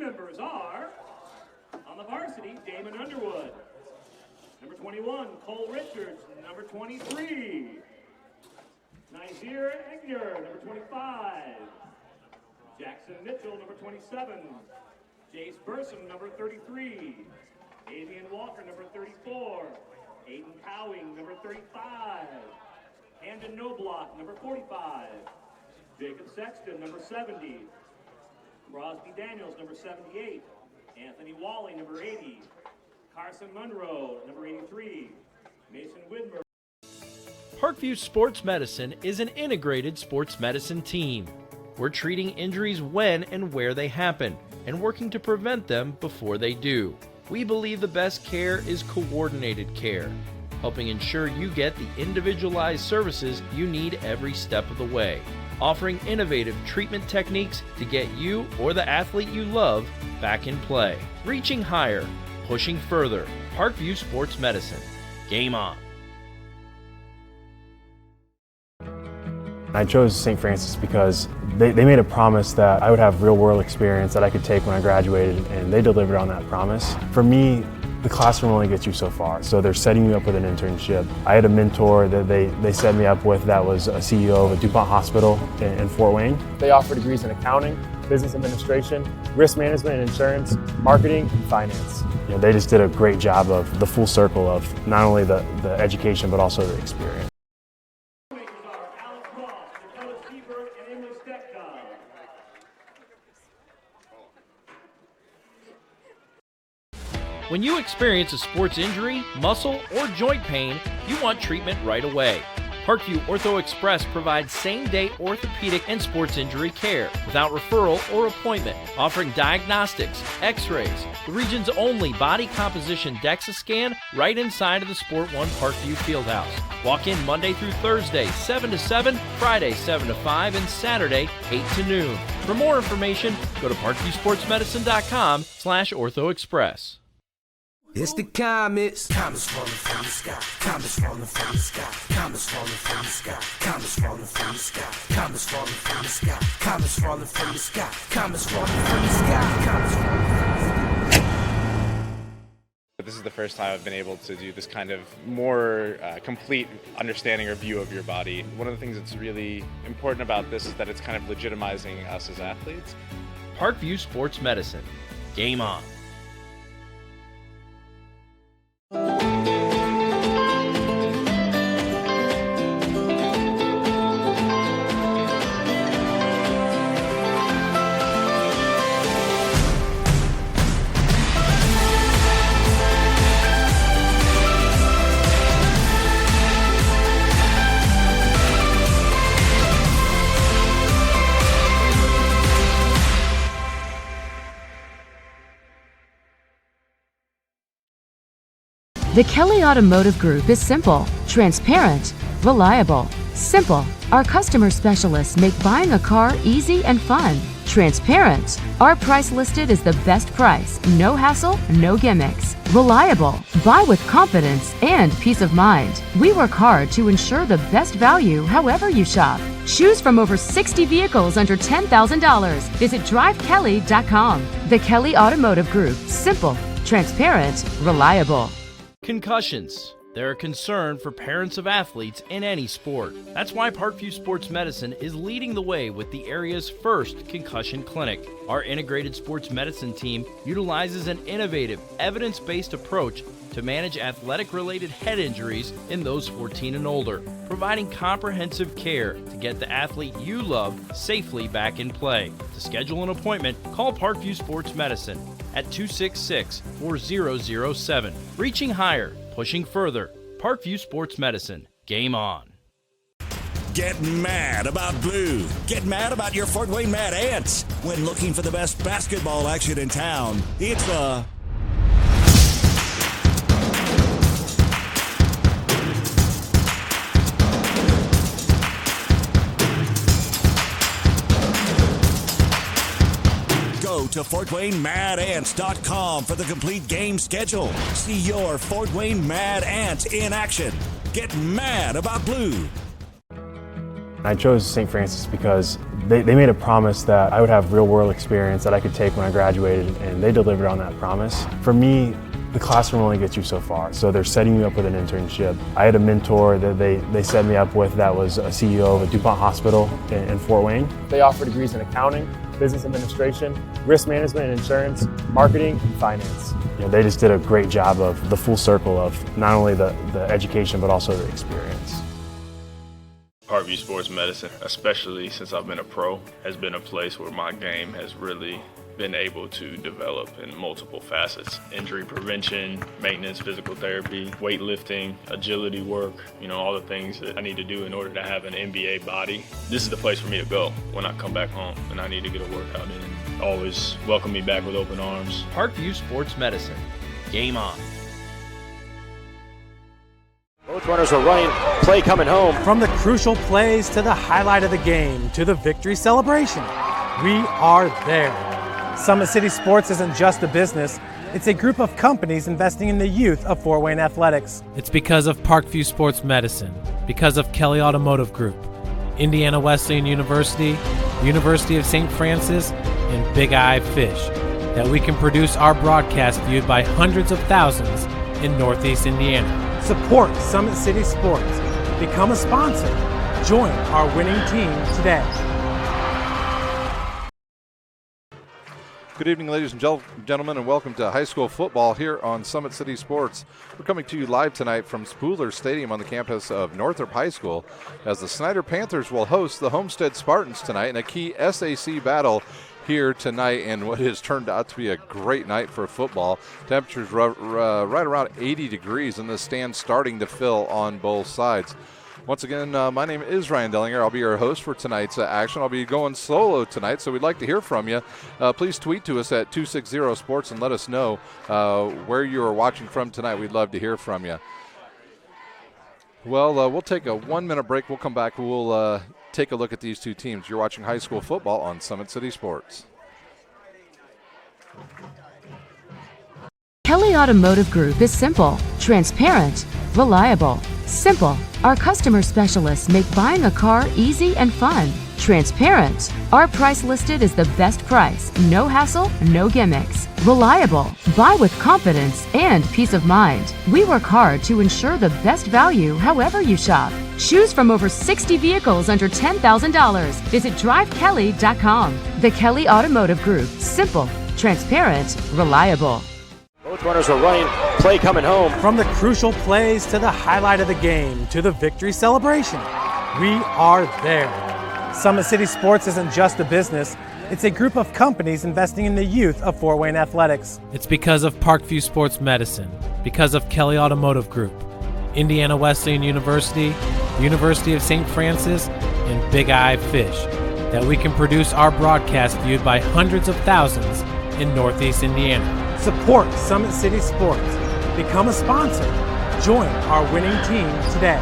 members are, on the varsity, Damon Underwood. Number 21, Cole Richards. Number 23, Nazir Egner. Number 25, Jackson Mitchell. Number 27, Jace Burson. Number 33, Avian Walker. Number 34, Aiden Cowing. Number 35, Hamden Noblock. Number 45, Jacob Sexton. Number 70, Crosby Daniels. Number 78, Anthony Wally. Number 80, Carson Monroe. Number 83, Mason Widmer. Parkview Sports Medicine is an integrated sports medicine team. We're treating injuries when and where they happen and working to prevent them before they do. We believe the best care is coordinated care, helping ensure you get the individualized services you need every step of the way, offering innovative treatment techniques to get you or the athlete you love back in play. Reaching higher, pushing further. Parkview Sports Medicine. Game on. I chose St. Francis because they made a promise that I would have real-world experience that I could take when I graduated, and they delivered on that promise. For me, the classroom only gets you so far, so they're setting you up with an internship. I had a mentor that they set me up with that was a CEO of a DuPont hospital in Fort Wayne. They offer degrees in accounting, business administration, risk management and insurance, marketing, and finance. You know, they just did a great job of the full circle of not only the education but also the experience. When you experience a sports injury, muscle, or joint pain, you want treatment right away. Parkview Ortho Express provides same-day orthopedic and sports injury care without referral or appointment, offering diagnostics, x-rays, the region's only body composition DEXA scan right inside of the Sport One Parkview Fieldhouse. Walk in Monday through Thursday, 7 to 7, Friday, 7 to 5, and Saturday, 8 to noon. For more information, go to parkviewsportsmedicine.com/orthoexpress. It's the comets. Comets falling from the sky. Comets falling from the sky. Comets falling from the sky. Comets falling from the sky. Comets falling from the sky. Comets falling from the sky. Comets falling from the sky. Comets falling from the sky. This is the first time I've been able to do this kind of more complete understanding or view of your body. One of the things that's really important about this is that it's kind of legitimizing us as athletes. Parkview Sports Medicine. Game on. The Kelly Automotive Group is simple, transparent, reliable. Simple. Our customer specialists make buying a car easy and fun. Transparent. Our price listed is the best price. No hassle, no gimmicks. Reliable. Buy with confidence and peace of mind. We work hard to ensure the best value however you shop. Choose from over 60 vehicles under $10,000. Visit drivekelly.com. The Kelly Automotive Group. Simple, transparent, reliable. Concussions. They're a concern for parents of athletes in any sport. That's why Parkview Sports Medicine is leading the way with the area's first concussion clinic. Our integrated sports medicine team utilizes an innovative, evidence-based approach to manage athletic-related head injuries in those 14 and older, providing comprehensive care to get the athlete you love safely back in play. To schedule an appointment, call Parkview Sports Medicine at 266-4007. Reaching higher, pushing further. Parkview Sports Medicine. Game on. Get mad about blue. Get mad about your Fort Wayne Mad Ants. When looking for the best basketball action in town, it's the Go to FortWayneMadAnts.com for the complete game schedule. See your Fort Wayne Mad Ants in action. Get mad about blue. I chose St. Francis because they made a promise that I would have real-world experience that I could take when I graduated, and they delivered on that promise. For me, the classroom only gets you so far, so they're setting you up with an internship. I had a mentor that they set me up with that was a CEO of a DuPont hospital in Fort Wayne. They offer degrees in accounting, business administration, risk management and insurance, marketing, and finance. They just did a great job of the full circle of not only the education but also the experience. Parkview Sports Medicine, especially since I've been a pro, has been a place where my game has really been able to develop in multiple facets. Injury prevention, maintenance, physical therapy, weightlifting, agility work, all the things that I need to do in order to have an NBA body. This is the place for me to go when I come back home and I need to get a workout in. Always welcome me back with open arms. Parkview Sports Medicine. Game on. Both runners are running, play coming home. From the crucial plays to the highlight of the game to the victory celebration, we are there. Summit City Sports isn't just a business, it's a group of companies investing in the youth of Fort Wayne athletics. It's because of Parkview Sports Medicine, because of Kelly Automotive Group, Indiana Wesleyan University, University of St. Francis, and Big Eye Fish, that we can produce our broadcast viewed by hundreds of thousands in Northeast Indiana. Support Summit City Sports. Become a sponsor. Join our winning team today. Good evening, ladies and gentlemen, and welcome to high school football here on Summit City Sports. We're coming to you live tonight from Spooler Stadium on the campus of Northrop High School, as the Snider Panthers will host the Homestead Spartans tonight in a key SAC battle here tonight, and what has turned out to be a great night for football. Temperatures right around 80 degrees, and the stands starting to fill on both sides. Once again, my name is Ryan Dellinger. I'll be your host for tonight's action. I'll be going solo tonight, so we'd like to hear from you. Please tweet to us at 260sports and let us know where you are watching from tonight. We'd love to hear from you. Well, we'll take a 1-minute break. We'll come back. We'll take a look at these two teams. You're watching high school football on Summit City Sports. Kelly Automotive Group is simple, transparent, reliable. Simple. Our customer specialists make buying a car easy and fun. Transparent. Our price listed is the best price. No hassle, no gimmicks. Reliable. Buy with confidence and peace of mind. We work hard to ensure the best value however you shop. Choose from over 60 vehicles under $10,000. Visit drivekelly.com. The Kelly Automotive Group. Simple, transparent, reliable. Both runners are running, play coming home. From the crucial plays to the highlight of the game to the victory celebration, we are there. Summit City Sports isn't just a business, it's a group of companies investing in the youth of Fort Wayne athletics. It's because of Parkview Sports Medicine, because of Kelly Automotive Group, Indiana Wesleyan University, University of St. Francis, and Big Eye Fish, that we can produce our broadcast viewed by hundreds of thousands in Northeast Indiana. Support Summit City Sports. Become a sponsor. Join our winning team today.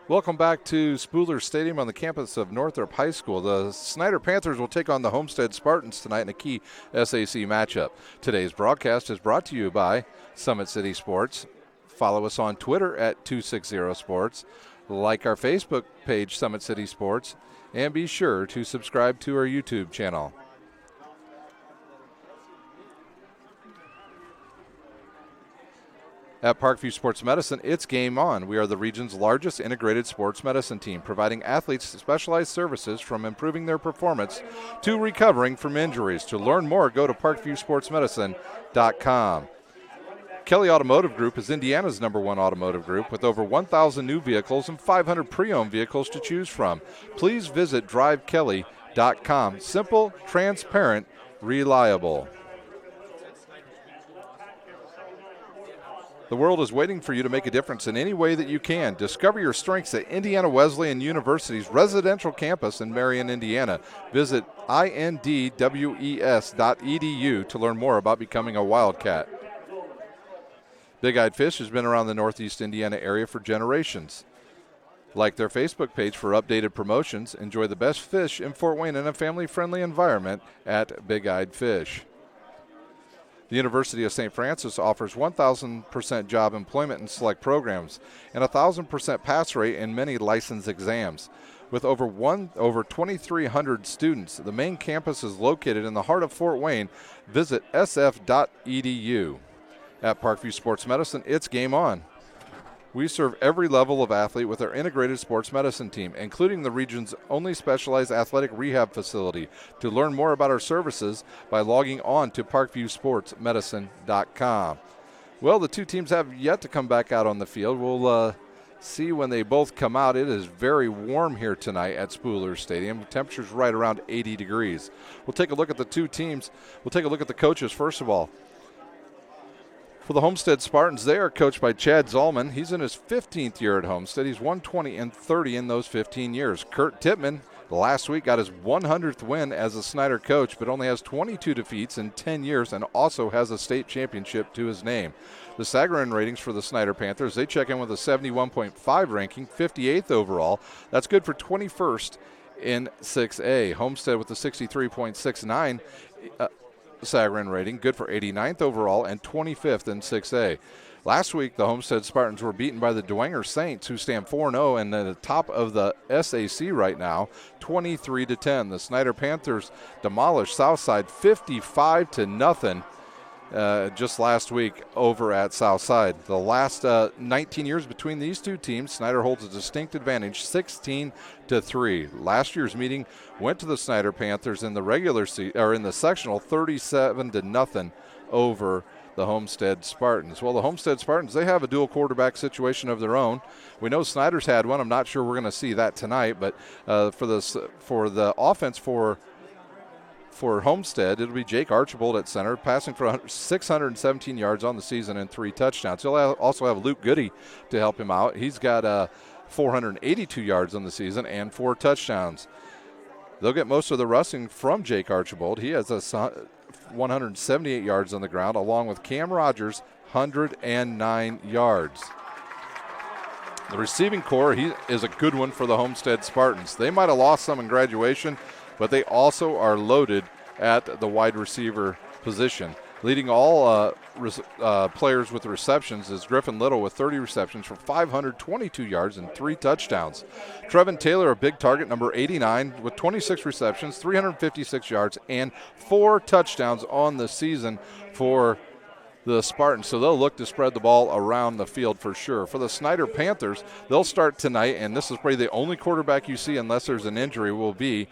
Welcome back to Spooler Stadium on the campus of Northrop High School. The Snider Panthers will take on the Homestead Spartans tonight in a key SAC matchup. Today's broadcast is brought to you by Summit City Sports. Follow us on Twitter at 260sports. Like our Facebook page, Summit City Sports. And be sure to subscribe to our YouTube channel. At Parkview Sports Medicine, it's game on. We are the region's largest integrated sports medicine team, providing athletes specialized services from improving their performance to recovering from injuries. To learn more, go to parkviewsportsmedicine.com. Kelly Automotive Group is Indiana's #1 automotive group with over 1,000 new vehicles and 500 pre-owned vehicles to choose from. Please visit drivekelly.com. Simple, transparent, reliable. The world is waiting for you to make a difference in any way that you can. Discover your strengths at Indiana Wesleyan University's residential campus in Marion, Indiana. Visit indwes.edu to learn more about becoming a Wildcat. Big Eyed Fish has been around the Northeast Indiana area for generations. Like their Facebook page for updated promotions. Enjoy the best fish in Fort Wayne in a family-friendly environment at Big Eyed Fish. The University of St. Francis offers 1,000% job employment in select programs and 1,000% pass rate in many license exams. With over 2,300 students, the main campus is located in the heart of Fort Wayne. Visit sf.edu. At Parkview Sports Medicine, it's game on. We serve every level of athlete with our integrated sports medicine team, including the region's only specialized athletic rehab facility. To learn more about our services by logging on to parkviewsportsmedicine.com. Well, the two teams have yet to come back out on the field. We'll see when they both come out. It is very warm here tonight at Spooler Stadium. Temperature's right around 80 degrees. We'll take a look at the two teams. We'll take a look at the coaches first of all. For the Homestead Spartans, they are coached by Chad Zollman. He's in his 15th year at Homestead. He's won 20 and 30 in those 15 years. Kurt Tippmann last week got his 100th win as a Snider coach, but only has 22 defeats in 10 years and also has a state championship to his name. The Sagarin ratings for the Snider Panthers, they check in with a 71.5 ranking, 58th overall. That's good for 21st in 6A. Homestead with a 63.69 Sagarin rating, good for 89th overall and 25th in 6A. Last week, the Homestead Spartans were beaten by the Dwenger Saints, who stand 4-0 and at the top of the SAC right now, 23-10. The Snider Panthers demolished Southside 55-0 just last week over at Southside. The last 19 years between these two teams, Snider holds a distinct advantage, 16-3. Last year's meeting went to the Snider Panthers in the in the sectional, 37-0 over the Homestead Spartans. Well, the Homestead Spartans, they have a dual quarterback situation of their own. We know Snider's had one. I'm not sure we're going to see that tonight, but for the offense for Homestead, it'll be Jake Archibald at center, passing for 617 yards on the season and 3 touchdowns. He'll also have Luke Goody to help him out. He's got 482 yards on the season and 4 touchdowns. They'll get most of the rushing from Jake Archibald. He has 178 yards on the ground, along with Cam Rogers, 109 yards. The receiving core is a good one for the Homestead Spartans. They might have lost some in graduation, but they also are loaded at the wide receiver position. Leading all players with receptions is Griffin Little with 30 receptions for 522 yards and 3 touchdowns. Trevin Taylor, a big target, number 89, with 26 receptions, 356 yards, and 4 touchdowns on the season for the Spartans. So they'll look to spread the ball around the field for sure. For the Snider Panthers, they'll start tonight, and this is probably the only quarterback you see unless there's an injury, will be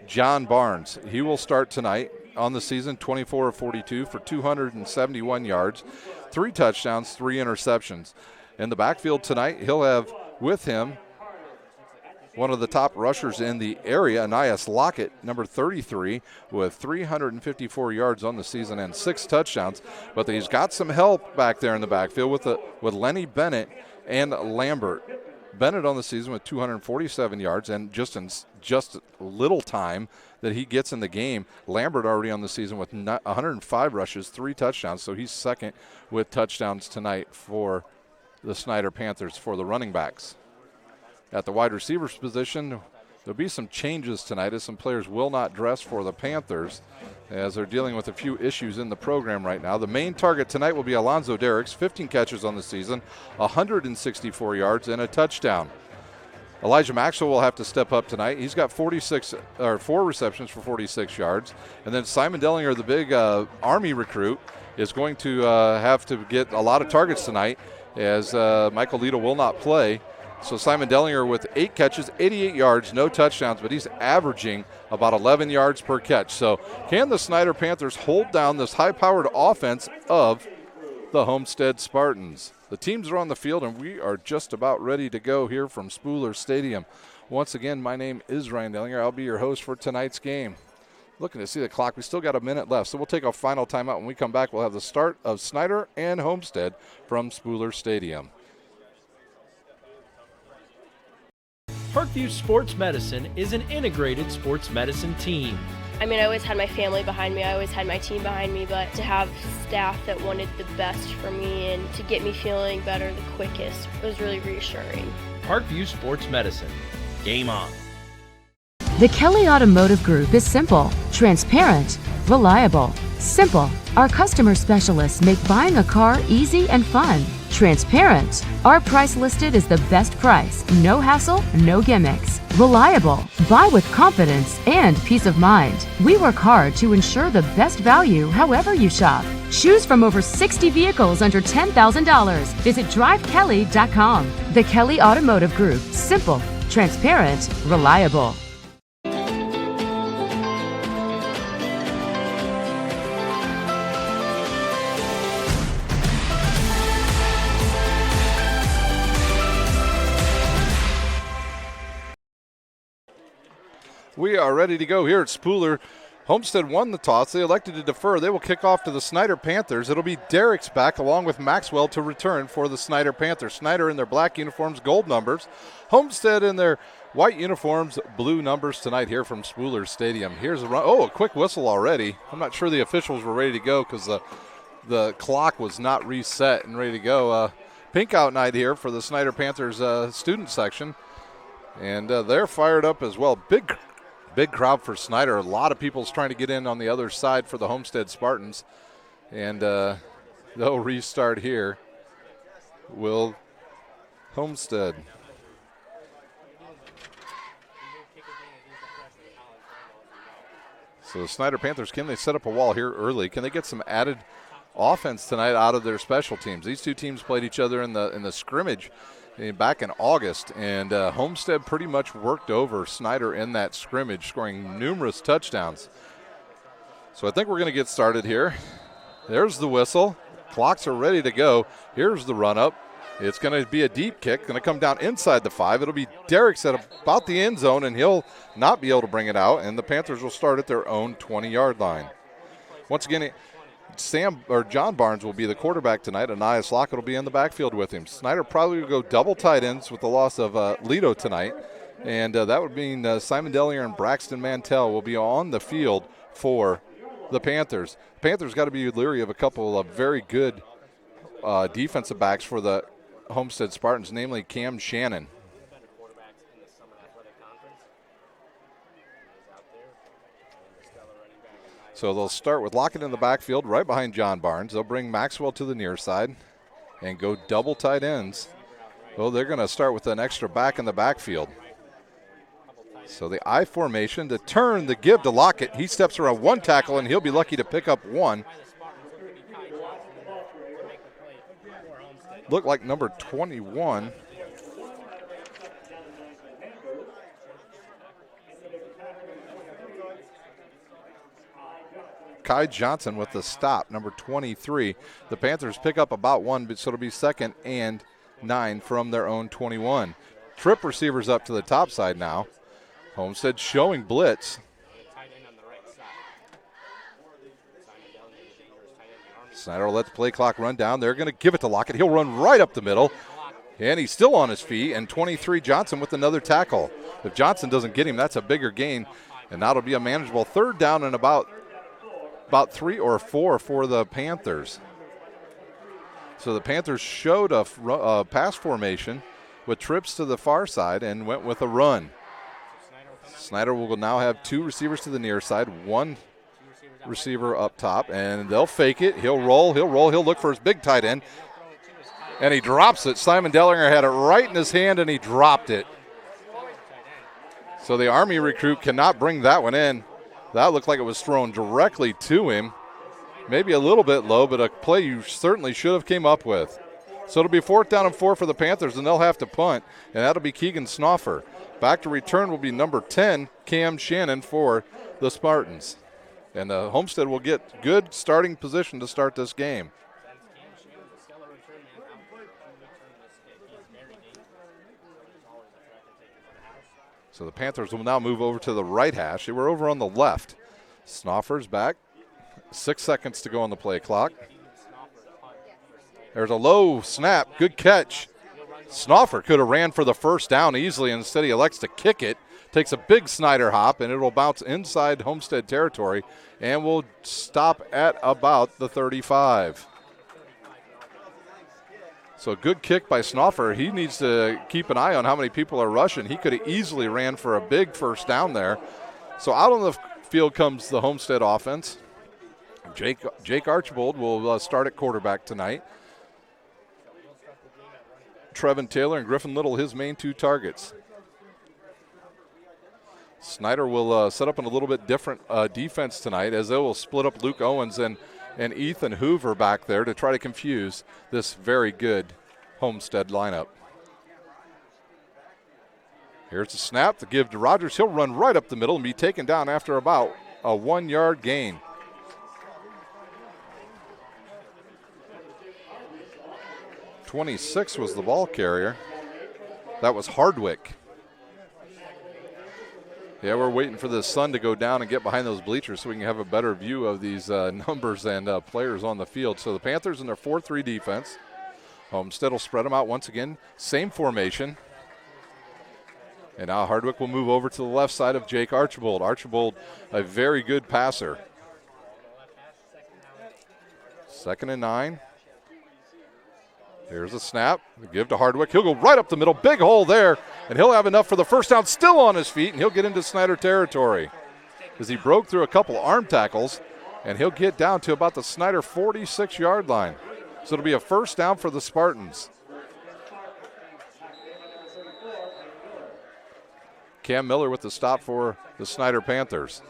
John Barnes. He will start tonight on the season, 24 of 42 for 271 yards, 3 touchdowns, 3 interceptions. In the backfield tonight, he'll have with him one of the top rushers in the area, Anias Lockett, number 33, with 354 yards on the season and 6 touchdowns. But he's got some help back there in the backfield with Lenny Bennett and Lambert. Bennett on the season with 247 yards, and just little time that he gets in the game. Lambert already on the season with 105 rushes, 3 touchdowns, so he's second with touchdowns tonight for the Snider Panthers for the running backs. At the wide receivers position, there'll be some changes tonight as some players will not dress for the Panthers as they're dealing with a few issues in the program right now. The main target tonight will be Alonzo Derricks, 15 catches on the season, 164 yards, and a touchdown. Elijah Maxwell will have to step up tonight. He's got 4 receptions for 46 yards. And then Simon Dellinger, the big Army recruit, is going to have to get a lot of targets tonight as Michael Lido will not play. So Simon Dellinger with 8 catches, 88 yards, no touchdowns, but he's averaging about 11 yards per catch. So can the Snider Panthers hold down this high-powered offense of the Homestead Spartans? The teams are on the field, and we are just about ready to go here from Spooler Stadium. Once again, my name is Ryan Dellinger. I'll be your host for tonight's game. Looking to see the clock. We still got a minute left, so we'll take a final timeout. When we come back, we'll have the start of Snider and Homestead from Spooler Stadium. Parkview Sports Medicine is an integrated sports medicine team. I mean, I always had my family behind me. I always had my team behind me, but to have staff that wanted the best for me and to get me feeling better the quickest was really reassuring. Parkview Sports Medicine. Game on. The Kelly Automotive Group is simple, transparent, reliable. Simple. our customer specialists make buying a car easy and fun. Transparent, our price listed is the best price, no hassle, no gimmicks. Reliable, buy with confidence and peace of mind. We work hard to ensure the best value however you shop. Choose from over 60 vehicles under $10,000. Visit drivekelly.com. The Kelly Automotive Group, simple, transparent, reliable. We are ready to go here at Spooler. Homestead won the toss. They elected to defer. They will kick off to the Snider Panthers. It'll be Derrick's back along with Maxwell to return for the Snider Panthers. Snider in their black uniforms, gold numbers. Homestead in their white uniforms, blue numbers tonight here from Spooler Stadium. Here's a run. Oh, a quick whistle already. I'm not sure the officials were ready to go because the clock was not reset and ready to go. Pink out night here for the Snider Panthers student section. And they're fired up as well. Big crowd for Snider. A lot of people's trying to get in on the other side for the Homestead Spartans. And they'll restart here. Will Homestead. So the Snider Panthers, can they set up a wall here early? Can they get some added offense tonight out of their special teams? These two teams played each other in the scrimmage back in August, and Homestead pretty much worked over Snider in that scrimmage, scoring numerous touchdowns. So I think we're going to get started here. There's the whistle. Clocks are ready to go. Here's the run-up. It's going to be a deep kick, going to come down inside the 5. It'll be Derrick's at about the end zone, and he'll not be able to bring it out, and the Panthers will start at their own 20-yard line. Once again, John Barnes will be the quarterback tonight. Anias Lockett will be in the backfield with him. Snider probably will go double tight ends with the loss of Lido tonight. And that would mean Simon Dellier and Braxton Mantell will be on the field for the Panthers. The Panthers got to be leery of a couple of very good defensive backs for the Homestead Spartans, namely Cam Shannon. So they'll start with Lockett in the backfield right behind John Barnes. They'll bring Maxwell to the near side and go double tight ends. Well, they're going to start with an extra back in the backfield. So the I formation, the turn, the give to Lockett. He steps around one tackle, and he'll be lucky to pick up one. Looked like number 21. Kai Johnson with the stop, number 23. The Panthers pick up about one, so it'll be 2nd and 9 from their own 21. Trip receivers up to the top side now. Homestead showing blitz. Snider lets play clock run down. They're going to give it to Lockett. He'll run right up the middle, and he's still on his feet, and 23 Johnson with another tackle. If Johnson doesn't get him, that's a bigger gain, and that'll be a manageable 3rd down and about 3 or 4 for the Panthers. So the Panthers showed a pass formation with trips to the far side and went with a run. Snider will now have 2 receivers to the near side, 1 receiver up top, and they'll fake it. He'll roll, he'll look for his big tight end, and he drops it. Simon Dellinger had it right in his hand, and he dropped it. So the Army recruit cannot bring that one in. That looked like it was thrown directly to him. Maybe a little bit low, but a play you certainly should have came up with. So it'll be 4th down and 4 for the Panthers, and they'll have to punt, and that'll be Keegan Snoffer. Back to return will be number 10, Cam Shannon for the Spartans. And the Homestead will get good starting position to start this game. So the Panthers will now move over to the right hash. They were over on the left. Snoffer's back. 6 seconds to go on the play clock. There's a low snap. Good catch. Snoffer could have ran for the 1st down easily. Instead, he elects to kick it. Takes a big Snider hop, and it will bounce inside Homestead territory and will stop at about the 35. So a good kick by Snoffer. He needs to keep an eye on how many people are rushing. He could have easily ran for a big 1st down there. So out on the field comes the Homestead offense. Jake Archibald will start at quarterback tonight. Trevin Taylor and Griffin Little, his main two targets. Snider will set up in a little bit different defense tonight, as they will split up Luke Owens and Ethan Hoover back there to try to confuse this very good Homestead lineup. Here's the snap to give to Rogers. He'll run right up the middle and be taken down after about a 1 yard gain. '26 was the ball carrier. That was Hardwick. Yeah, we're waiting for the sun to go down and get behind those bleachers so we can have a better view of these numbers and players on the field. So the Panthers in their 4-3 defense. Homestead will spread them out once again. Same formation. And now Hardwick will move over to the left side of Jake Archibald. Archibald, a very good passer. 2nd and 9. Here's a snap. Give to Hardwick. He'll go right up the middle. Big hole there. And he'll have enough for the first down, still on his feet, and he'll get into Snider territory as he broke through a couple arm tackles, and he'll get down to about the Snider 46-yard line. So it'll be a first down for the Spartans. Cam Miller with the stop for the Snider Panthers.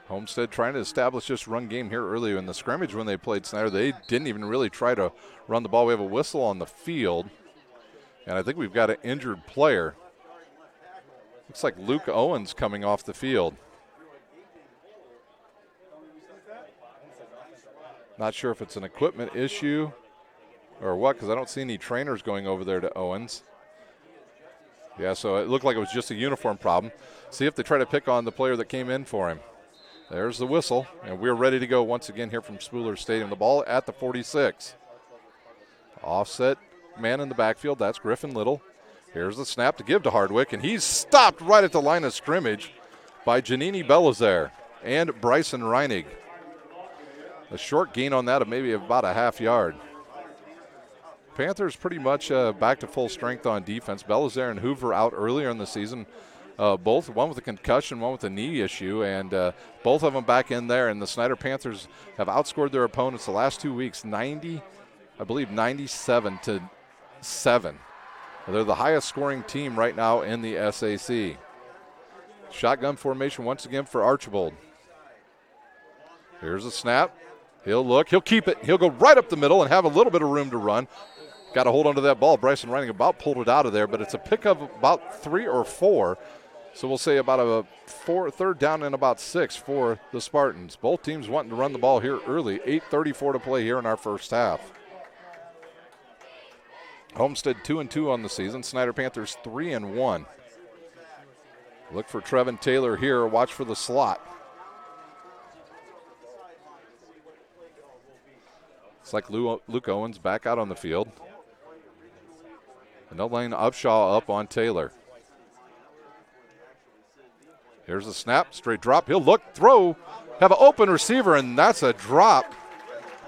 Homestead trying to establish this run game here earlier in the scrimmage when they played Snider. They didn't even really try to run the ball. We have a whistle on the field, and I think we've got an injured player. Looks like Luke Owens coming off the field. Not sure if it's an equipment issue or what, because I don't see any trainers going over there to Owens. Yeah, so it looked like it was just a uniform problem. See if they try to pick on the player that came in for him. There's the whistle, and we're ready to go once again here from Spooler Stadium. The ball at the 46. Offset man in the backfield, that's Griffin Little. Here's the snap to give to Hardwick, and he's stopped right at the line of scrimmage by Janini Belizaire and Bryson Reinig. A short gain on that of maybe about a half yard. Panthers pretty much back to full strength on defense. Belizaire and Hoover out earlier in the season. Both, one with a concussion, one with a knee issue, and both of them back in there. And the Snider Panthers have outscored their opponents the last 2 weeks, 97-7. They're the highest scoring team right now in the SAC. Shotgun formation once again for Archibald. Here's a snap. He'll look. He'll keep it. He'll go right up the middle and have a little bit of room to run. Got to hold on to that ball. Bryson Reining about pulled it out of there, but it's a pick of about 3 or 4. So we'll say about a 3rd down and about 6 for the Spartans. Both teams wanting to run the ball here early. 8:34 to play here in our first half. Homestead 2-2 on the season. Snider Panthers 3-1. Look for Trevin Taylor here. Watch for the slot. It's like Luke Owens back out on the field. And they'll line Upshaw up on Taylor. Here's the snap, straight drop. He'll look, throw, have an open receiver, and that's a drop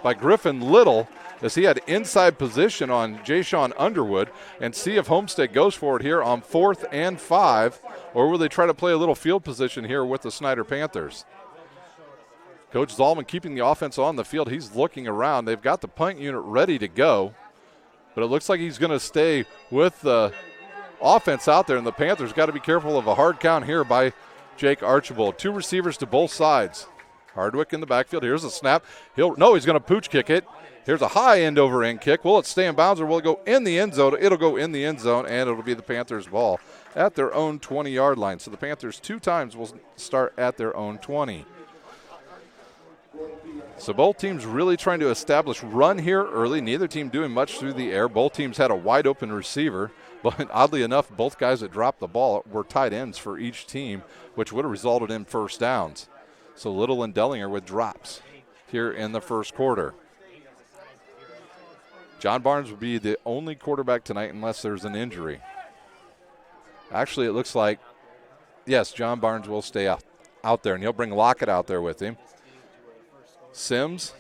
by Griffin Little as he had inside position on Jayshon Underwood. And see if Homestead goes for it here on 4th and 5, or will they try to play a little field position here with the Snider Panthers? Coach Zalman keeping the offense on the field. He's looking around. They've got the punt unit ready to go, but it looks like he's going to stay with the offense out there, and the Panthers got to be careful of a hard count here by Jake Archibald. 2 receivers to both sides. Hardwick in the backfield. Here's a snap. He's going to pooch kick it. Here's a high end over end kick. Will it stay in bounds or will it go in the end zone? It'll go in the end zone, and it'll be the Panthers' ball at their own 20-yard line. So the Panthers 2 times will start at their own 20. So both teams really trying to establish run here early. Neither team doing much through the air. Both teams had a wide open receiver, but oddly enough, both guys that dropped the ball were tight ends for each team, which would have resulted in first downs. So Little and Dellinger with drops here in the first quarter. John Barnes will be the only quarterback tonight unless there's an injury. Actually, it looks like, yes, John Barnes will stay out there, and he'll bring Lockett out there with him. Sims,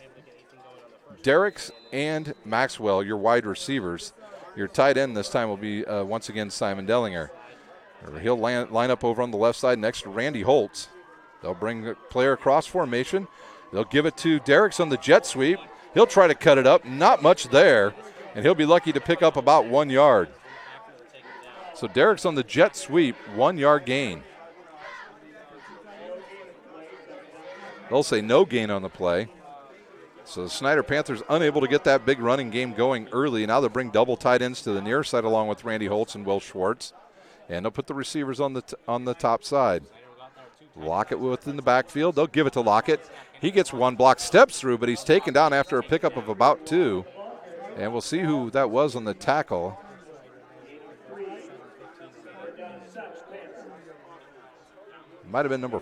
Derricks, and Maxwell, your wide receivers. Your tight end this time will be, once again, Simon Dellinger. He'll line up over on the left side next to Randy Holtz. They'll bring the player across formation. They'll give it to Derricks on the jet sweep. He'll try to cut it up. Not much there, and he'll be lucky to pick up about 1 yard. So Derricks on the jet sweep, 1 yard gain. They'll say no gain on the play. So the Snider Panthers unable to get that big running game going early. Now they'll bring double tight ends to the near side along with Randy Holtz and Will Schwartz. And they'll put the receivers on the top side. Lockett within the backfield. They'll give it to Lockett. He gets one block, steps through, but he's taken down after a pickup of about 2. And we'll see who that was on the tackle. Might have been number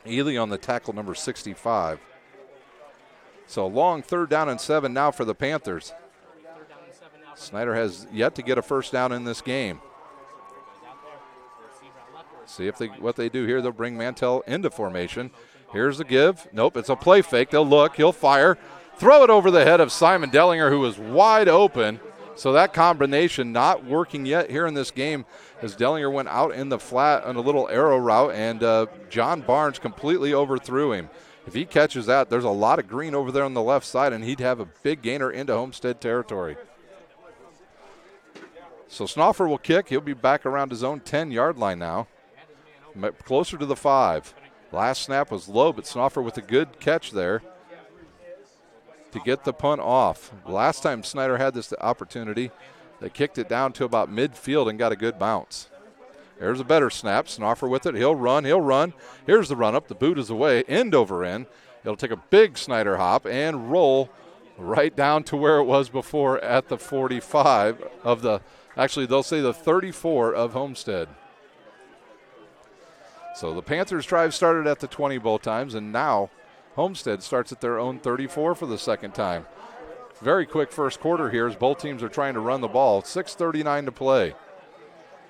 Ely on the tackle, number 65. So long 3rd down and 7 now for the Panthers. Snider has yet to get a first down in this game. See what they do here. They'll bring Mantell into formation. Here's the give. Nope, it's a play fake. They'll look. He'll fire. Throw it over the head of Simon Dellinger, who was wide open. So that combination not working yet here in this game as Dellinger went out in the flat on a little arrow route, and John Barnes completely overthrew him. If he catches that, there's a lot of green over there on the left side, and he'd have a big gainer into Homestead territory. So Snoffer will kick. He'll be back around his own 10-yard line now, closer to the 5. Last snap was low, but Snoffer with a good catch there to get the punt off. Last time Snider had this opportunity, they kicked it down to about midfield and got a good bounce. There's a better snap. Snoffer with it. He'll run. Here's the run up. The boot is away, end over end. It'll take a big Snider hop and roll right down to where it was before at the 45 of the, actually they'll say the 34 of Homestead. So the Panthers drive started at the 20 both times, and now Homestead starts at their own 34 for the second time. Very quick first quarter here as both teams are trying to run the ball. 6:39 to play.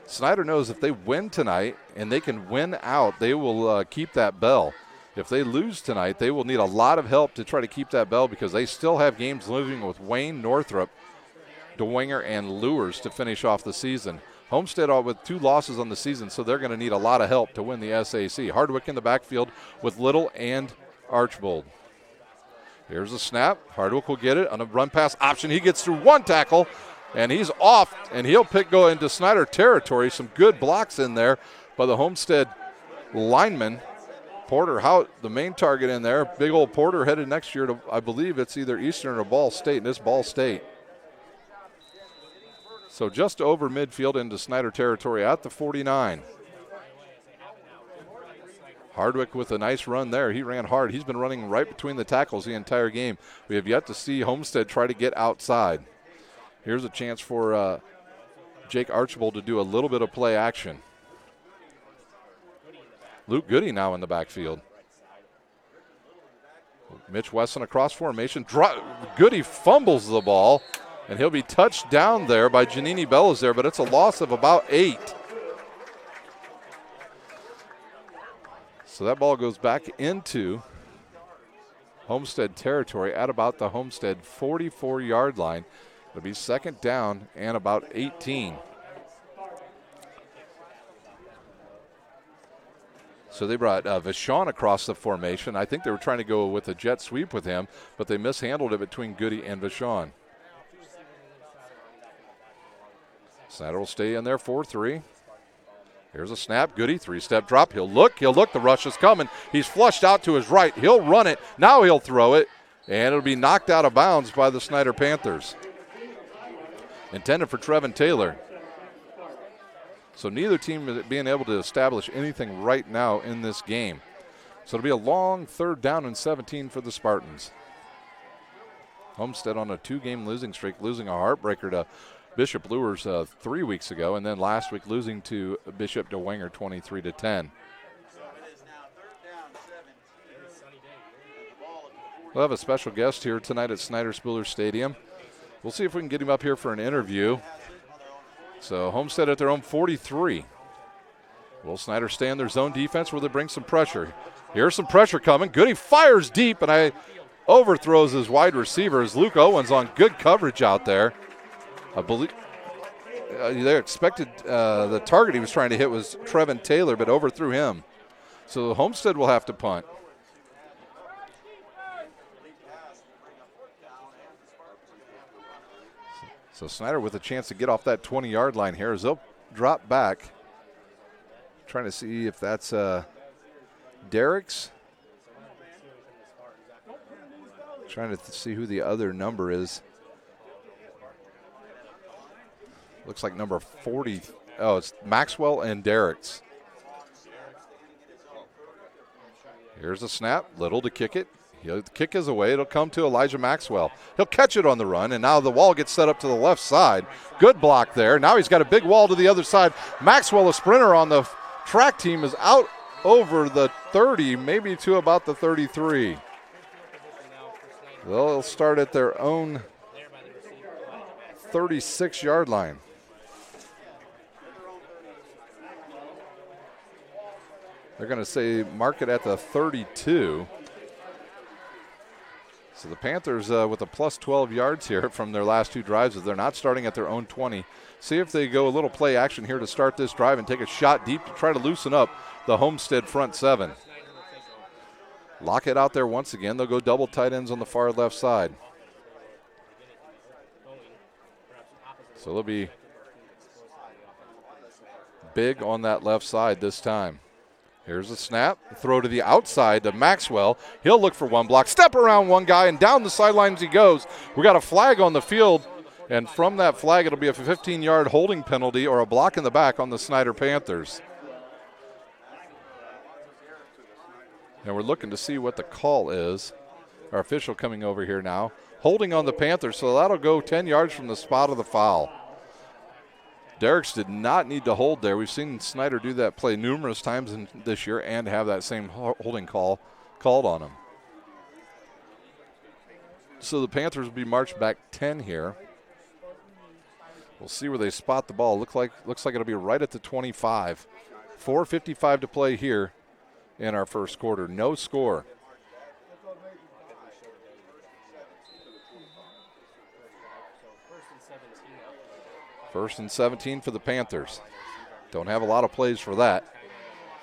Snider knows if they win tonight and they can win out, they will keep that bell. If they lose tonight, they will need a lot of help to try to keep that bell because they still have games living with Wayne, Northrop, DeWinger, and Lures to finish off the season. Homestead with 2 losses on the season, so they're going to need a lot of help to win the SAC. Hardwick in the backfield with Little and Archbold. Here's a snap. Hardwick will get it on a run pass option. He gets through 1 tackle, and he's off, and he'll go into Snider territory. Some good blocks in there by the Homestead lineman. Porter Hout, the main target in there. Big old Porter headed next year to, I believe it's either Eastern or Ball State, and it's Ball State. So just over midfield into Snider territory at the 49. Hardwick with a nice run there. He ran hard. He's been running right between the tackles the entire game. We have yet to see Homestead try to get outside. Here's a chance for Jake Archibald to do a little bit of play action. Luke Goody now in the backfield. Mitch Wesson across formation. Goody fumbles the ball, and he'll be touched down there by Janini Bellas there, but it's a loss of about 8. So that ball goes back into Homestead territory at about the Homestead 44-yard line. It'll be second down and about 18. So they brought Vachon across the formation. I think they were trying to go with a jet sweep with him, but they mishandled it between Goody and Vachon. Snider will stay in there 4-3. Here's a snap. Goody, 3-step drop. He'll look. The rush is coming. He's flushed out to his right. He'll run it. Now he'll throw it, and it'll be knocked out of bounds by the Snider Panthers. Intended for Trevin Taylor. So neither team is being able to establish anything right now in this game. So it'll be a long 3rd down and 17 for the Spartans. Homestead on a 2-game losing streak, losing a heartbreaker to Bishop Lures 3 weeks ago, and then last week losing to Bishop DeWinger 23-10. We'll have a special guest here tonight at Snider Spooler Stadium. We'll see if we can get him up here for an interview. So Homestead at their own 43. Will Snider stay in their zone defense where they bring some pressure? Here's some pressure coming. Goody fires deep, and overthrows his wide receiver as Luke Owens on good coverage out there. I believe they expected the target he was trying to hit was Trevin Taylor, but overthrew him. So Homestead will have to punt. So Snider with a chance to get off that 20-yard line here as they'll drop back. Trying to see if that's Derek's. Trying to see who the other number is. Looks like number 40. Oh, it's Maxwell and Derek's. Here's a snap. Little to kick it. The kick is away. It'll come to Elijah Maxwell. He'll catch it on the run, and now the wall gets set up to the left side. Good block there. Now he's got a big wall to the other side. Maxwell, a sprinter on the track team, is out over the 30, maybe to about the 33. They'll start at their own 36-yard line. They're going to say mark it at the 32. So the Panthers with a plus 12 yards here from their last two drives. They're not starting at their own 20. See if they go a little play action here to start this drive and take a shot deep to try to loosen up the Homestead front seven. Lock it out there once again. They'll go double tight ends on the far left side. So they'll be big on that left side this time. Here's a snap, throw to the outside to Maxwell. He'll look for one block, step around one guy, and down the sidelines he goes. We got a flag on the field, and from that flag it'll be a 15-yard holding penalty or a block in the back on the Snider Panthers. And we're looking to see what the call is. Our official coming over here now. Holding on the Panthers, so that'll go 10 yards from the spot of the foul. Derricks did not need to hold there. We've seen Snider do that play numerous times this year and have that same holding call called on him. So the Panthers will be marched back 10 here. We'll see where they spot the ball. Looks like it'll be right at the 25. 4:55 to play here in our first quarter. No score. First and 17 for the Panthers. Don't have a lot of plays for that.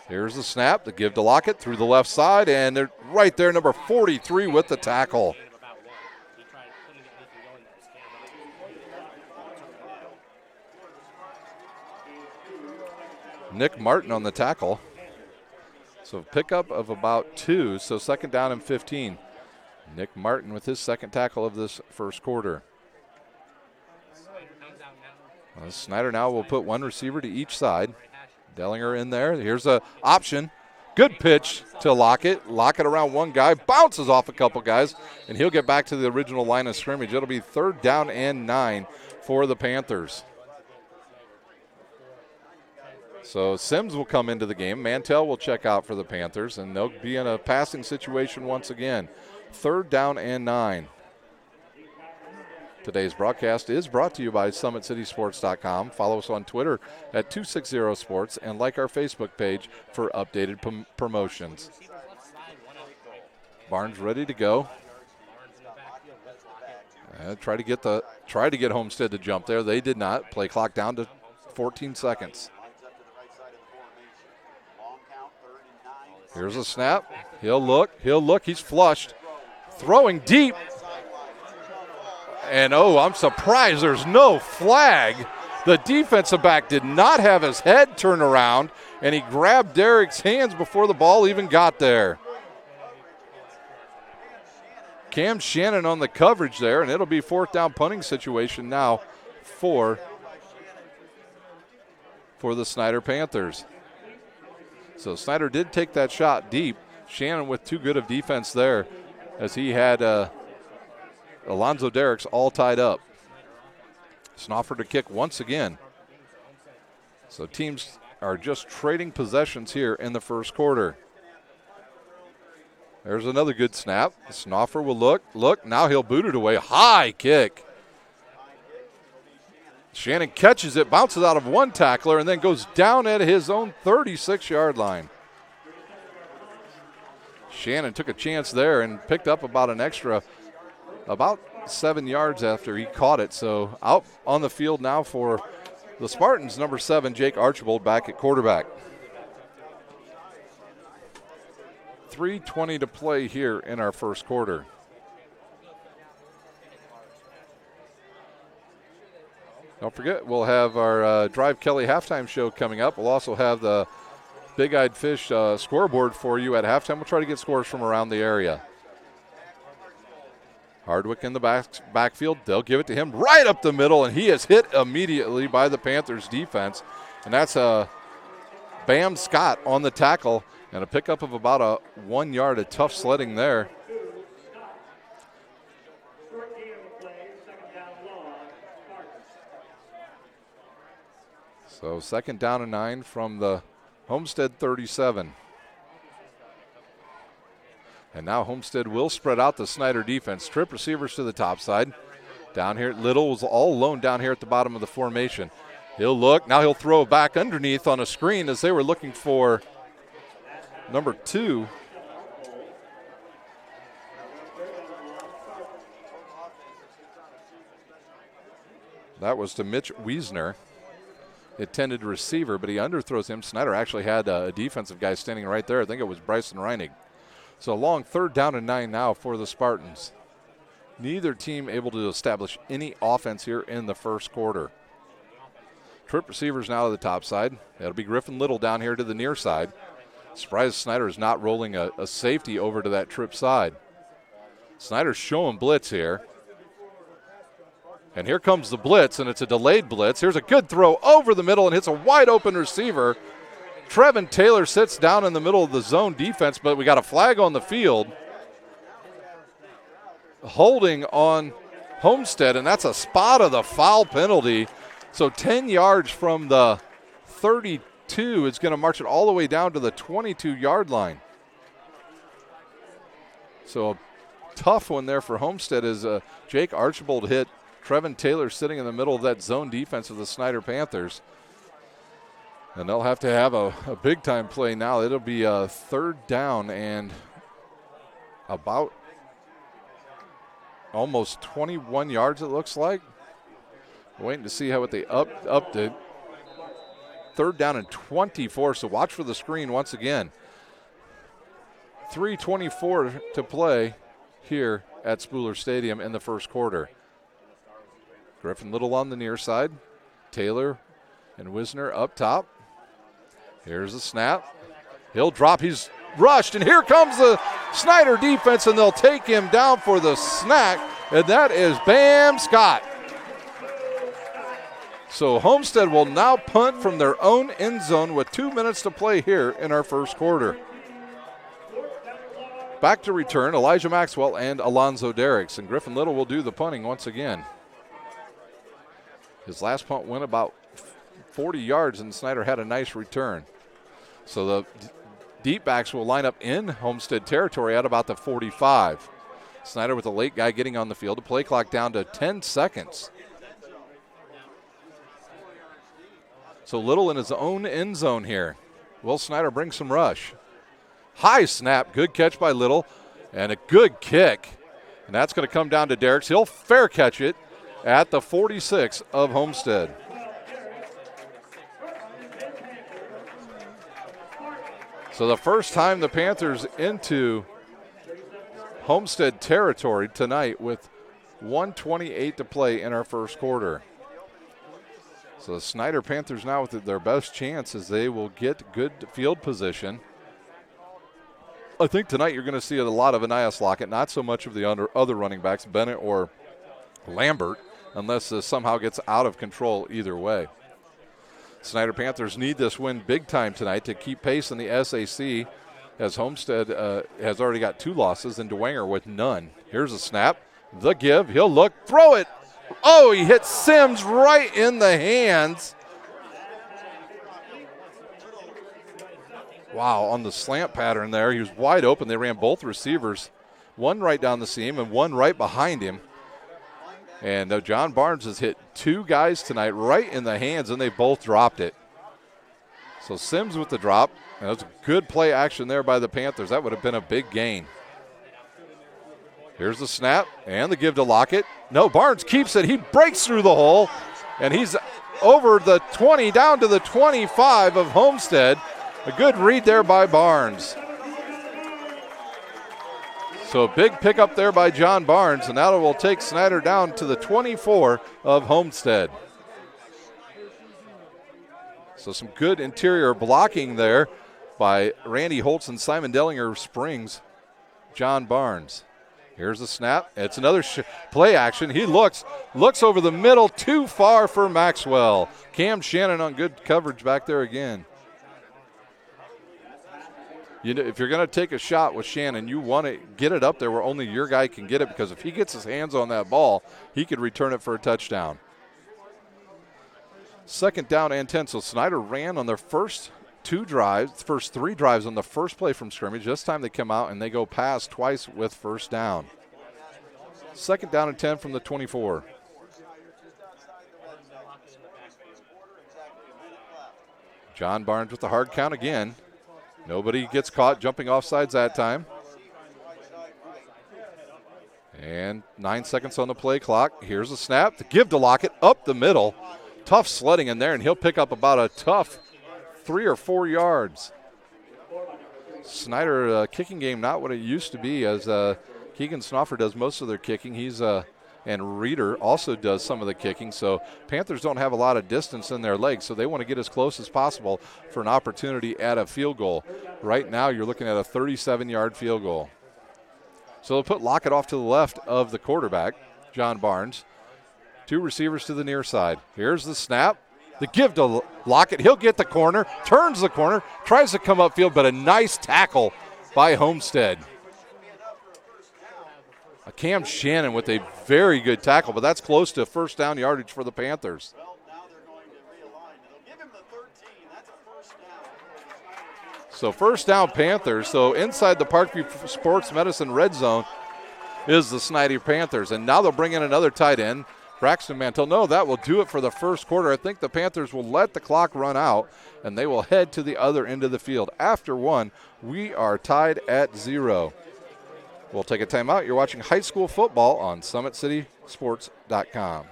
Here's the snap, the give to Lockett through the left side, and they're right there, number 43 with the tackle. Nick Martin on the tackle. So pickup of about 2, so second down and 15. Nick Martin with his second tackle of this first quarter. Snider now will put one receiver to each side. Dellinger in there. Here's a option. Good pitch to Lockett. Lockett around one guy, bounces off a couple guys, and he'll get back to the original line of scrimmage. It'll be third down and 9 for the Panthers. So Sims will come into the game. Mantell will check out for the Panthers, and they'll be in a passing situation once again. Third down and 9. Today's broadcast is brought to you by SummitCitySports.com. Follow us on Twitter at 260sports and like our Facebook page for updated promotions. Barnes ready to go. Try to get Homestead to jump there. They did not. Play clock down to 14 seconds. Here's a snap. He'll look. He's flushed. Throwing deep. And, I'm surprised there's no flag. The defensive back did not have his head turned around, and he grabbed Derek's hands before the ball even got there. Cam Shannon on the coverage there, and it'll be fourth down punting situation now for the Snider Panthers. So Snider did take that shot deep. Shannon with too good of defense there as he had Alonzo Derricks all tied up. Snoffer to kick once again. So teams are just trading possessions here in the first quarter. There's another good snap. Snoffer will look. Now he'll boot it away. High kick. Shannon catches it, bounces out of one tackler, and then goes down at his own 36-yard line. Shannon took a chance there and picked up about 7 yards after he caught it. So out on the field now for The Spartans, number 7, Jake Archibald, back at quarterback. 3:20 to play here in our first quarter. Don't forget, we'll have our Drive Kelly halftime show coming up. We'll also have the Big Eyed Fish scoreboard for you at halftime. We'll try to get scores from around the area. Hardwick in the backfield. They'll give it to him right up the middle, and he is hit immediately by the Panthers defense. And that's Bam Scott on the tackle, and a pickup of about a 1 yard of tough sledding there. So 2nd down and 9 from the Homestead 37. And now Homestead will spread out the Snider defense. Trip receivers to the top side. Down here, Little was all alone down here at the bottom of the formation. He'll look. Now he'll throw back underneath on a screen as they were looking for number 2. That was to Mitch Wiesner, intended receiver, but he underthrows him. Snider actually had a defensive guy standing right there. I think it was Bryson Reinig. So a long 3rd down and 9 now for the Spartans. Neither team able to establish any offense here in the first quarter. Trip receivers now to the top side. That'll be Griffin Little down here to the near side. Surprised Snider is not rolling a safety over to that trip side. Snider's showing blitz here. And here comes the blitz, and it's a delayed blitz. Here's a good throw over the middle and hits a wide open receiver. Trevin Taylor sits down in the middle of the zone defense, but we got a flag on the field. Holding on Homestead, and that's a spot of the foul penalty. So 10 yards from the 32 is going to march it all the way down to the 22-yard line. So a tough one there for Homestead as Jake Archibald hit Trevin Taylor sitting in the middle of that zone defense of the Snider Panthers. And they'll have to have a big-time play now. It'll be a 3rd down and about almost 21 yards, it looks like. Waiting to see what they upped it. 3rd down and 24, so watch for the screen once again. 3:24 to play here at Spooler Stadium in the first quarter. Griffin Little on the near side. Taylor and Wisner up top. Here's the snap. He'll drop. He's rushed, and here comes the Snider defense, and they'll take him down for the snack, and that is Bam Scott. So Homestead will now punt from their own end zone with 2 minutes to play here in our first quarter. Back to return, Elijah Maxwell and Alonzo Derricks, and Griffin Little will do the punting once again. His last punt went about 40 yards, and Snider had a nice return. So the deep backs will line up in Homestead territory at about the 45. Snider with a late guy getting on the field. The play clock down to 10 seconds. So Little in his own end zone here. Will Snider bring some rush? High snap, good catch by Little, and a good kick. And that's going to come down to Derricks. He'll fair catch it at the 46 of Homestead. So the first time the Panthers into Homestead territory tonight with 1:28 to play in our first quarter. So the Snider Panthers now with their best chance as they will get good field position. I think tonight you're going to see a lot of Anias Lockett, not so much of the other running backs, Bennett or Lambert, unless this somehow gets out of control either way. Snider Panthers need this win big time tonight to keep pace in the SAC, as Homestead has already got 2 losses and DeWanger with none. Here's a snap, the give, he'll look, throw it. Oh, he hit Sims right in the hands. Wow, on the slant pattern there, he was wide open. They ran both receivers, one right down the seam and one right behind him. And John Barnes has hit 2 guys tonight right in the hands, and they both dropped it. So Sims with the drop. And that was a good play action there by the Panthers. That would have been a big gain. Here's the snap and the give to Lockett. No, Barnes keeps it. He breaks through the hole, and he's over the 20, down to the 25 of Homestead. A good read there by Barnes. So a big pickup there by John Barnes, and that will take Snider down to the 24 of Homestead. So some good interior blocking there by Randy Holtz and Simon Dellinger Springs. John Barnes. Here's the snap. It's another play action. He looks over the middle, too far for Maxwell. Cam Shannon on good coverage back there again. You know, if you're going to take a shot with Shannon, you want to get it up there where only your guy can get it, because if he gets his hands on that ball, he could return it for a touchdown. 2nd down and 10. So Snider ran on their first three drives on the first play from scrimmage. This time they come out and they go pass twice with first down. 2nd down and 10 from the 24. John Barnes with the hard count again. Nobody gets caught jumping off sides that time. And 9 seconds on the play clock. Here's the snap. The give to Lockett up the middle. Tough sledding in there, and he'll pick up about a tough 3 or 4 yards. Snider kicking game not what it used to be, as Keegan Snoffer does most of their kicking. And Reeder also does some of the kicking. So Panthers don't have a lot of distance in their legs, so they want to get as close as possible for an opportunity at a field goal. Right now you're looking at a 37-yard field goal. So they'll put Lockett off to the left of the quarterback, John Barnes. 2 receivers to the near side. Here's the snap. The give to Lockett. He'll get the corner, turns the corner, tries to come upfield, but a nice tackle by Homestead. Cam Shannon with a very good tackle, but that's close to first down yardage for the Panthers. So first down Panthers. So inside the Parkview Sports Medicine red zone is the Snider Panthers. And now they'll bring in another tight end, Braxton Mantell. No, that will do it for the first quarter. I think the Panthers will let the clock run out, and they will head to the other end of the field. After 1, we are tied at 0. We'll take a timeout. You're watching high school football on SummitCitySports.com.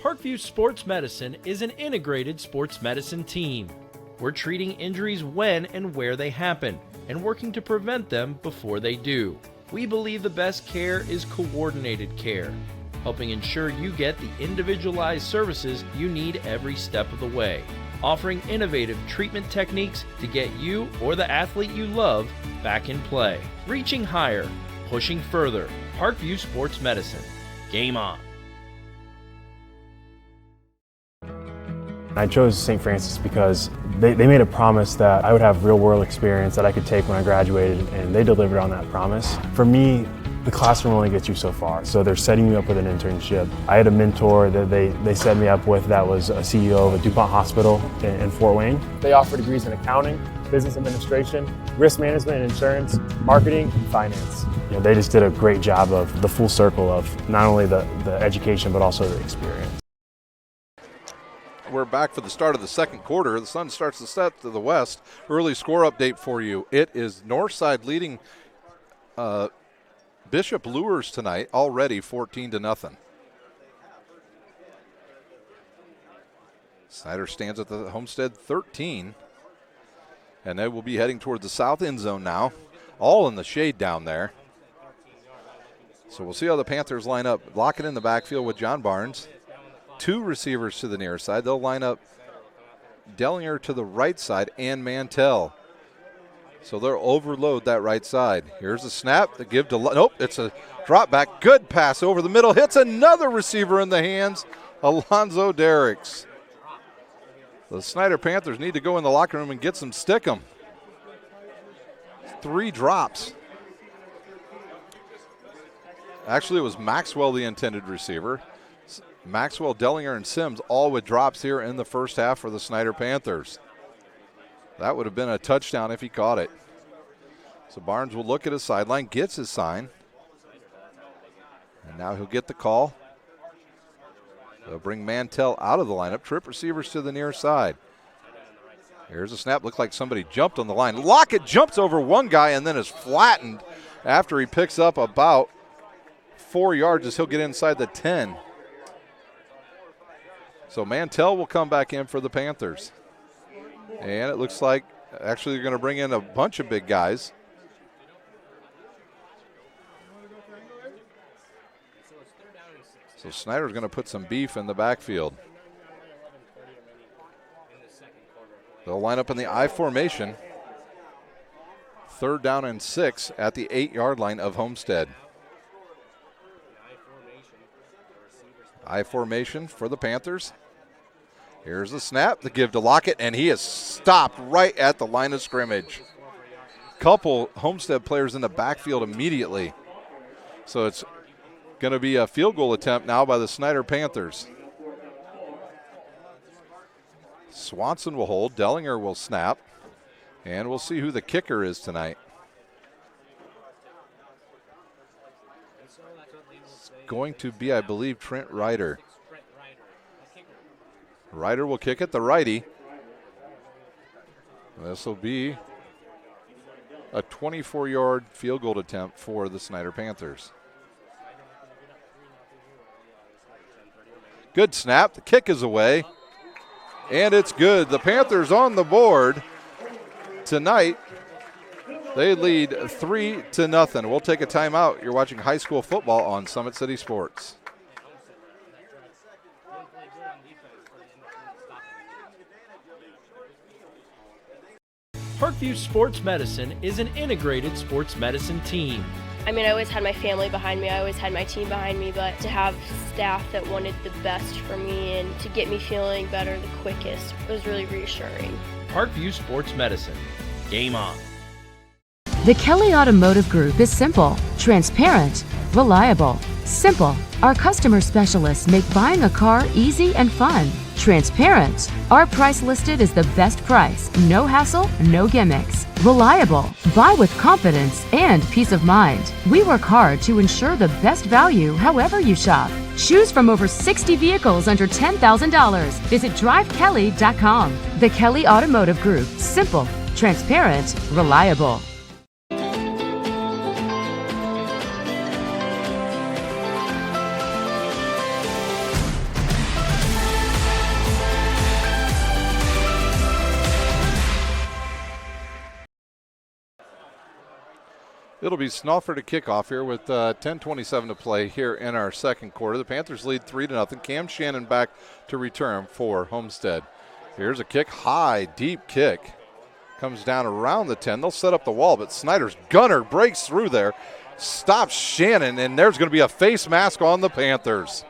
Parkview Sports Medicine is an integrated sports medicine team. We're treating injuries when and where they happen and working to prevent them before they do. We believe the best care is coordinated care, helping ensure you get the individualized services you need every step of the way. Offering innovative treatment techniques to get you or the athlete you love back in play. Reaching higher, pushing further. Parkview Sports Medicine. Game on. I chose St. Francis because they made a promise that I would have real-world experience that I could take when I graduated, and they delivered on that promise. For me, the classroom only gets you so far, so they're setting you up with an internship. I had a mentor that they set me up with that was a CEO of a DuPont hospital in Fort Wayne. They offer degrees in accounting, business administration, risk management and insurance, marketing, and finance. You know, they just did a great job of the full circle of not only the education but also the experience. We're back for the start of the second quarter. The sun starts to set to the west. Early score update for you. It is Northside leading Bishop Lures tonight, already 14-0. Snider stands at the Homestead 13. And they will be heading toward the south end zone now, all in the shade down there. So we'll see how the Panthers line up. Lock it in the backfield with John Barnes. 2 receivers to the near side. They'll line up Dellinger to the right side and Mantell. So they'll overload that right side. Here's the snap. The give to, nope, it's a drop back. Good pass over the middle. Hits another receiver in the hands, Alonzo Derricks. The Snider Panthers need to go in the locker room and get some stickum. 3 drops. Actually, it was Maxwell, the intended receiver. Maxwell, Dellinger, and Sims all with drops here in the first half for the Snider Panthers. That would have been a touchdown if he caught it. So Barnes will look at his sideline, gets his sign. And now he'll get the call. They'll bring Mantell out of the lineup. Trip receivers to the near side. Here's a snap. Looked like somebody jumped on the line. Lockett jumps over one guy and then is flattened after he picks up about 4 yards as he'll get inside the 10. So Mantell will come back in for the Panthers. And it looks like actually they're going to bring in a bunch of big guys. So Snider's going to put some beef in the backfield. They'll line up in the I formation. 3rd down and 6 at the 8-yard line of Homestead. I formation for the Panthers. Here's the snap, the give to Lockett, and he is stopped right at the line of scrimmage. Couple Homestead players in the backfield immediately. So it's going to be a field goal attempt now by the Snider Panthers. Swanson will hold, Dellinger will snap, and we'll see who the kicker is tonight. It's going to be, I believe, Trent Ryder. Ryder will kick it, the righty. This will be a 24-yard field goal attempt for the Snider Panthers. Good snap, the kick is away, and it's good. The Panthers on the board tonight. They lead 3-0. We'll take a timeout. You're watching high school football on Summit City Sports. Parkview Sports Medicine is an integrated sports medicine team. I mean, I always had my family behind me, I always had my team behind me, but to have staff that wanted the best for me and to get me feeling better the quickest was really reassuring. Parkview Sports Medicine. Game on. The Kelly Automotive Group is simple, transparent, reliable. Simple. Our customer specialists make buying a car easy and fun. Transparent. Our price listed is the best price. No hassle, no gimmicks. Reliable. Buy with confidence and peace of mind. We work hard to ensure the best value however you shop. Choose from over 60 vehicles under $10,000. Visit drivekelly.com. The Kelly Automotive Group. Simple, transparent, reliable. It'll be Snoffer to kick off here with 10:27 to play here in our second quarter. The Panthers lead 3-0. Cam Shannon back to return for Homestead. Here's a kick, high, deep kick. Comes down around the 10. They'll set up the wall, but Snider's gunner breaks through there, stops Shannon, and there's going to be a face mask on the Panthers.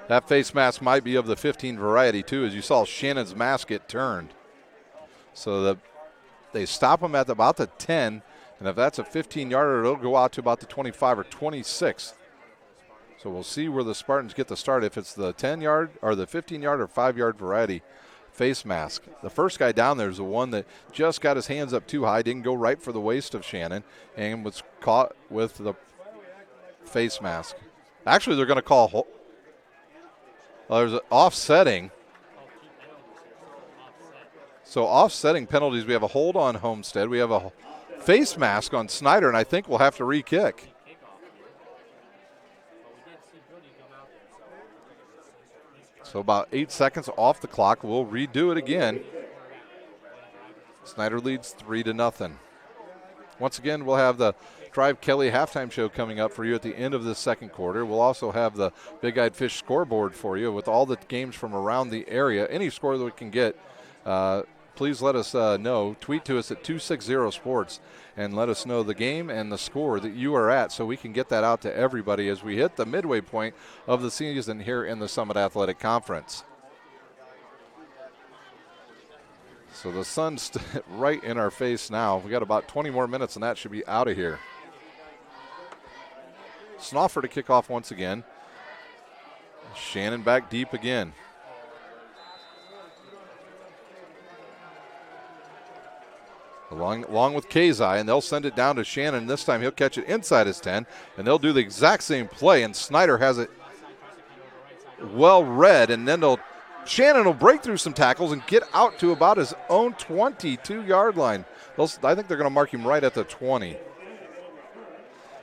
That face mask might be of the 15 variety too, as you saw Shannon's mask get turned. So they stop him at about the 10, and if that's a 15-yarder, it'll go out to about the 25 or 26. So we'll see where the Spartans get the start, if it's the 10-yard or the 15-yard or 5-yard variety face mask. The first guy down there is the one that just got his hands up too high, didn't go right for the waist of Shannon, and was caught with the face mask. Actually, they're going to call there's an offsetting. So offsetting penalties, we have a hold on Homestead. We have a face mask on Snider, and I think we'll have to re-kick. So about 8 seconds off the clock. We'll redo it again. Snider leads 3-0. Once again, we'll have the Drive Kelly halftime show coming up for you at the end of the second quarter. We'll also have the Big Eyed Fish scoreboard for you with all the games from around the area. Any score that we can get, please let us know. Tweet to us at 260sports and let us know the game and the score that you are at so we can get that out to everybody as we hit the midway point of the season here in the Summit Athletic Conference. So the sun's right in our face now. We got about 20 more minutes and that should be out of here. Snoffer to kick off once again. Shannon back deep again. Along with Kazai, and they'll send it down to Shannon. This time he'll catch it inside his 10, and they'll do the exact same play, and Snider has it well read, and then they'll Shannon will break through some tackles and get out to about his own 22-yard line. I think they're going to mark him right at the 20.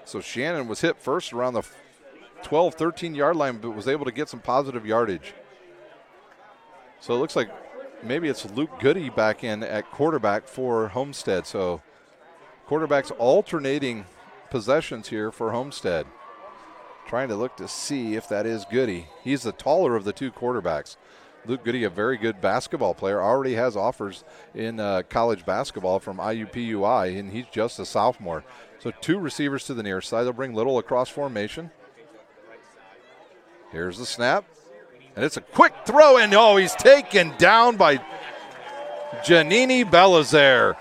So Shannon was hit first around the 12, 13-yard line, but was able to get some positive yardage. So it looks like maybe it's Luke Goody back in at quarterback for Homestead. So quarterbacks alternating possessions here for Homestead. Trying to look to see if that is Goody. He's the taller of the two quarterbacks. Luke Goody, a very good basketball player, already has offers in college basketball from IUPUI, and he's just a sophomore. So two receivers to the near side. They'll bring Little across formation. Here's the snap. And it's a quick throw, and he's taken down by Janini Belizaire.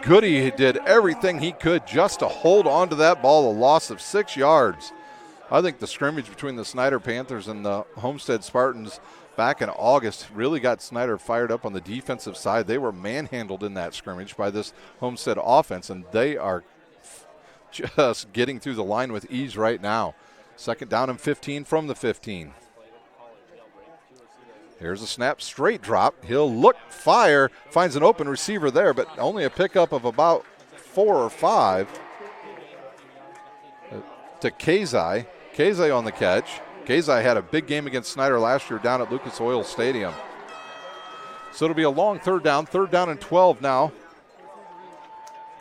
Goody did everything he could just to hold on to that ball, a loss of 6 yards. I think the scrimmage between the Snider Panthers and the Homestead Spartans back in August really got Snider fired up on the defensive side. They were manhandled in that scrimmage by this Homestead offense, and they are just getting through the line with ease right now. Second down and 15 from the 15. Here's a snap, straight drop. He'll look, fire, finds an open receiver there, but only a pickup of about 4 or 5 to Kazai. Kazai on the catch. Kazai had a big game against Snider last year down at Lucas Oil Stadium. So it'll be a long third down and 12 now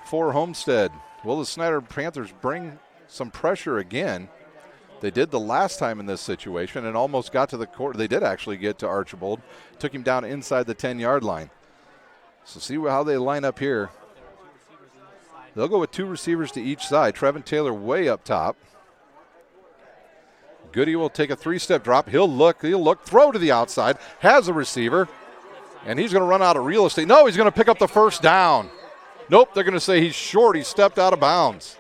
for Homestead. Will the Snider Panthers bring some pressure again? They did the last time in this situation and almost got to the court. They did actually get to Archibald. Took him down inside the 10-yard line. So see how they line up here. They'll go with 2 receivers to each side. Trevin Taylor way up top. Goody will take a 3-step drop. He'll look, throw to the outside. Has a receiver. And he's going to run out of real estate. No, he's going to pick up the first down. Nope, they're going to say he's short. He stepped out of bounds.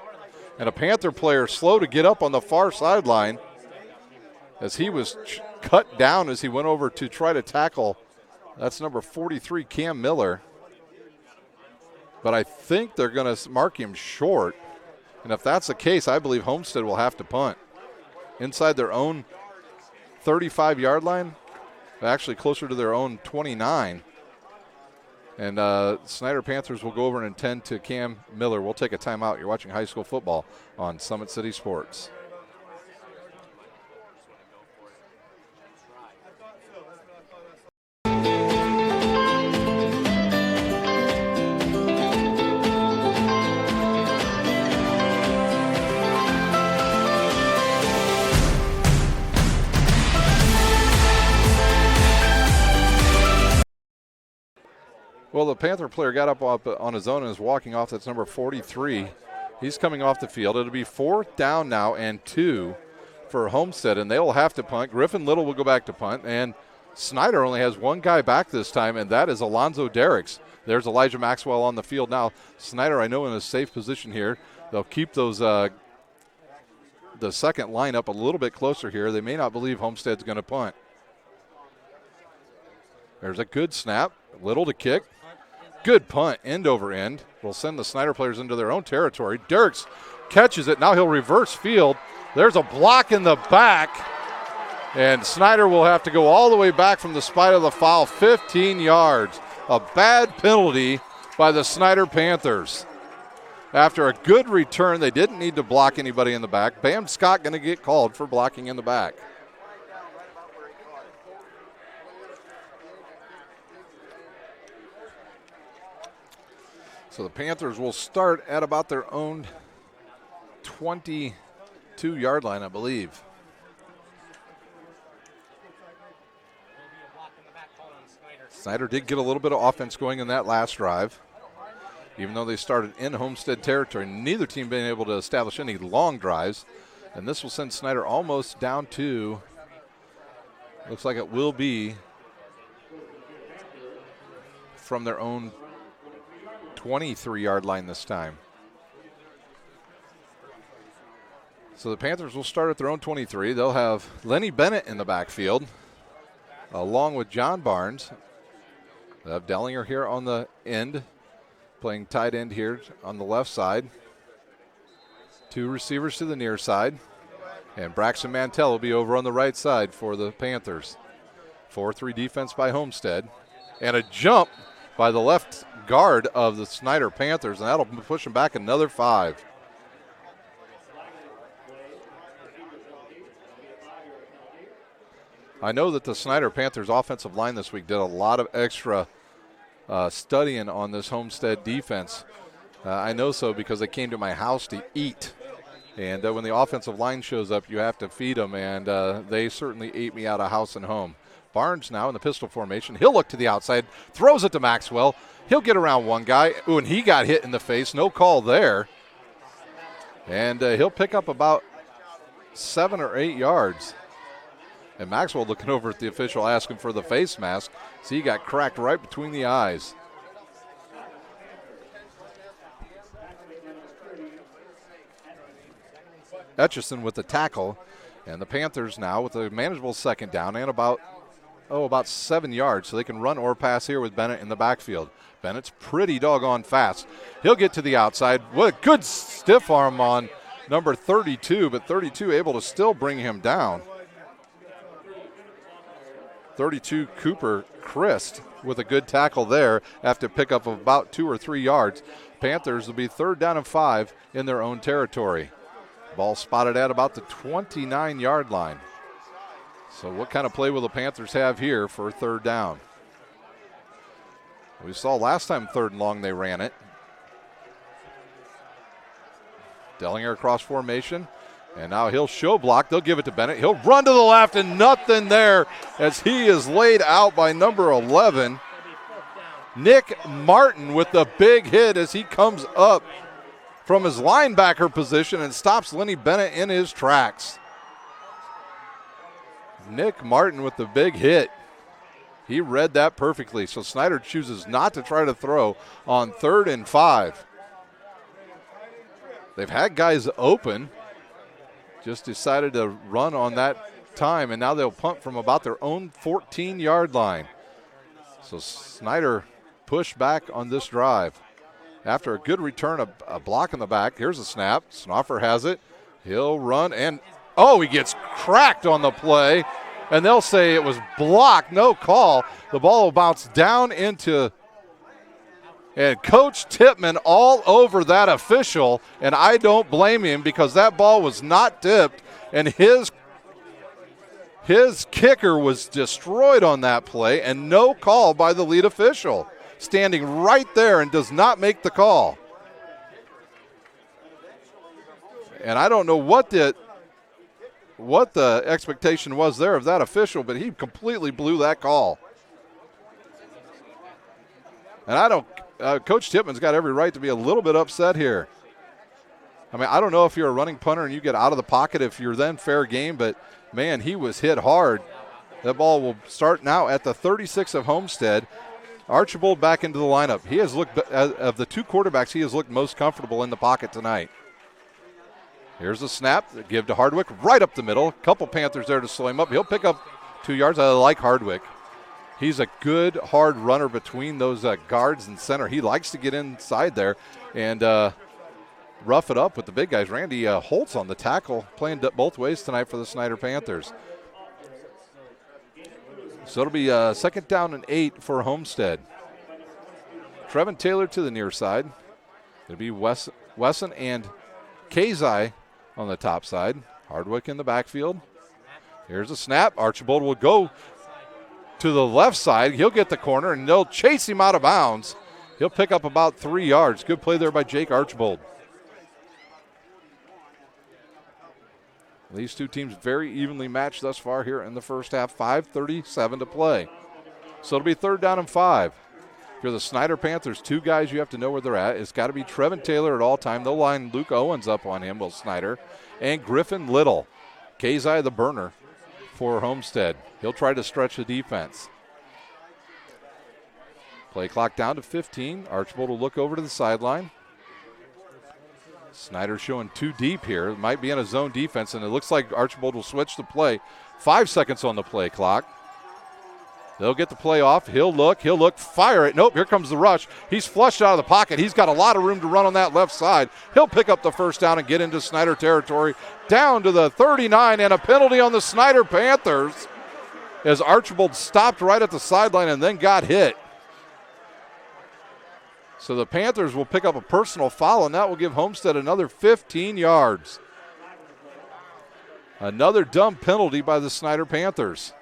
And a Panther player slow to get up on the far sideline as he was cut down as he went over to try to tackle. That's number 43, Cam Miller. But I think they're going to mark him short. And if that's the case, I believe Homestead will have to punt. Inside their own 35-yard line, actually closer to their own 29. And Snider Panthers will go over and intend to Cam Miller. We'll take a timeout. You're watching high school football on Summit City Sports. Well, the Panther player got up on his own and is walking off. That's number 43. He's coming off the field. It'll be 4th down now and 2 for Homestead, and they'll have to punt. Griffin Little will go back to punt, and Snider only has one guy back this time, and that is Alonzo Derricks. There's Elijah Maxwell on the field now. Snider, I know, in a safe position here. They'll keep those the second line up a little bit closer here. They may not believe Homestead's going to punt. There's a good snap. Little to kick. Good punt, end over end. Will send the Snider players into their own territory. Derricks catches it. Now he'll reverse field. There's a block in the back. And Snider will have to go all the way back from the spot of the foul, 15 yards. A bad penalty by the Snider Panthers. After a good return, they didn't need to block anybody in the back. Bam Scott going to get called for blocking in the back. So the Panthers will start at about their own 22-yard line, I believe. Snider did get a little bit of offense going in that last drive. Even though they started in Homestead territory, neither team been able to establish any long drives. And this will send Snider almost down to, looks like it will be from their own 23-yard line this time. So the Panthers will start at their own 23. They'll have Lenny Bennett in the backfield along with John Barnes. They'll have Dellinger here on the end, playing tight end here on the left side. 2 receivers to the near side. And Braxton Mantell will be over on the right side for the Panthers. 4-3 defense by Homestead. And a jump by the left guard of the Snider Panthers, and that'll push them back another 5. I know that the Snider Panthers offensive line this week did a lot of extra studying on this Homestead defense. I know so because they came to my house to eat. And when the offensive line shows up, you have to feed them, and they certainly ate me out of house and home. Barnes now in the pistol formation. He'll look to the outside, throws it to Maxwell. He'll get around one guy. Ooh, and he got hit in the face. No call there. And he'll pick up about 7 or 8 yards. And Maxwell looking over at the official asking for the face mask. See, he got cracked right between the eyes. Etchison with the tackle. And the Panthers now with a manageable second down and about 7 yards. So they can run or pass here with Bennett in the backfield. Bennett's pretty doggone fast. He'll get to the outside. What a good stiff arm on number 32, but 32 able to still bring him down. 32 Cooper Christ with a good tackle there after a pickup of about 2 or 3 yards. Panthers will be 3rd down and 5 in their own territory. Ball spotted at about the 29-yard line. So what kind of play will the Panthers have here for 3rd down? We saw last time 3rd and long they ran it. Dellinger across formation. And now he'll show block. They'll give it to Bennett. He'll run to the left and nothing there as he is laid out by number 11. Nick Martin with the big hit as he comes up from his linebacker position and stops Lenny Bennett in his tracks. Nick Martin with the big hit. He read that perfectly. So Snider chooses not to try to throw on 3rd and 5. They've had guys open. Just decided to run on that time, and now they'll punt from about their own 14-yard line. So Snider pushed back on this drive. After a good return, a block in the back. Here's a snap. Snoffer has it. He'll run, and he gets cracked on the play, and they'll say it was blocked. No call. The ball will bounce down into, and Coach Tippmann all over that official, and I don't blame him because that ball was not tipped, and his kicker was destroyed on that play, and no call by the lead official, standing right there and does not make the call. And I don't know what the expectation was there of that official, but he completely blew that call. And Coach Tippmann's got every right to be a little bit upset here. I mean, I don't know if you're a running punter and you get out of the pocket if you're then fair game, but, man, he was hit hard. That ball will start now at the 36 of Homestead. Archibald back into the lineup. He has looked, of the 2 quarterbacks, he has looked most comfortable in the pocket tonight. Here's a snap. Give to Hardwick right up the middle. A couple Panthers there to slow him up. He'll pick up 2 yards. I like Hardwick. He's a good, hard runner between those guards and center. He likes to get inside there and rough it up with the big guys. Randy Holtz on the tackle, playing both ways tonight for the Snider Panthers. So it'll be 2nd down and 8 for Homestead. Trevin Taylor to the near side. It'll be Wesson and Kazai on the top side. Hardwick in the backfield. Here's a snap. Archibald will go to the left side. He'll get the corner, and they'll chase him out of bounds. He'll pick up about 3 yards. Good play there by Jake Archibald. These two teams very evenly matched thus far here in the first half. 5:37 to play. So it'll be 3rd down and 5. If you're the Snider Panthers, 2 guys you have to know where they're at. It's got to be Trevin Taylor at all time. They'll line Luke Owens up on him, Will Snider, and Griffin Little. Kazai the burner for Homestead. He'll try to stretch the defense. Play clock down to 15. Archibald will look over to the sideline. Snider showing 2 deep here. Might be in a zone defense, and it looks like Archibald will switch the play. 5 seconds on the play clock. They'll get the play off. He'll look, fire it. Nope, here comes the rush. He's flushed out of the pocket. He's got a lot of room to run on that left side. He'll pick up the 1st down and get into Snider territory. Down to the 39, and a penalty on the Snider Panthers. as Archibald stopped right at the sideline and then got hit. So the Panthers will pick up a personal foul, and that will give Homestead another 15 yards. Another dumb penalty by the Snider Panthers.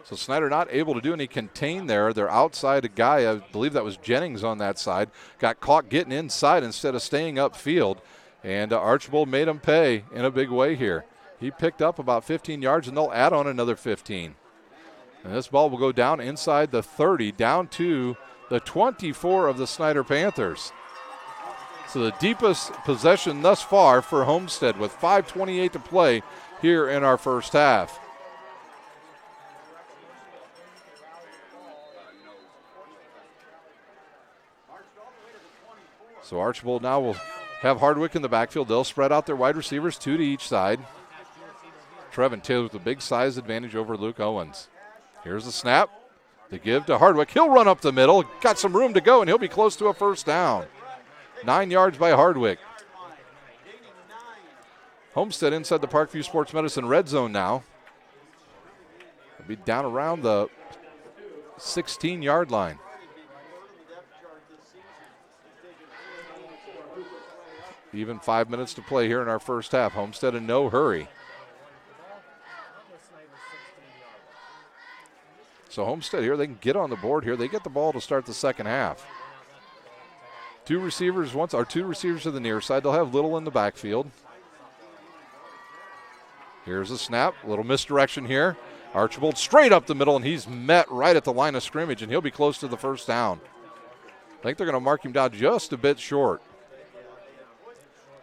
So Snider not able to do any contain there. They're outside a guy, I believe that was Jennings on that side, got caught getting inside instead of staying upfield. And Archibald made him pay in a big way here. He picked up about 15 yards, and they'll add on another 15. And this ball will go down inside the 30, down to the 24 of the Snider Panthers. So the deepest possession thus far for Homestead with 5:28 to play here in our first half. So Archibald now will have Hardwick in the backfield. They'll spread out their wide receivers, 2 to each side. Trevin Taylor with a big size advantage over Luke Owens. Here's the snap. The give to Hardwick. He'll run up the middle. Got some room to go, and he'll be close to a first down. 9 yards by Hardwick. Homestead inside the Parkview Sports Medicine red zone now. They'll be down around the 16-yard line. Even 5 minutes to play here in our first half. Homestead in no hurry. So Homestead here, they can get on the board here. They get the ball to start the second half. Two receivers to the near side. They'll have Little in the backfield. Here's a snap. A little misdirection here. Archibald straight up the middle, and he's met right at the line of scrimmage, and he'll be close to the first down. I think they're going to mark him down just a bit short.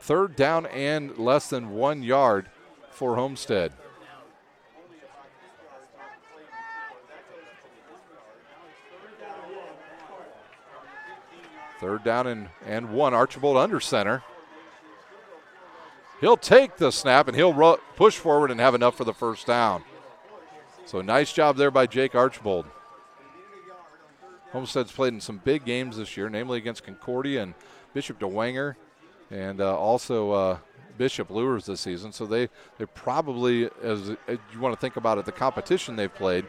Third down and less than 1 yard for Homestead. Third down and 1. Archibald under center. He'll take the snap and he'll push forward and have enough for the first down. So nice job there by Jake Archibald. Homestead's played in some big games this year, namely against Concordia and Bishop DeWanger, and also Bishop Lures this season. So they probably, as you want to think about it, the competition they've played,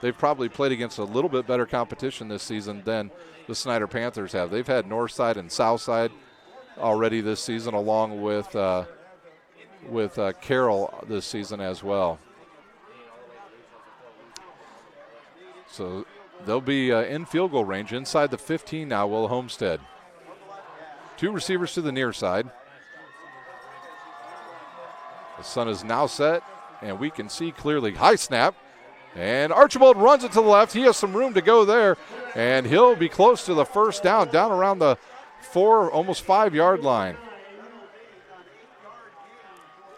they've probably played against a little bit better competition this season than the Snider Panthers have. They've had Northside and Southside already this season, along with Carroll this season as well. So they'll be in field goal range. Inside the 15 now will Homestead. Two receivers to the near side. The sun is now set, and we can see clearly. High snap. And Archibald runs it to the left. He has some room to go there, and he'll be close to the first down around the 4, almost 5 yard line.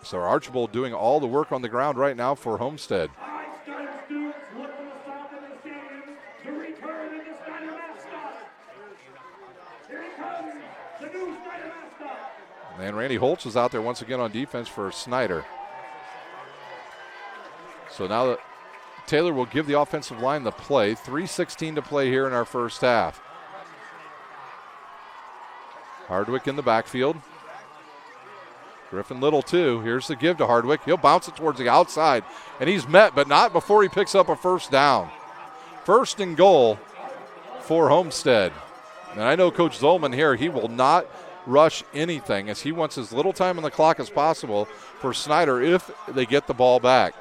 So Archibald doing all the work on the ground right now for Homestead. And Randy Holtz is out there once again on defense for Snider. So now that Taylor will give the offensive line the play. 3:16 to play here in our first half. Hardwick in the backfield. Griffin Little too. Here's the give to Hardwick. He'll bounce it towards the outside, and he's met, but not before he picks up a first down. First and goal for Homestead. And I know Coach Zolman here, he will not rush anything, as he wants as little time on the clock as possible for Snider if they get the ball back.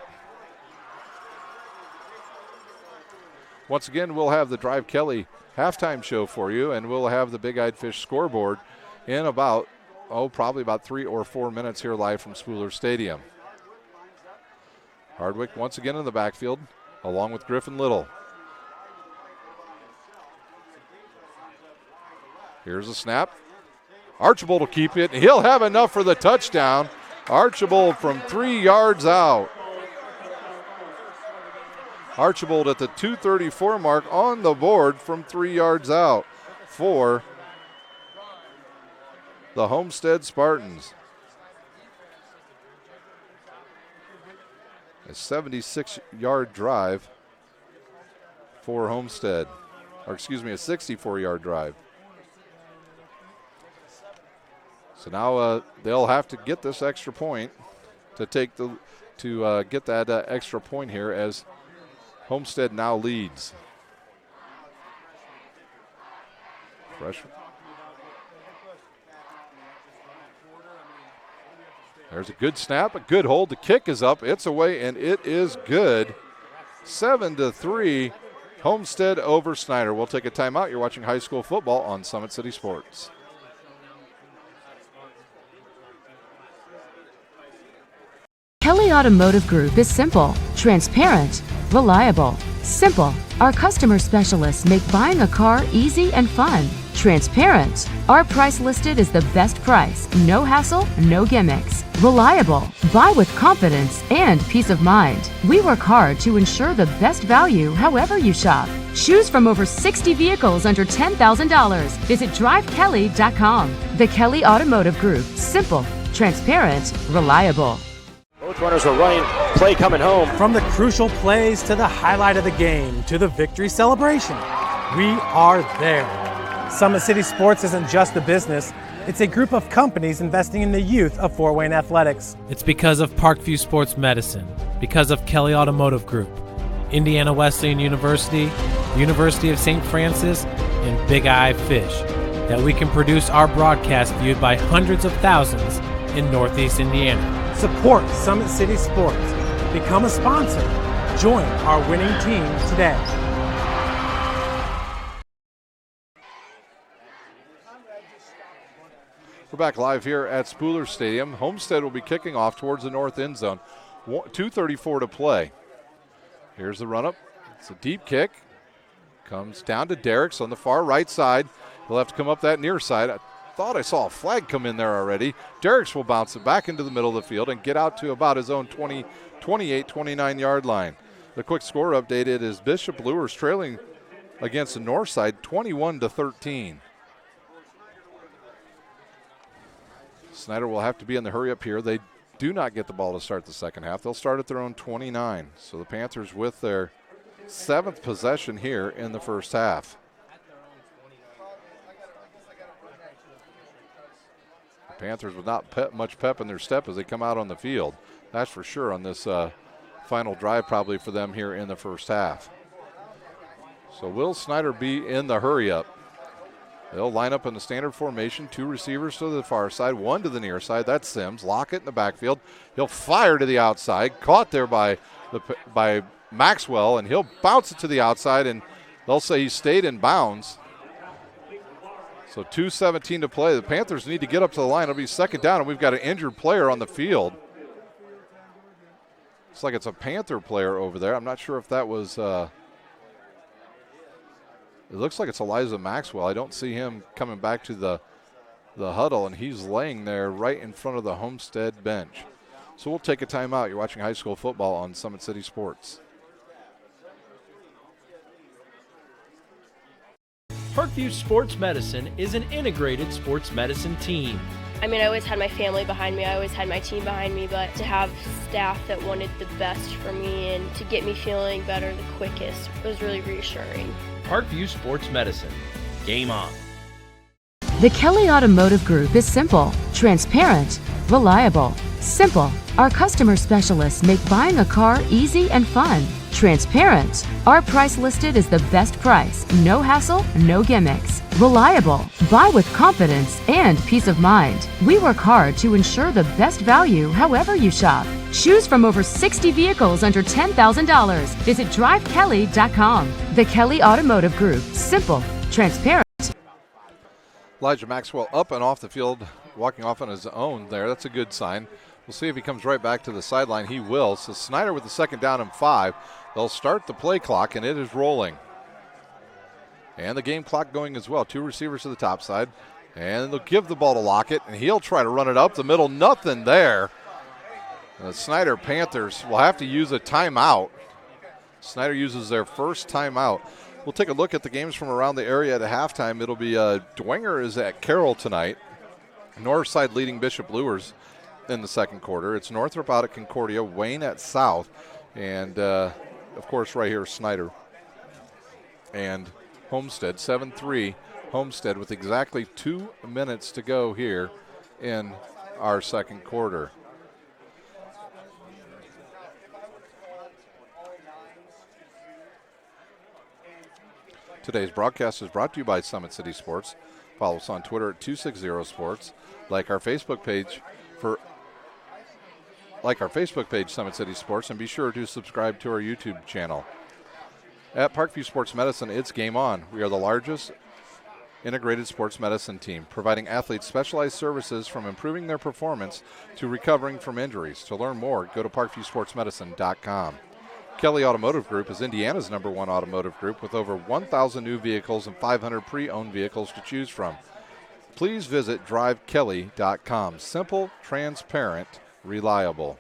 Once again, we'll have the Drive Kelly halftime show for you, and we'll have the Big Eyed Fish scoreboard in probably about 3 or 4 minutes here live from Spooler Stadium. Hardwick once again in the backfield, along with Griffin Little. Here's a snap. Archibald will keep it, and he'll have enough for the touchdown. Archibald from 3 yards out. Archibald at the 2:34 mark on the board from 3 yards out for the Homestead Spartans. A 76-yard drive for Homestead. Or excuse me, a 64-yard drive. So now they'll have to get this extra point to get that extra point here as Homestead now leads. Freshman. There's a good snap, a good hold. The kick is up. It's away, and it is good. 7-3, Homestead over Snider. We'll take a timeout. You're watching high school football on Summit City Sports. Kelly Automotive Group is simple, transparent, reliable. Simple. Our customer specialists make buying a car easy and fun. Transparent. Our price listed is the best price. No hassle, no gimmicks. Reliable. Buy with confidence and peace of mind. We work hard to ensure the best value however you shop. Choose from over 60 vehicles under $10,000. Visit drivekelly.com. The Kelly Automotive Group. Simple, transparent, reliable. Both runners are running, play coming home. From the crucial plays to the highlight of the game to the victory celebration, we are there. Summit City Sports isn't just a business, it's a group of companies investing in the youth of Fort Wayne athletics. It's because of Parkview Sports Medicine, because of Kelly Automotive Group, Indiana Wesleyan University, University of St. Francis, and Big Eye Fish, that we can produce our broadcast viewed by hundreds of thousands in Northeast Indiana. Support Summit City Sports. Become a sponsor. Join our winning team today. We're back live here at Spooler Stadium. Homestead will be kicking off towards the north end zone. 2:34 to play. Here's the run-up. It's a deep kick. Comes down to Derricks on the far right side. He'll have to come up that near side. I thought I saw a flag come in there already. Derricks will bounce it back into the middle of the field and get out to about his own 28, 29-yard line. The quick score updated is Bishop Lures trailing against the north side 21-13. Snider will have to be in the hurry up here. They do not get the ball to start the second half. They'll start at their own 29. So the Panthers with their 7th possession here in the first half. The Panthers with not much pep in their step as they come out on the field. That's for sure on this final drive probably for them here in the first half. So will Snider be in the hurry up? They'll line up in the standard formation. 2 receivers to the far side, 1 to the near side. That's Sims. Lockett in the backfield. He'll fire to the outside. Caught there by Maxwell, and he'll bounce it to the outside, and they'll say he stayed in bounds. So 2:17 to play. The Panthers need to get up to the line. It'll be second down, and we've got an injured player on the field. Looks like it's a Panther player over there. I'm not sure if that was it looks like it's Elijah Maxwell. I don't see him coming back to the huddle, and he's laying there right in front of the Homestead bench. So we'll take a timeout. You're watching high school football on Summit City Sports. Parkview Sports Medicine is an integrated sports medicine team. I mean, I always had my family behind me, I always had my team behind me, but to have staff that wanted the best for me and to get me feeling better the quickest was really reassuring. Parkview Sports Medicine. Game on. The Kelly Automotive Group is simple, transparent, reliable. Simple. Our customer specialists make buying a car easy and fun. Transparent. Our price listed is the best price. No hassle, no gimmicks. Reliable. Buy with confidence and peace of mind. We work hard to ensure the best value however you shop. Choose from over 60 vehicles under $10,000. Visit drivekelly.com. The Kelly Automotive Group. Simple, transparent. Elijah Maxwell up and off the field, walking off on his own there. That's a good sign. We'll see if he comes right back to the sideline. He will. So Snider with the second down and 5. They'll start the play clock, and it is rolling. And the game clock going as well. 2 receivers to the top side. And they'll give the ball to Lockett, and he'll try to run it up the middle. Nothing there. The Snider Panthers will have to use a timeout. Snider uses their first timeout. We'll take a look at the games from around the area at halftime. It'll be Dwenger is at Carroll tonight. Northside leading Bishop Lures in the second quarter. It's Northrop out at Concordia, Wayne at South, and of course right here Snider and Homestead. 7-3 Homestead with exactly 2 minutes to go here in our second quarter. Today's broadcast is brought to you by Summit City Sports. Follow us on Twitter at 260sports. Like our Facebook page, Summit City Sports, and be sure to subscribe to our YouTube channel. At Parkview Sports Medicine, it's game on. We are the largest integrated sports medicine team, providing athletes specialized services from improving their performance to recovering from injuries. To learn more, go to parkviewsportsmedicine.com. Kelly Automotive Group is Indiana's #1 automotive group with over 1,000 new vehicles and 500 pre-owned vehicles to choose from. Please visit drivekelly.com. Simple, transparent, reliable.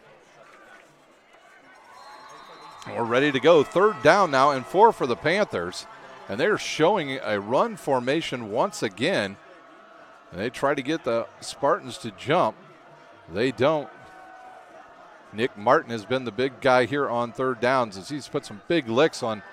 We're ready to go. 3rd down now and 4 for the Panthers. And they're showing a run formation once again. And they try to get the Spartans to jump. They don't. Nick Martin has been the big guy here on 3rd downs as he's put some big licks on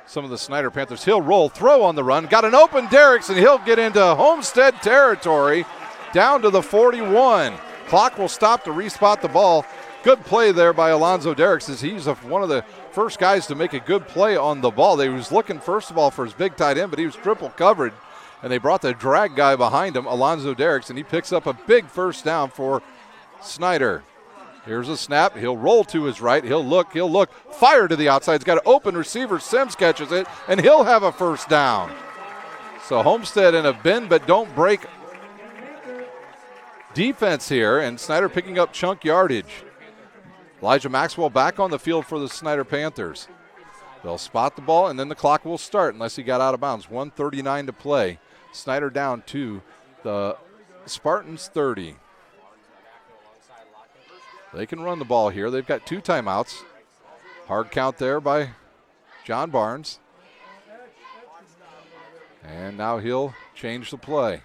some of the Snider Panthers. He'll roll, throw on the run. Got an open Derricks, and he'll get into Homestead territory down to the 41. Clock will stop to respot the ball. Good play there by Alonzo Derricks as he's one of the first guys to make a good play on the ball. They was looking, first of all, for his big tight end, but he was triple covered, and they brought the drag guy behind him, Alonzo Derricks, and he picks up a big 1st down for Snider. Here's a snap. He'll roll to his right. He'll look. Fire to the outside. He's got an open receiver. Sims catches it, and he'll have a 1st down. So Homestead in a bend but don't break defense here, and Snider picking up chunk yardage. Elijah Maxwell back on the field for the Snider Panthers. They'll spot the ball, and then the clock will start unless he got out of bounds. 1:39 to play. Snider down to the Spartans 30. They can run the ball here. They've got 2 timeouts. Hard count there by John Barnes. And now he'll change the play.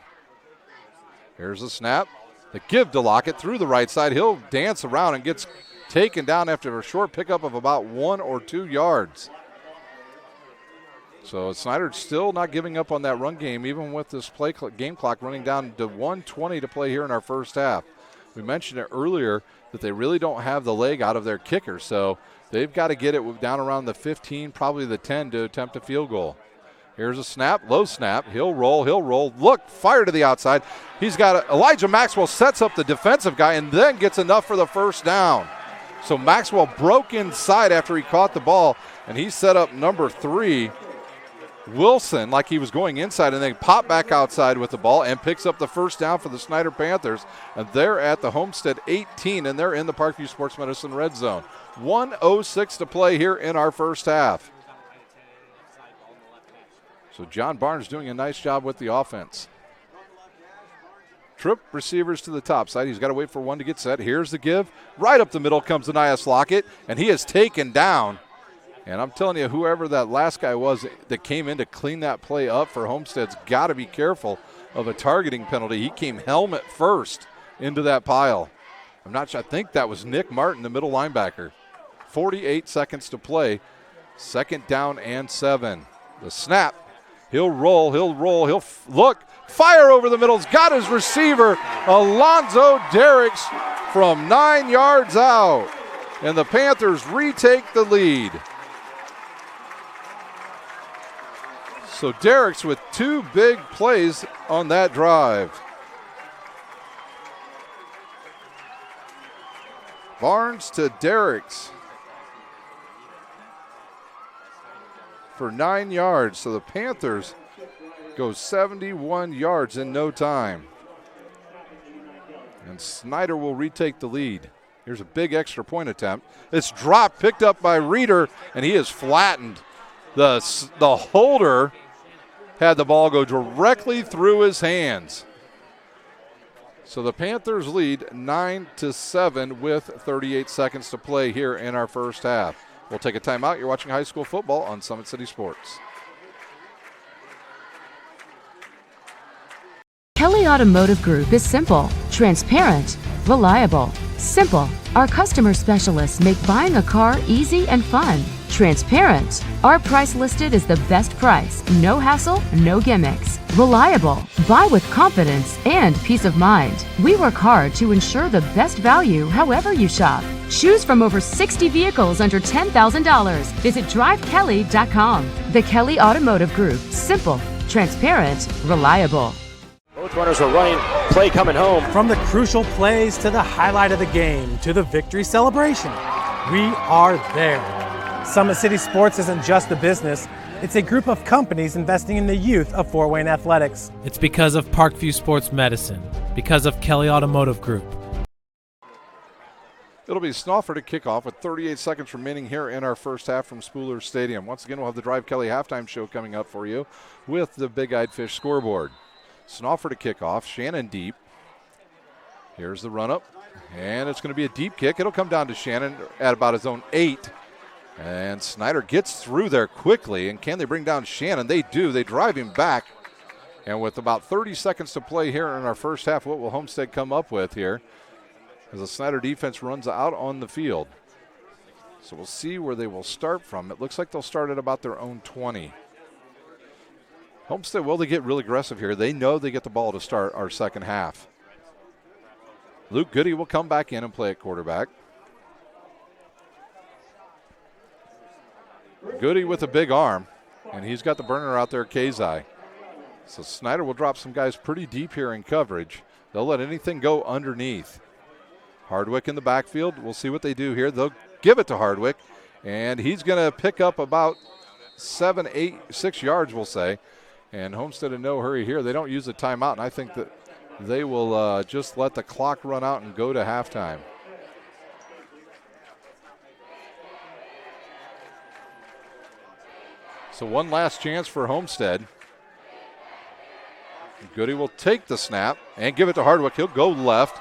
Here's a snap. The give to Lockett through the right side. He'll dance around and gets taken down after a short pickup of about 1 or 2 yards. So Snider's still not giving up on that run game, even with this game clock running down to 1:20 to play here in our 1st half. We mentioned it earlier that they really don't have the leg out of their kicker, so they've got to get it down around the 15, probably the 10 to attempt a field goal. Here's a snap, low snap. He'll roll. Look, fire to the outside. He's got Elijah Maxwell sets up the defensive guy and then gets enough for the 1st down. So Maxwell broke inside after he caught the ball, and he set up number 3, Wilson, like he was going inside, and then popped back outside with the ball and picks up the 1st down for the Snider Panthers. And they're at the Homestead 18, and they're in the Parkview Sports Medicine red zone. 1:06 to play here in our 1st half. So John Barnes doing a nice job with the offense. Trip receivers to the top side. He's got to wait for one to get set. Here's the give. Right up the middle comes Anias Lockett, and he is taken down. And I'm telling you, whoever that last guy was that came in to clean that play up for Homestead's got to be careful of a targeting penalty. He came helmet first into that pile. I'm not sure. I think that was Nick Martin, the middle linebacker. 48 seconds to play. 2nd down and 7. The snap. He'll roll. He'll look. Fire over the middle. He's got his receiver, Alonzo Derricks, from 9 yards out. And the Panthers retake the lead. So Derricks with 2 big plays on that drive. Barnes to Derricks for 9 yards. So the Panthers go 71 yards in no time. And Snider will retake the lead. Here's a big extra point attempt. It's dropped, picked up by Reeder, and he is flattened. The holder had the ball go directly through his hands. So the Panthers lead 9-7 with 38 seconds to play here in our 1st half. We'll take a timeout. You're watching high school football on Summit City Sports. Kelly Automotive Group is simple, transparent, reliable. Simple. Our customer specialists make buying a car easy and fun. Transparent. Our price listed is the best price. No hassle, no gimmicks. Reliable. Buy with confidence and peace of mind. We work hard to ensure the best value however you shop. Choose from over 60 vehicles under $10,000. Visit drivekelly.com. The Kelly Automotive Group. Simple, transparent, reliable. Both runners are running, play coming home. From the crucial plays to the highlight of the game to the victory celebration, we are there. Summit City Sports isn't just a business, it's a group of companies investing in the youth of Fort Wayne athletics. It's because of Parkview Sports Medicine, because of Kelly Automotive Group. It'll be Snoffer to kick off with 38 seconds remaining here in our first half from Spooler Stadium. Once again, we'll have the Drive Kelly halftime show coming up for you with the Big Eyed Fish scoreboard. Snoffer to kick off, Shannon deep. Here's the run up, and it's going to be a deep kick. It'll come down to Shannon at about his own 8. And Snider gets through there quickly, and can they bring down Shannon? They do. They drive him back. And with about 30 seconds to play here in our first half, what will Homestead come up with here as the Snider defense runs out on the field? So we'll see where they will start from. It looks like they'll start at about their own 20. Homestead, will they get really aggressive here? They know they get the ball to start our second half. Luke Goody will come back in and play at quarterback. Goody with a big arm, and he's got the burner out there, Kazai. So Snider will drop some guys pretty deep here in coverage. They'll let anything go underneath. Hardwick in the backfield. We'll see what they do here. They'll give it to Hardwick, and he's going to pick up about 7, 8, 6 yards, we'll say. And Homestead in no hurry here. They don't use a timeout, and I think that they will just let the clock run out and go to halftime. So one last chance for Homestead. Goody will take the snap and give it to Hardwick. He'll go left,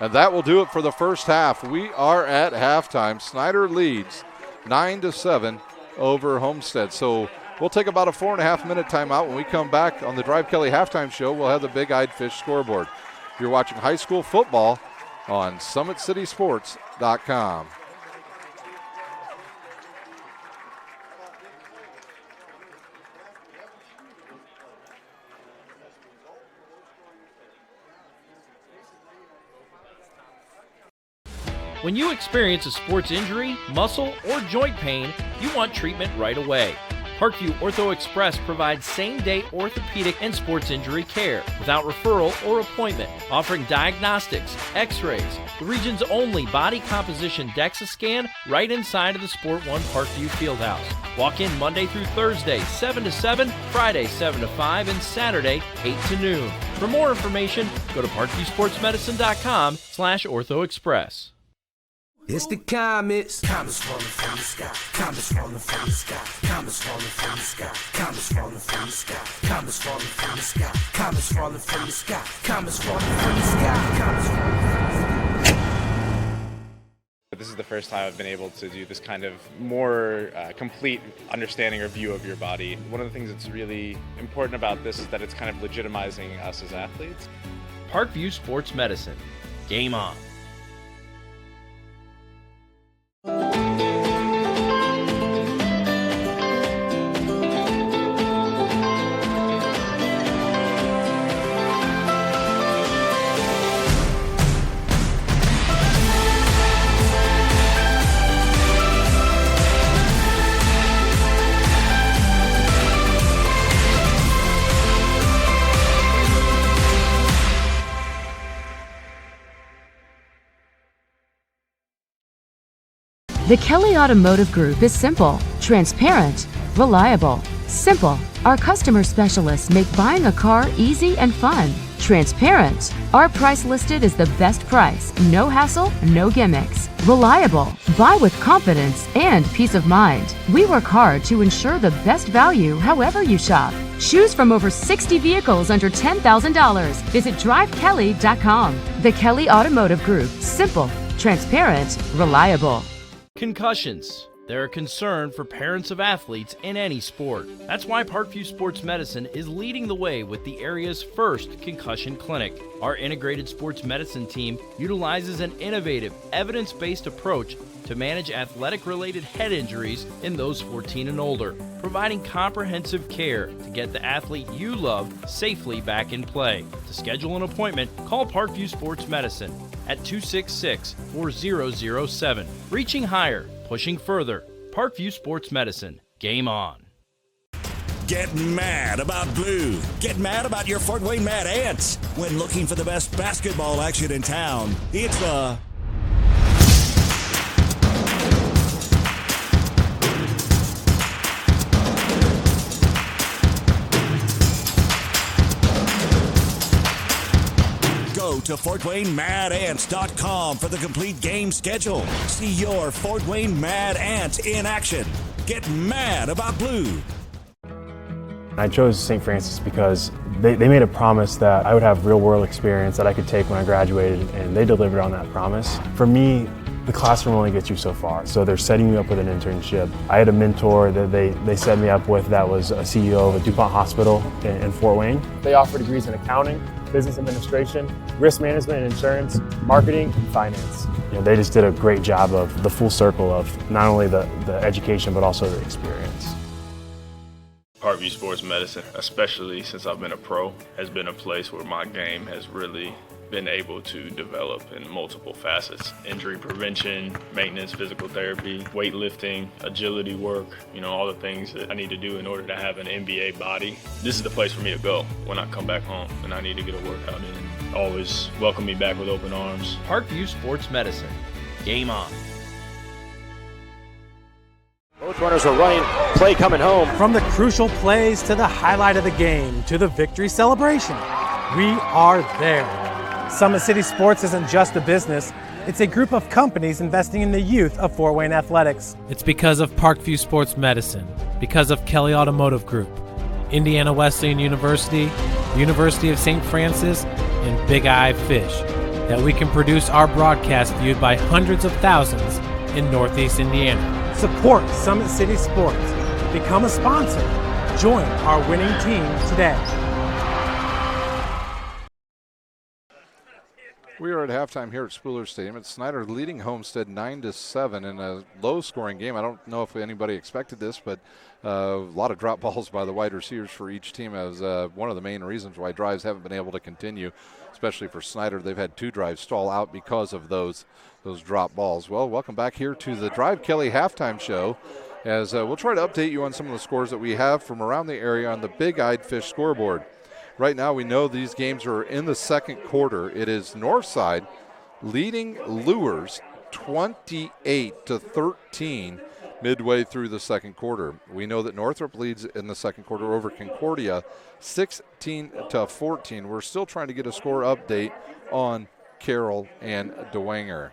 and that will do it for the first half. We are at halftime. Snider leads 9-7 over Homestead. So we'll take about a 4.5-minute timeout. When we come back on the Drive Kelly halftime show, we'll have the Big Eyed Fish scoreboard. You're watching high school football on SummitCitySports.com. When you experience a sports injury, muscle, or joint pain, you want treatment right away. Parkview Ortho Express provides same-day orthopedic and sports injury care without referral or appointment, offering diagnostics, x-rays, the region's only body composition DEXA scan right inside of the Sport One Parkview Fieldhouse. Walk in Monday through Thursday, 7 to 7, Friday, 7 to 5, and Saturday, 8 to noon. For more information, go to parkviewsportsmedicine.com/orthoexpress. It's the comets. Comets falling from the sky. Comets falling from the sky. Comets falling from the sky. Comets falling from the sky. Comets falling from the sky. Comets falling from the sky. Comets falling from the sky. Comets falling from the sky. This is the first time I've been able to do this kind of more complete understanding or view of your body. One of the things that's really important about this is that it's kind of legitimizing us as athletes. Parkview Sports Medicine. Game on. The Kelly Automotive Group is simple, transparent, reliable. Simple. Our customer specialists make buying a car easy and fun. Transparent. Our price listed is the best price. No hassle, no gimmicks. Reliable. Buy with confidence and peace of mind. We work hard to ensure the best value however you shop. Choose from over 60 vehicles under $10,000. Visit drivekelly.com. The Kelly Automotive Group. Simple, transparent, reliable. Concussions. They're a concern for parents of athletes in any sport. That's why Parkview Sports Medicine is leading the way with the area's first concussion clinic. Our integrated sports medicine team utilizes an innovative, evidence-based approach to manage athletic-related head injuries in those 14 and older, providing comprehensive care to get the athlete you love safely back in play. To schedule an appointment, call Parkview Sports Medicine at 266-4007. Reaching higher, pushing further. Parkview Sports Medicine. Game on. Get mad about blue. Get mad about your Fort Wayne Mad Ants. When looking for the best basketball action in town, it's the Go to FortWayneMadAnts.com for the complete game schedule. See your Fort Wayne Mad Ants in action. Get mad about blue. I chose St. Francis because they made a promise that I would have real-world experience that I could take when I graduated, and they delivered on that promise. For me, the classroom only gets you so far, so they're setting you up with an internship. I had a mentor that they set me up with that was a CEO of a DuPont hospital in Fort Wayne. They offer degrees in accounting, business administration, risk management and insurance, marketing, and finance. They just did a great job of the full circle of not only the education but also the experience. Parkview Sports Medicine, especially since I've been a pro, has been a place where my game has really been able to develop in multiple facets. Injury prevention, maintenance, physical therapy, weightlifting, agility work, all the things that I need to do in order to have an NBA body. This is the place for me to go when I come back home and I need to get a workout in. Always welcome me back with open arms. Parkview Sports Medicine. Game on. Both runners are running, play coming home. From the crucial plays to the highlight of the game to the victory celebration, we are there. Summit City Sports isn't just a business, it's a group of companies investing in the youth of Fort Wayne athletics. It's because of Parkview Sports Medicine, because of Kelly Automotive Group, Indiana Wesleyan University, University of St. Francis, and Big Eye Fish, that we can produce our broadcast viewed by hundreds of thousands in Northeast Indiana. Support Summit City Sports. Become a sponsor. Join our winning team today. We are at halftime here at Spooler Stadium. It's Snider leading Homestead 9-7 in a low-scoring game. I don't know if anybody expected this, but a lot of drop balls by the wide receivers for each team as one of the main reasons why drives haven't been able to continue, especially for Snider. They've had two drives stall out because of those drop balls. Well, welcome back here to the Drive Kelly halftime show as we'll try to update you on some of the scores that we have from around the area on the Big Eyed Fish scoreboard. Right now we know these games are in the second quarter. It is Northside leading Lures 28-13 midway through the second quarter. We know that Northrop leads in the second quarter over Concordia 16-14. We're still trying to get a score update on Carroll and Dwenger.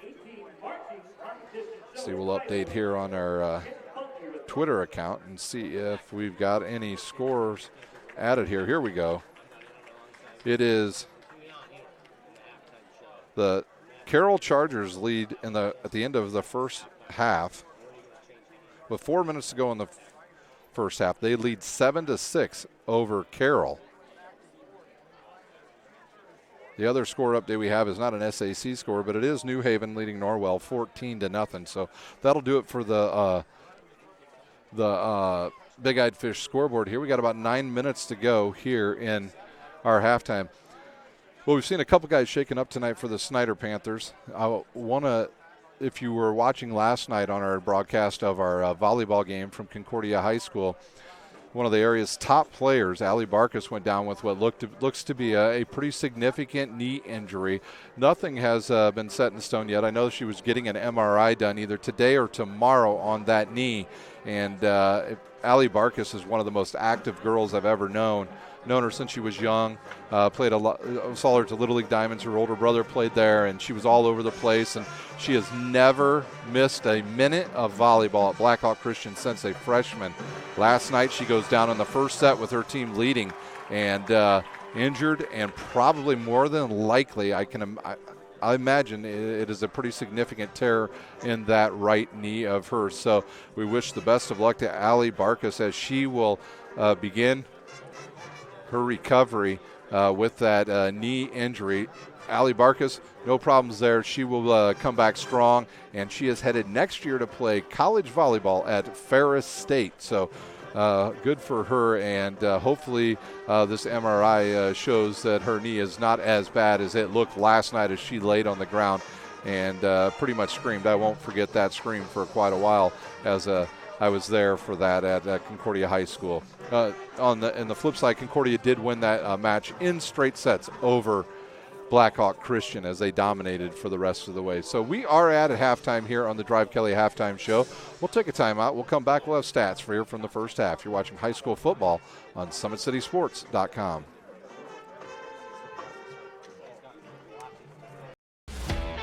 See, we'll update here on our Twitter account and see if we've got any scores added here. Here we go. It is the Carroll Chargers lead at the end of the first half. With 4 minutes to go in the first half, they lead 7-6 over Carroll. The other score update we have is not an SAC score, but it is New Haven leading Norwell 14-0. So that'll do it for the Big Eyed Fish scoreboard here. We got about 9 minutes to go here in our halftime. Well, we've seen a couple guys shaken up tonight for the Snider Panthers. I want to, if you were watching last night on our broadcast of our volleyball game from Concordia High School, one of the area's top players, Allie Barkus, went down with what looks to be a pretty significant knee injury. Nothing has been set in stone yet. I know she was getting an MRI done either today or tomorrow on that knee. And Allie Barkus is one of the most active girls I've ever known her since she was young. Played a lot, saw her to Little League Diamonds. Her older brother played there, and she was all over the place. And she has never missed a minute of volleyball at Blackhawk Christian since a freshman. Last night she goes down in the first set with her team leading and injured, and probably more than likely, I imagine it is a pretty significant tear in that right knee of hers. So we wish the best of luck to Allie Barkus as she will begin her recovery with that knee injury. Allie Barkas, no problems there. She will come back strong, and she is headed next year to play college volleyball at Ferris State. So good for her, and hopefully this MRI shows that her knee is not as bad as it looked last night as she laid on the ground and pretty much screamed. I won't forget that scream for quite a while, as I was there for that at Concordia High School. In the flip side, Concordia did win that match in straight sets over Blackhawk Christian as they dominated for the rest of the way. So we are at halftime here on the Drive Kelly Halftime Show. We'll take a timeout. We'll come back. We'll have stats for you from the first half. You're watching high school football on SummitCitySports.com.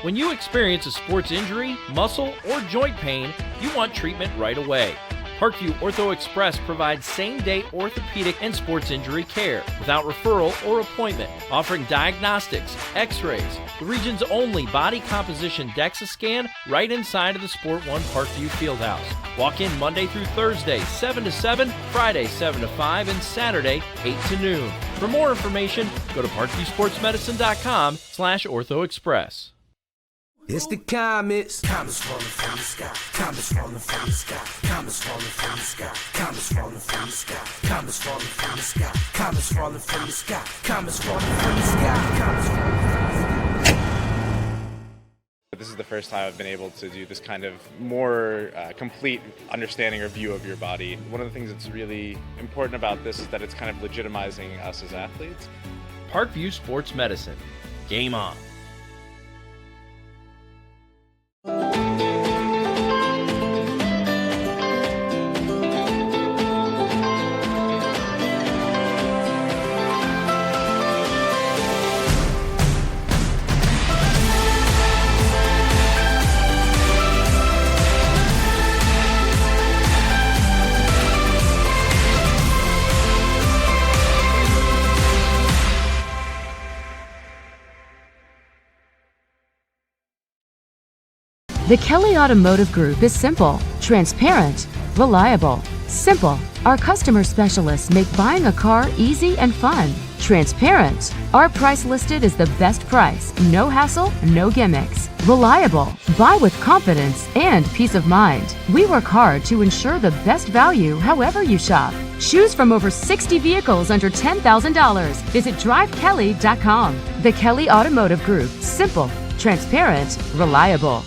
When you experience a sports injury, muscle, or joint pain, you want treatment right away. Parkview Ortho Express provides same-day orthopedic and sports injury care without referral or appointment, offering diagnostics, x-rays, the region's only body composition DEXA scan right inside of the Sport One Parkview Fieldhouse. Walk in Monday through Thursday, 7 to 7, Friday, 7 to 5, and Saturday, 8 to noon. For more information, go to parkviewsportsmedicine.com/orthoexpress. It's the comets. Comets falling from the sky. Comets falling from the sky. Comets falling from the sky. Comets falling from the sky. Comets falling from the sky. Comets falling from the sky. Comets falling from the sky. Comets falling from the sky. This is the first time I've been able to do this kind of more complete understanding or view of your body. One of the things that's really important about this is that it's kind of legitimizing us as athletes. Parkview Sports Medicine. Game on. The Kelly Automotive Group is simple, transparent, reliable. Simple. Our customer specialists make buying a car easy and fun. Transparent. Our price listed is the best price. No hassle, no gimmicks. Reliable. Buy with confidence and peace of mind. We work hard to ensure the best value however you shop. Choose from over 60 vehicles under $10,000. Visit drivekelly.com. The Kelly Automotive Group. Simple, transparent, reliable.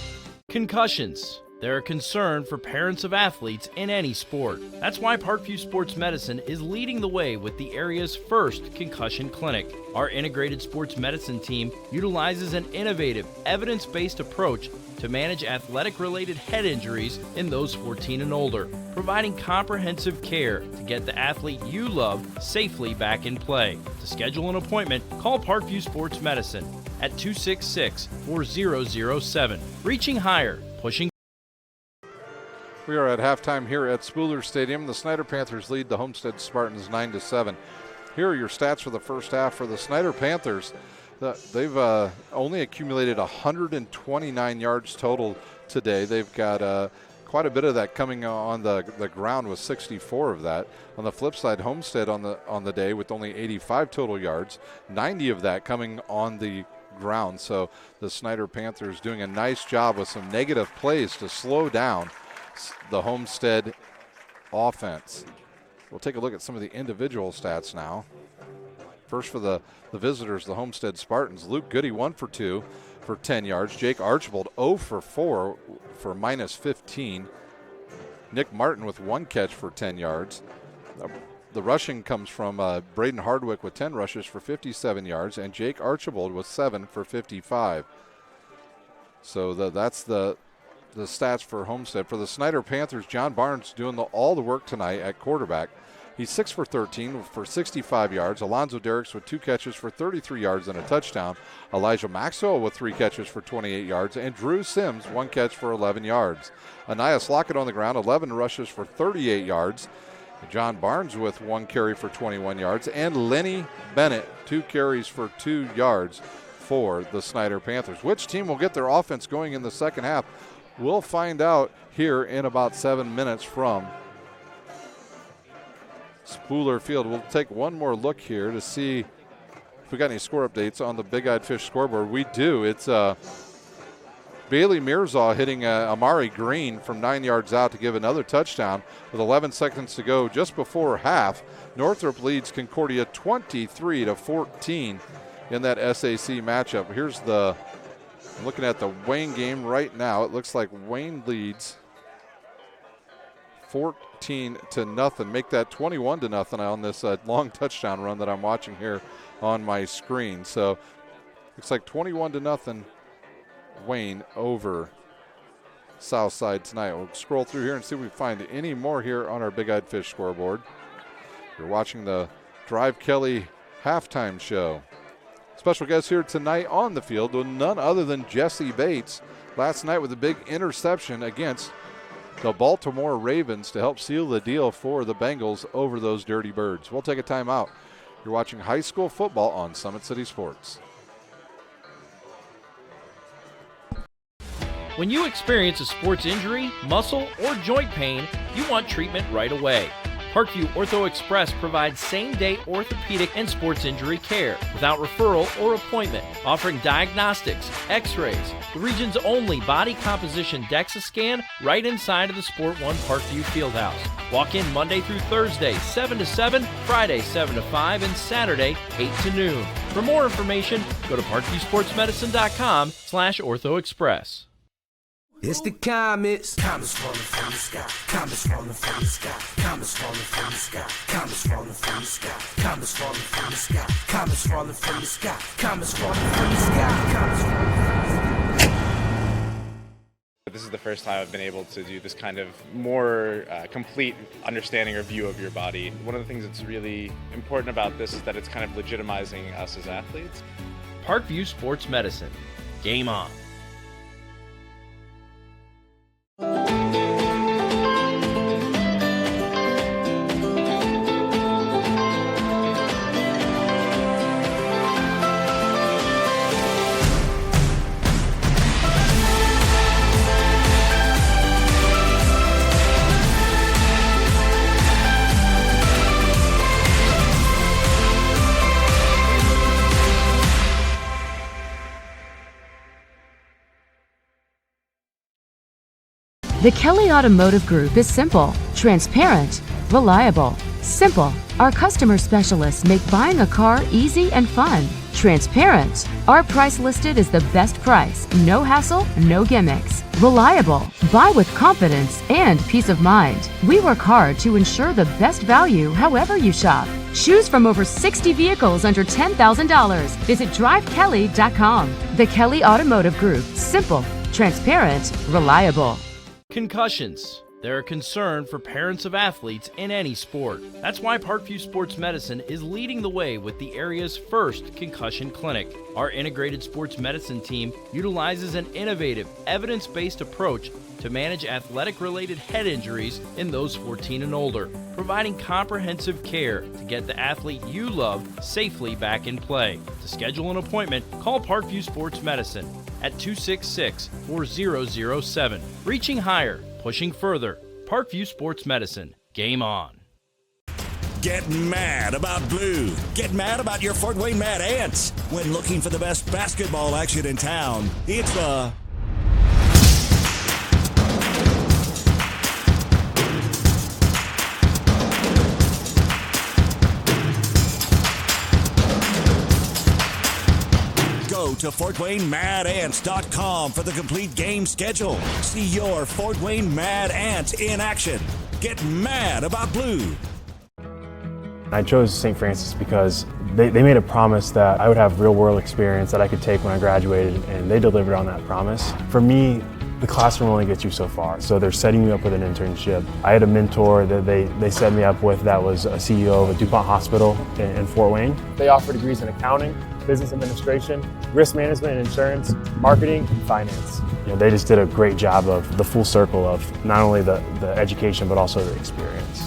Concussions. They're a concern for parents of athletes in any sport. That's why Parkview Sports Medicine is leading the way with the area's first concussion clinic. Our integrated sports medicine team utilizes an innovative, evidence-based approach to manage athletic-related head injuries in those 14 and older, providing comprehensive care to get the athlete you love safely back in play. To schedule an appointment, call Parkview Sports Medicine at 266-4007. Reaching higher, pushing. We are at halftime here at Spooler Stadium. The Snider Panthers lead the Homestead Spartans 9-7. Here are your stats for the first half for the Snider Panthers. They've only accumulated 129 yards total today. They've got quite a bit of that coming on the ground with 64 of that. On the flip side, Homestead on the day with only 85 total yards, 90 of that coming on the ground. So the Snider Panthers doing a nice job with some negative plays to slow down the Homestead offense. We'll take a look at some of the individual stats now. First for the visitors, the Homestead Spartans. Luke Goody 1 for 2 for 10 yards. Jake Archibald 0 for 4 for minus 15. Nick Martin with 1 catch for 10 yards. The rushing comes from Braden Hardwick with 10 rushes for 57 yards, and Jake Archibald with 7 for 55. So that's the stats for Homestead. For the Snider Panthers, John Barnes doing all the work tonight at quarterback. He's 6 for 13 for 65 yards. Alonzo Derricks with 2 catches for 33 yards and a touchdown. Elijah Maxwell with 3 catches for 28 yards. And Drew Sims, 1 catch for 11 yards. Anias Lockett on the ground, 11 rushes for 38 yards. John Barnes with 1 carry for 21 yards. And Lenny Bennett, 2 carries for 2 yards for the Snider Panthers. Which team will get their offense going in the second half? We'll find out here in about 7 minutes from Spooler Field. We'll take one more look here to see if we got any score updates on the Big Eyed Fish scoreboard. We do. It's Bailey Mirzaw hitting Amari Green from 9 yards out to give another touchdown with 11 seconds to go just before half. Northrop leads Concordia 23-14 in that SAC matchup. I'm looking at the Wayne game right now. It looks like Wayne leads 14-0. Make that 21-0 on this long touchdown run that I'm watching here on my screen. So looks like 21-0 Wayne over Southside tonight. We'll scroll through here and see if we find any more here on our Big Eyed Fish scoreboard. You're watching the Drive Kelly halftime show. Special guest here tonight on the field with none other than Jesse Bates. Last night with a big interception against the Baltimore Ravens to help seal the deal for the Bengals over those Dirty Birds. We'll take a timeout. You're watching high school football on Summit City Sports. When you experience a sports injury, muscle, or joint pain, you want treatment right away. Parkview Ortho Express provides same-day orthopedic and sports injury care without referral or appointment, offering diagnostics, x-rays, the region's only body composition DEXA scan right inside of the Sport One Parkview Fieldhouse. Walk in Monday through Thursday, 7 to 7, Friday, 7 to 5, and Saturday, 8 to noon. For more information, go to parkviewsportsmedicine.com/orthoexpress. It's the comets. Comets falling from the sky. Comets falling from the sky. Comets falling from the sky. Comets falling from the sky. Comets falling from the sky. Comets falling from the sky. Comets falling from the sky. Comets falling from the sky. This is the first time I've been able to do this kind of more complete understanding or view of your body. One of the things that's really important about this is that it's kind of legitimizing us as athletes. Parkview Sports Medicine. Game on. The Kelly Automotive Group is simple, transparent, reliable. Simple. Our customer specialists make buying a car easy and fun. Transparent. Our price listed is the best price. No hassle, no gimmicks. Reliable. Buy with confidence and peace of mind. We work hard to ensure the best value however you shop. Choose from over 60 vehicles under $10,000. Visit drivekelly.com. The Kelly Automotive Group. Simple, transparent, reliable. Concussions. They're a concern for parents of athletes in any sport. That's why Parkview Sports Medicine is leading the way with the area's first concussion clinic. Our integrated sports medicine team utilizes an innovative, evidence-based approach to manage athletic-related head injuries in those 14 and older, providing comprehensive care to get the athlete you love safely back in play. To schedule an appointment, call Parkview Sports Medicine at 266-4007. Reaching higher, pushing further. Parkview Sports Medicine. Game on. Get mad about blue. Get mad about your Fort Wayne Mad Ants. When looking for the best basketball action in town, it's the Go to FortWayneMadAnts.com for the complete game schedule. See your Fort Wayne Mad Ants in action. Get mad about blue. I chose St. Francis because they made a promise that I would have real-world experience that I could take when I graduated, and they delivered on that promise. For me, the classroom only gets you so far, so they're setting you up with an internship. I had a mentor that they set me up with that was a CEO of a DuPont hospital in Fort Wayne. They offer degrees in accounting, business administration, risk management and insurance, marketing, and finance. You know, they just did a great job of the full circle of not only the education, but also the experience.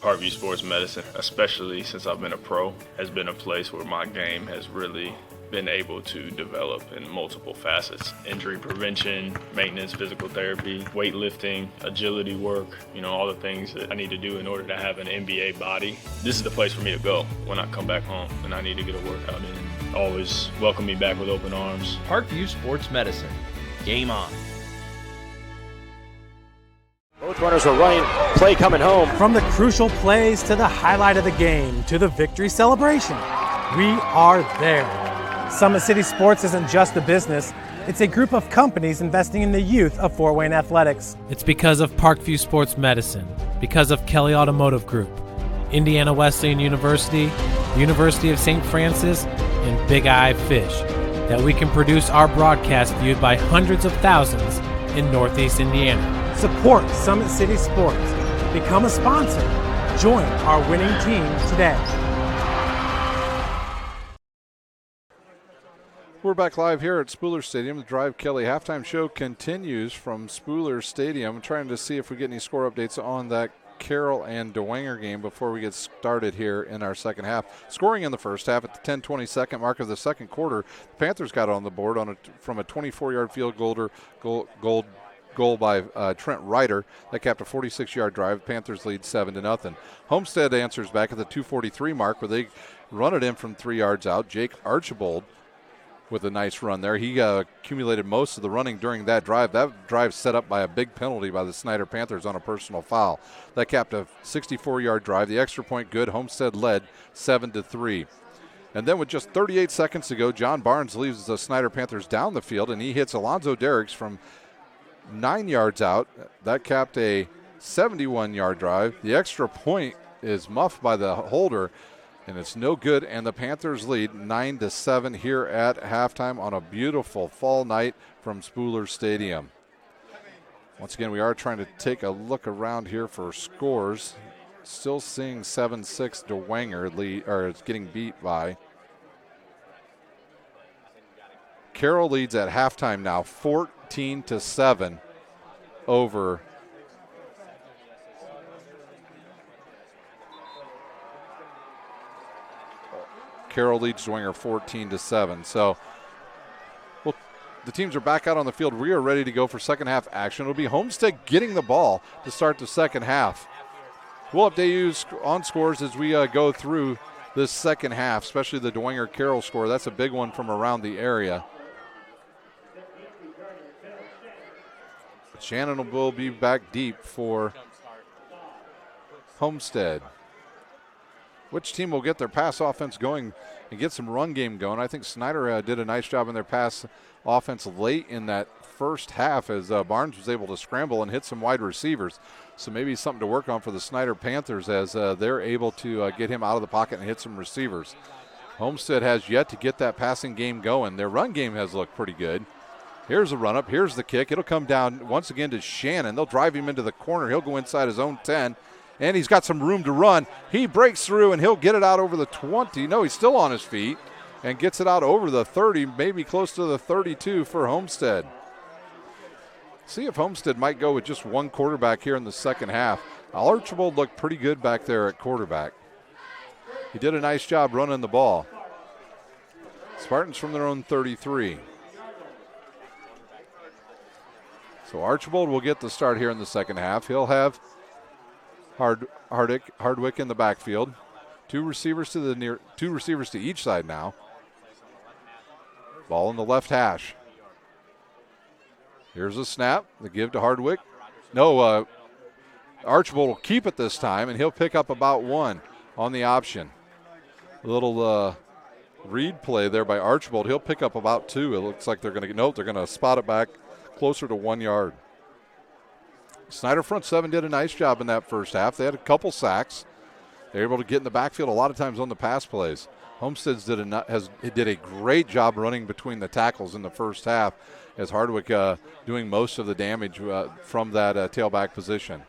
Parkview Sports Medicine, especially since I've been a pro, has been a place where my game has really been able to develop in multiple facets. Injury prevention, maintenance, physical therapy, weightlifting, agility work, all the things that I need to do in order to have an NBA body. This is the place for me to go when I come back home and I need to get a workout in. Always welcome me back with open arms. Parkview Sports Medicine. Game on. Both runners are running, play coming home. From the crucial plays to the highlight of the game to the victory celebration, we are there. Summit City Sports isn't just a business, it's a group of companies investing in the youth of Fort Wayne athletics. It's because of Parkview Sports Medicine, because of Kelly Automotive Group, Indiana Wesleyan University, the University of St. Francis, and Big Eye Fish, that we can produce our broadcast viewed by hundreds of thousands in Northeast Indiana. Support Summit City Sports. Become a sponsor. Join our winning team today. We're back live here at Spooler Stadium. The Drive Kelly halftime show continues from Spooler Stadium. I'm trying to see if we get any score updates on that Carroll and DeWanger game before we get started here in our second half. Scoring in the first half at the 10:20 mark of the second quarter, the Panthers got on the board from a 24-yard field goal by Trent Ryder. That capped a 46-yard drive. Panthers lead 7-0. Homestead answers back at the 2:43 mark where they run it in from 3 yards out. Jake Archibald with a nice run there. He accumulated most of the running during that drive. That drive set up by a big penalty by the Snider Panthers on a personal foul. That capped a 64-yard drive. The extra point good. Homestead led 7-3. And then with just 38 seconds to go, John Barnes leaves the Snider Panthers down the field, and he hits Alonzo Derricks from 9 yards out. That capped a 71-yard drive. The extra point is muffed by the holder, and it's no good, and the Panthers lead 9-7 here at halftime on a beautiful fall night from Spooler Stadium. Once again, we are trying to take a look around here for scores. Still seeing 7-6 DeWanger lead, or it's getting beat by. Carroll leads at halftime now 14-7 over Carroll leads DeWanger 14-7. So the teams are back out on the field. We are ready to go for second half action. It'll be Homestead getting the ball to start the second half. We'll update you on scores as we go through this second half, especially the DeWanger-Carroll score. That's a big one from around the area. Shannon will be back deep for Homestead. Which team will get their pass offense going and get some run game going? I think Snider did a nice job in their pass offense late in that first half as Barnes was able to scramble and hit some wide receivers. So maybe something to work on for the Snider Panthers as they're able to get him out of the pocket and hit some receivers. Homestead has yet to get that passing game going. Their run game has looked pretty good. Here's a run up. Here's the kick. It'll come down once again to Shannon. They'll drive him into the corner. He'll go inside his own 10. And he's got some room to run. He breaks through, and he'll get it out over the 20. No, he's still on his feet and gets it out over the 30, maybe close to the 32 for Homestead. See if Homestead might go with just one quarterback here in the second half. Archibald looked pretty good back there at quarterback. He did a nice job running the ball. Spartans from their own 33. So Archibald will get the start here in the second half. He'll have Hardwick in the backfield. Two receivers to each side now. Ball in the left hash. Here's a snap. The give to Hardwick. No, Archibald will keep it this time, and he'll pick up about one on the option. A little read play there by Archibald. He'll pick up about two. It looks like they're going to spot it back closer to 1 yard. Snider front seven did a nice job in that first half. They had a couple sacks. They were able to get in the backfield a lot of times on the pass plays. Homestead did a great job running between the tackles in the first half as Hardwick doing most of the damage from that tailback position.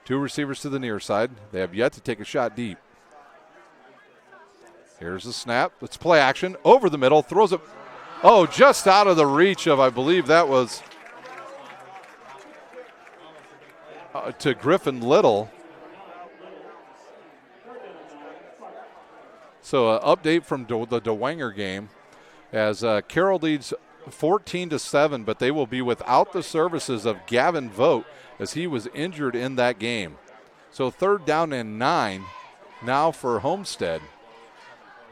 Two receivers to the near side. They have yet to take a shot deep. Here's the snap. Let's play action. Over the middle. Throws it. Oh, just out of the reach of, I believe that was to Griffin Little. So update from the DeWanger game. as Carroll leads 14-7, but they will be without the services of Gavin Vogt as he was injured in that game. So 3rd down and 9 now for Homestead.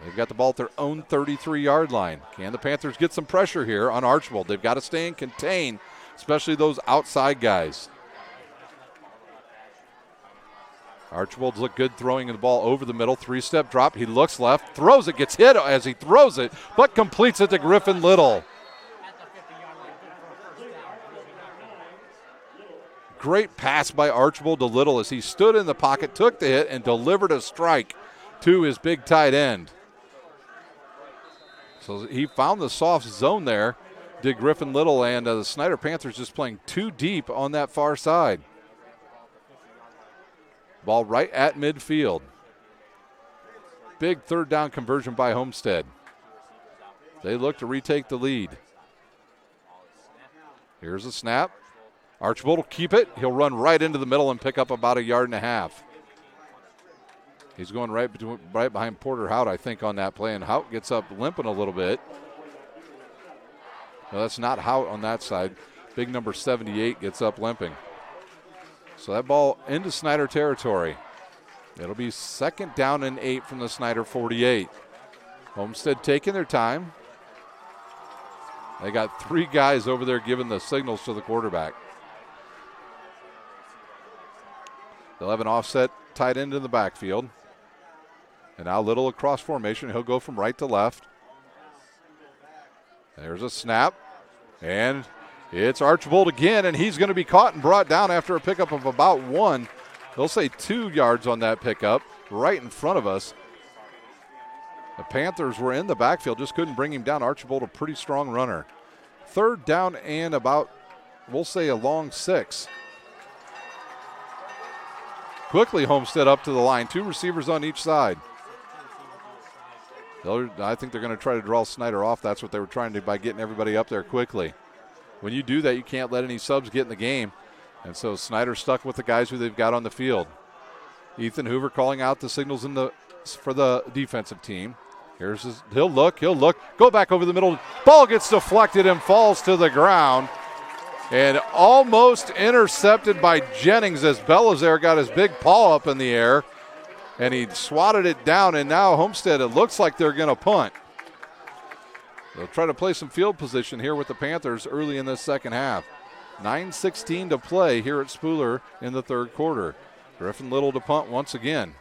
They've got the ball at their own 33-yard line. Can the Panthers get some pressure here on Archibald? They've got to stay and contain, especially those outside guys. Archibald's look good throwing the ball over the middle. 3-step drop. He looks left, throws it, gets hit as he throws it, but completes it to Griffin Little. Great pass by Archibald to Little as he stood in the pocket, took the hit, and delivered a strike to his big tight end. So he found the soft zone there, did Griffin Little, and the Snider Panthers just playing too deep on that far side. Ball right at midfield. Big 3rd down conversion by Homestead. They look to retake the lead. Here's a snap. Archibald will keep it. He'll run right into the middle and pick up about 1.5 yards. He's going right behind Porter Hout, I think, on that play, and Hout gets up limping a little bit. No, that's not Hout on that side. Big number 78 gets up limping. So that ball into Snider territory. It'll be 2nd down and 8 from the Snider 48. Homestead taking their time. They got 3 guys over there giving the signals to the quarterback. They'll have an offset tight end in the backfield. And now Little across formation. He'll go from right to left. There's a snap. And it's Archibald again, and he's going to be caught and brought down after a pickup of about 1. They'll say 2 yards on that pickup right in front of us. The Panthers were in the backfield, just couldn't bring him down. Archibald, a pretty strong runner. 3rd down and about, we'll say, a long 6. Quickly Homestead up to the line. 2 receivers on each side. I think they're going to try to draw Snider off. That's what they were trying to do by getting everybody up there quickly. When you do that, you can't let any subs get in the game. And so Snider stuck with the guys who they've got on the field. Ethan Hoover calling out the signals for the defensive team. He'll look, go back over the middle. Ball gets deflected and falls to the ground. And almost intercepted by Jennings as Belizaire got his big paw up in the air. And he swatted it down, and now Homestead, it looks like they're going to punt. They'll try to play some field position here with the Panthers early in this second half. 9:16 to play here at Spooler in the 3rd quarter. Griffin Little to punt once again.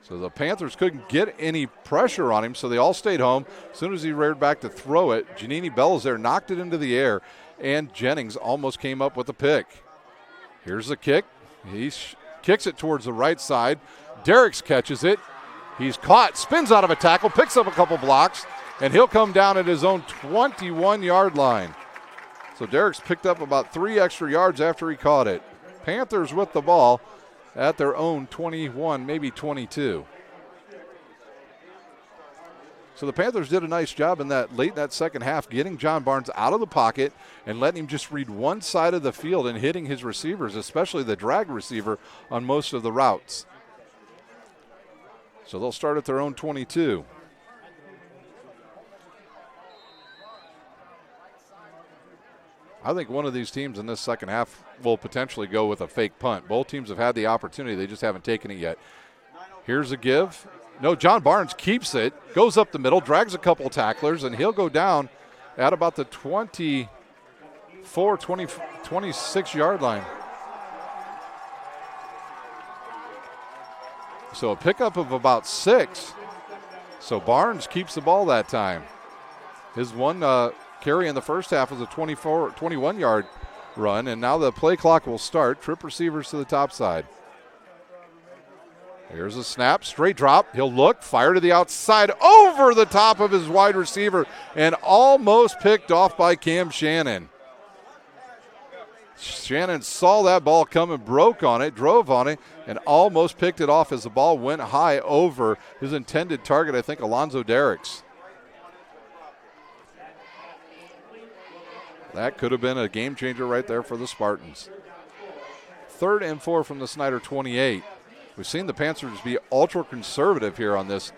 So the Panthers couldn't get any pressure on him, so they all stayed home. As soon as he reared back to throw it, Giannini Belizaire knocked it into the air, and Jennings almost came up with a pick. Here's the kick. He kicks it towards the right side. Derricks catches it. He's caught, spins out of a tackle, picks up a couple blocks, and he'll come down at his own 21-yard line. So Derricks picked up about 3 extra yards after he caught it. Panthers with the ball at their own 21, maybe 22. So the Panthers did a nice job late in that second half, getting John Barnes out of the pocket and letting him just read one side of the field and hitting his receivers, especially the drag receiver, on most of the routes. So they'll start at their own 22. I think one of these teams in this second half will potentially go with a fake punt. Both teams have had the opportunity. They just haven't taken it yet. Here's a give. No, John Barnes keeps it, goes up the middle, drags a couple tacklers, and he'll go down at about the 26-yard line. So a pickup of about 6. So Barnes keeps the ball that time. His one carry in the first half was a 21-yard run, and now the play clock will start. Trip receivers to the top side. Here's a snap, straight drop. He'll look, fire to the outside, over the top of his wide receiver, and almost picked off by Cam Shannon. Shannon saw that ball come and broke on it, drove on it, and almost picked it off as the ball went high over his intended target, I think, Alonzo Derricks. That could have been a game changer right there for the Spartans. 3rd and 4 from the Snider 28. We've seen the Panthers be ultra conservative here on this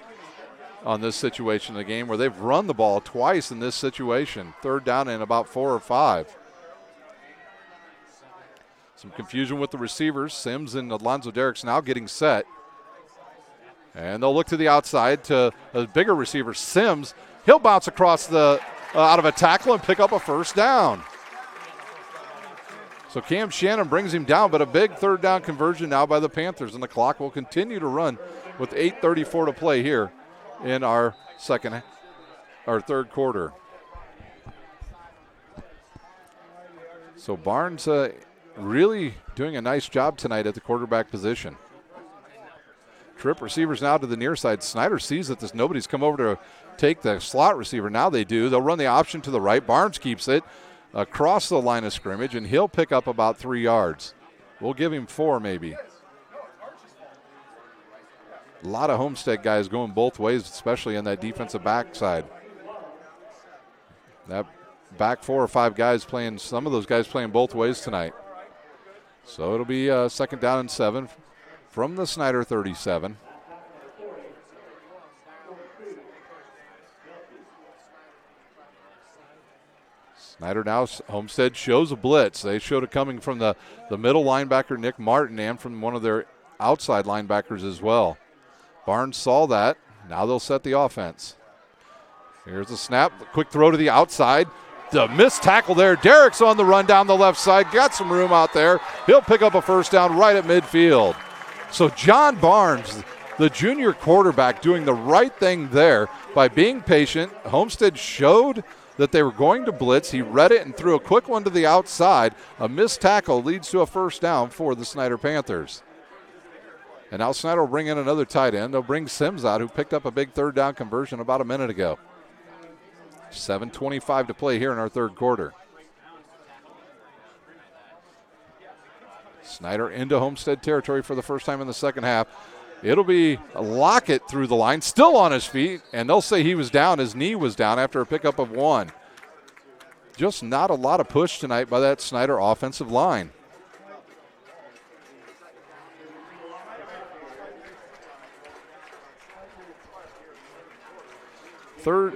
on this situation in the game where they've run the ball twice in this situation. 3rd down and about 4 or 5. Some confusion with the receivers. Sims and Alonzo Derricks now getting set. And they'll look to the outside to a bigger receiver, Sims. He'll bounce across the out of a tackle and pick up a 1st down. So Cam Shannon brings him down, but a big 3rd down conversion now by the Panthers, and the clock will continue to run with 8:34 to play here in our 3rd quarter. So Barnes really doing a nice job tonight at the quarterback position. Trip receivers now to the near side. Snider sees that nobody's come over to take the slot receiver. Now they do. They'll run the option to the right. Barnes keeps it across the line of scrimmage, and he'll pick up about 3 yards. We'll give him 4 maybe. A lot of Homestead guys going both ways, especially on that defensive back side. That back 4 or 5 guys playing, some of those guys playing both ways tonight. So it'll be 2nd down and 7 from the Snider 37. Snider now, Homestead shows a blitz. They showed it coming from the middle linebacker, Nick Martin, and from one of their outside linebackers as well. Barnes saw that. Now they'll set the offense. Here's the snap. The quick throw to the outside. The missed tackle there. Derrick's on the run down the left side. Got some room out there. He'll pick up a 1st down right at midfield. So John Barnes, the junior quarterback, doing the right thing there by being patient. Homestead showed that they were going to blitz. He read it and threw a quick one to the outside. A missed tackle leads to a 1st down for the Snider Panthers. And now Snider will bring in another tight end. They'll bring Sims out, who picked up a big 3rd down conversion about a minute ago. 7:25 to play here in our 3rd quarter. Snider into Homestead territory for the first time in the 2nd half. It'll be Lockett through the line, still on his feet, and they'll say he was down. His knee was down after a pickup of 1. Just not a lot of push tonight by that Snider offensive line.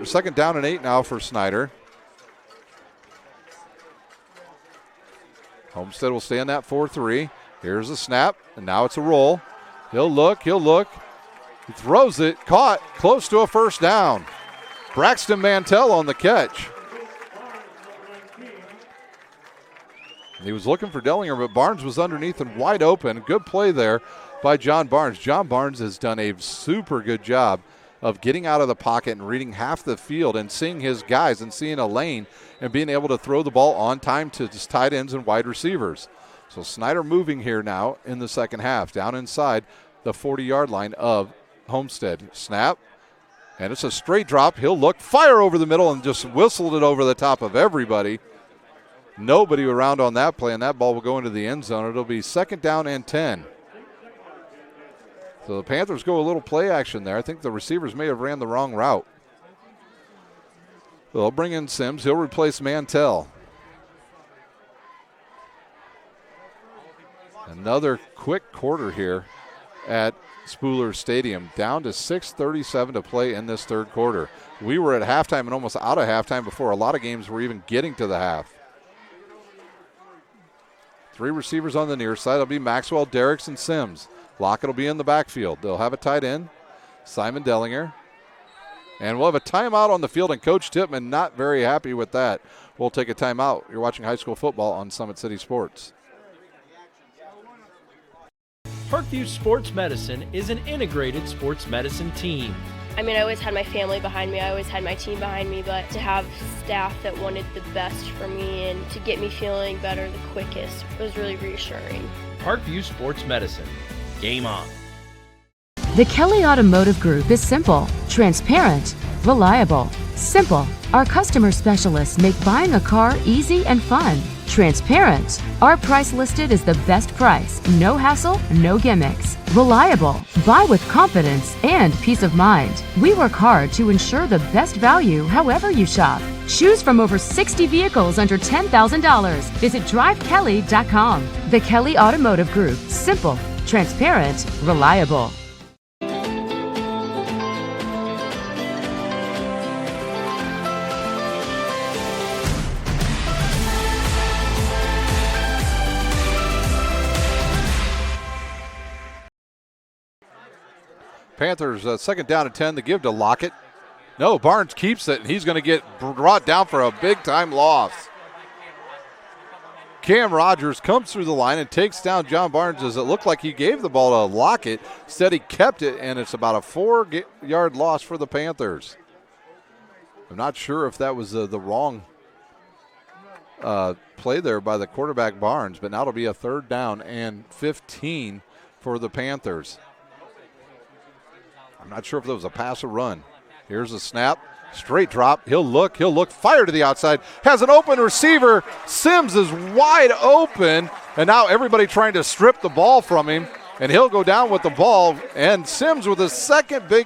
Second down and 8 now for Snider. Homestead will stay in that 4-3. Here's the snap, and now it's a roll. He'll look. He throws it, caught, close to a 1st down. Braxton Mantell on the catch. He was looking for Dellinger, but Barnes was underneath and wide open. Good play there by John Barnes. John Barnes has done a super good job of getting out of the pocket and reading half the field and seeing his guys and seeing a lane and being able to throw the ball on time to just tight ends and wide receivers. So Snider moving here now in the 2nd half, down inside the 40-yard line of Homestead. Snap, and it's a straight drop. He'll look, fire over the middle, and just whistled it over the top of everybody. Nobody around on that play, and that ball will go into the end zone. It'll be 2nd down and 10. So the Panthers go a little play action there. I think the receivers may have ran the wrong route. They'll bring in Sims. He'll replace Mantell. Another quick quarter here at Spooler Stadium. Down to 6:37 to play in this 3rd quarter. We were at halftime and almost out of halftime before a lot of games were even getting to the half. 3 receivers on the near side. It'll be Maxwell, Derricks, and Sims. Lockett will be in the backfield. They'll have a tight end, Simon Dellinger. And we'll have a timeout on the field, and Coach Tippmann not very happy with that. We'll take a timeout. You're watching high school football on Summit City Sports. Parkview Sports Medicine is an integrated sports medicine team. I mean, I always had my family behind me. I always had my team behind me, but to have staff that wanted the best for me and to get me feeling better the quickest was really reassuring. Parkview Sports Medicine. Game on. The Kelly Automotive Group is simple, transparent, reliable. Simple. Our customer specialists make buying a car easy and fun. Transparent. Our price listed is the best price. No hassle, no gimmicks. Reliable. Buy with confidence and peace of mind. We work hard to ensure the best value however you shop. Choose from over 60 vehicles under $10,000. Visit drivekelly.com. The Kelly Automotive Group. Simple, transparent, reliable. Panthers, second down and 10. They give to Lockett. No, Barnes keeps it, and he's going to get brought down for a big-time loss. Cam Rogers comes through the line and takes down John Barnes as it looked like he gave the ball to Lockett. Instead, he kept it, and it's about a 4-yard loss for the Panthers. I'm not sure if that was the wrong play there by the quarterback Barnes, but now it'll be a 3rd down and 15 for the Panthers. I'm not sure if that was a pass or run. Here's a snap, straight drop. He'll look, fire to the outside. Has an open receiver. Sims is wide open, and now everybody trying to strip the ball from him, and he'll go down with the ball. And Sims with his second big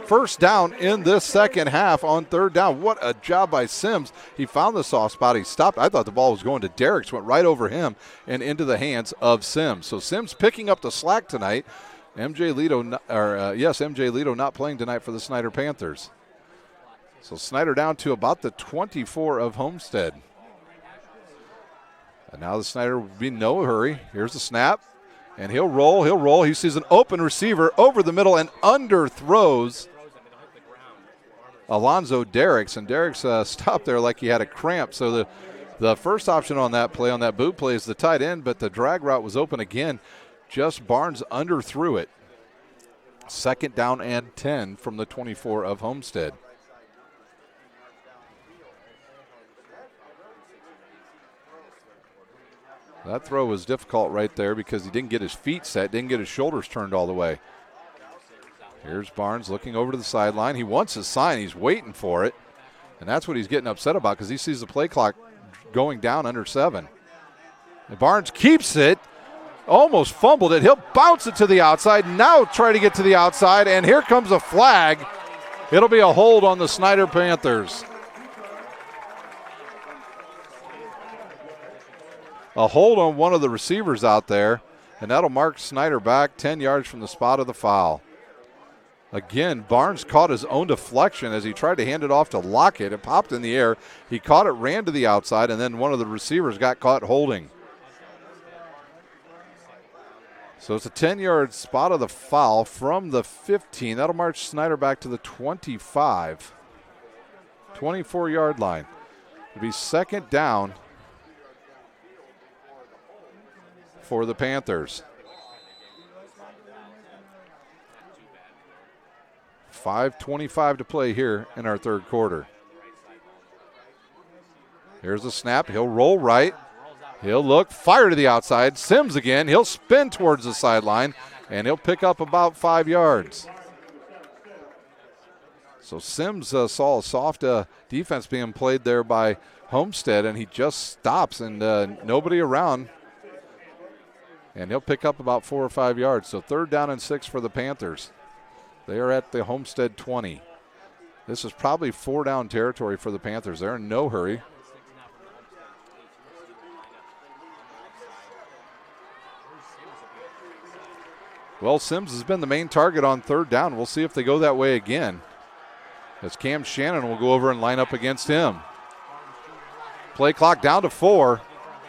first down in this second half on 3rd down. What a job by Sims. He found the soft spot. He stopped. I thought the ball was going to Derricks, went right over him and into the hands of Sims. So Sims picking up the slack tonight. MJ Lito not playing tonight for the Snider Panthers. So Snider down to about the 24 of Homestead. And now the Snider will be in no hurry. Here's the snap, and he'll roll. He sees an open receiver over the middle and underthrows Alonzo Derricks, and Derricks stopped there like he had a cramp. So the first option on that play, on that boot play, is the tight end, but the drag route was open again. Just Barnes underthrew it. 2nd down and 10 from the 24 of Homestead. That throw was difficult right there because he didn't get his feet set, didn't get his shoulders turned all the way. Here's Barnes looking over to the sideline. He wants his sign. He's waiting for it. And that's what he's getting upset about because he sees the play clock going down under 7. And Barnes keeps it. Almost fumbled it. He'll bounce it to the outside. Now try to get to the outside, and here comes a flag. It'll be a hold on the Snider Panthers. A hold on one of the receivers out there, and that'll mark Snider back 10 yards from the spot of the foul. Again, Barnes caught his own deflection as he tried to hand it off to Lockett. It popped in the air. He caught it, ran to the outside, and then one of the receivers got caught holding. So it's a 10-yard spot of the foul from the 15. That'll march Snider back to the 25. 24-yard line. It'll be 2nd down for the Panthers. 5:25 to play here in our 3rd quarter. Here's the snap. He'll roll right. He'll look, fire to the outside. Sims again. He'll spin towards the sideline, and he'll pick up about 5 yards. So Sims saw a soft defense being played there by Homestead, and he just stops, and nobody around. And he'll pick up about 4 or 5 yards. So 3rd down and 6 for the Panthers. They are at the Homestead 20. This is probably 4-down territory for the Panthers. They're in no hurry. Well, Sims has been the main target on 3rd down. We'll see if they go that way again, as Cam Shannon will go over and line up against him. Play clock down to 4.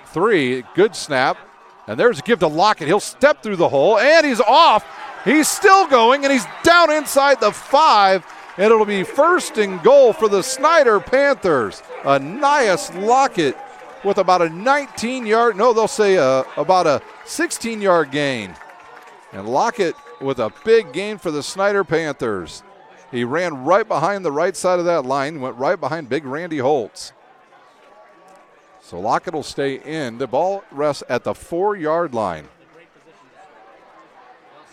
3, good snap. And there's a give to Lockett. He'll step through the hole, and he's off. He's still going, and he's down inside the 5, and it'll be 1st and goal for the Snider Panthers. Anias Lockett with about a 19-yard, no, they'll say about a 16-yard gain. And Lockett with a big gain for the Snider Panthers. He ran right behind the right side of that line, went right behind big Randy Holtz. So Lockett will stay in. The ball rests at the 4-yard line.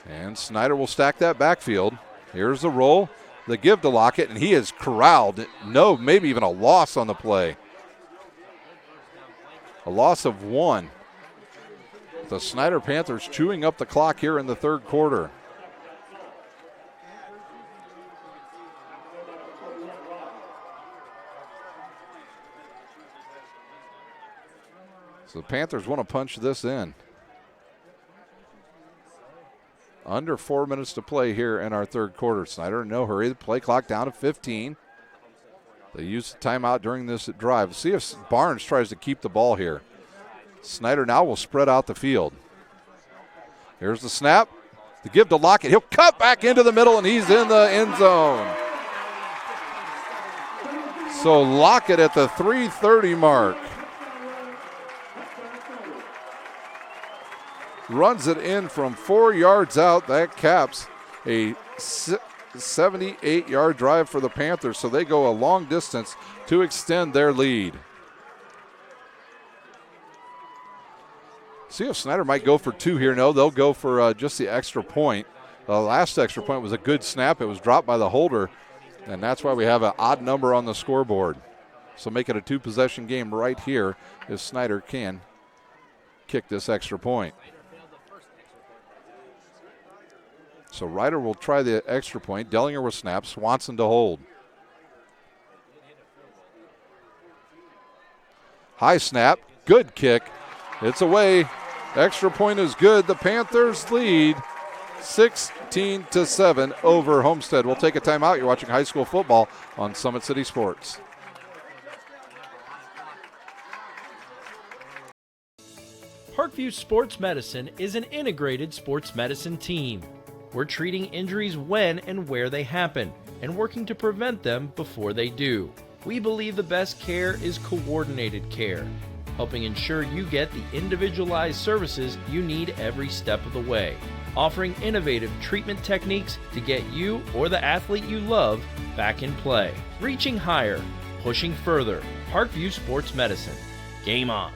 And Snider will stack that backfield. Here's the roll, the give to Lockett, and he is corralled. No, maybe even a loss on the play. A loss of 1. The Snider Panthers chewing up the clock here in the 3rd quarter. So the Panthers want to punch this in. Under 4 minutes to play here in our 3rd quarter. Snider in no hurry. The play clock down to 15. They use the timeout during this drive. See if Barnes tries to keep the ball here. Snider now will spread out the field. Here's the snap. The give to Lockett. He'll cut back into the middle, and he's in the end zone. So Lockett at the 3:30 mark runs it in from 4 yards out. That caps a 78-yard drive for the Panthers, so they go a long distance to extend their lead. See if Snider might go for 2 here. No, they'll go for just the extra point. The last extra point was a good snap. It was dropped by the holder, and that's why we have an odd number on the scoreboard. So make it a 2-possession game right here if Snider can kick this extra point. So Ryder will try the extra point. Dellinger will snap. Swanson to hold. High snap. Good kick. It's away. Extra point is good. The Panthers lead 16-7 over Homestead. We'll take a timeout. You're watching high school football on Summit City Sports. Parkview Sports Medicine is an integrated sports medicine team. We're treating injuries when and where they happen and working to prevent them before they do. We believe the best care is coordinated care, helping ensure you get the individualized services you need every step of the way, offering innovative treatment techniques to get you or the athlete you love back in play. Reaching higher, pushing further. Parkview Sports Medicine. Game on.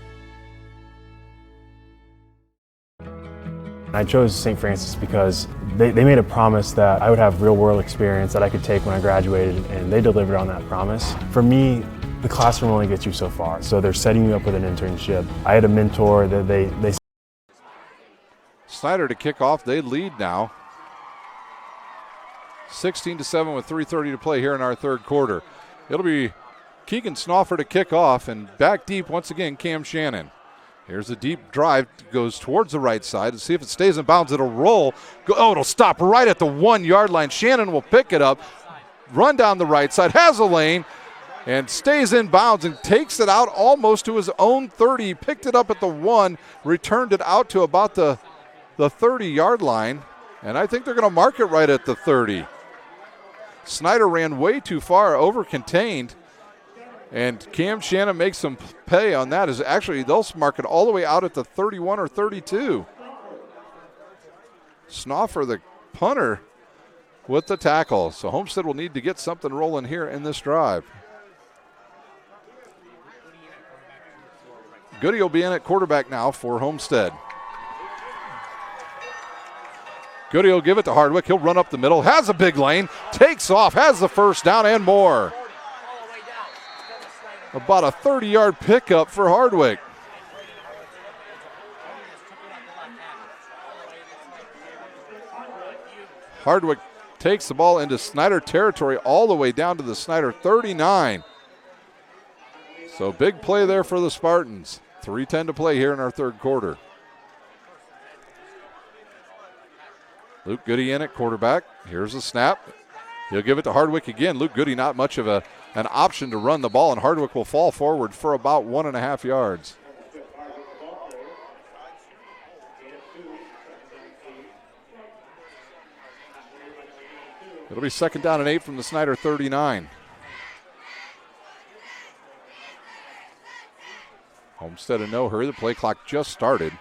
I chose St. Francis because they made a promise that I would have real-world experience that I could take when I graduated, and they delivered on that promise. For me, the classroom only gets you so far, so they're setting you up with an internship. I had a mentor that they Snider to kick off. They lead now. 16-7 with 3:30 to play here in our third quarter. It'll be Keegan Snoffer to kick off, and back deep once again, Cam Shannon. Here's a deep drive, goes towards the right side. Let's see if it stays in bounds. It'll roll. It'll stop right at the 1 yard line. Shannon will pick it up, run down the right side, has a lane, and stays in bounds and takes it out almost to his own 30. He picked it up at the 1, returned it out to about the 30-yard line, and I think they're going to mark it right at the 30. Snider ran way too far, over-contained, and Cam Shannon makes some pay on that. They'll mark it all the way out at the 31 or 32. Snoffer, the punter, with the tackle. So Homestead will need to get something rolling here in this drive. Goody will be in at quarterback now for Homestead. Goody will give it to Hardwick. He'll run up the middle, has a big lane, takes off, has the first down and more. About a 30-yard pickup for Hardwick. Hardwick takes the ball into Snider territory all the way down to the Snider 39. So big play there for the Spartans. 3:10 to play here in our third quarter. Luke Goody in at quarterback. Here's the snap. He'll give it to Hardwick again. Luke Goody not much of an option to run the ball, and Hardwick will fall forward for about 1.5 yards. It'll be 2nd down and 8 from the Snider 39. Homestead in no hurry. The play clock just started.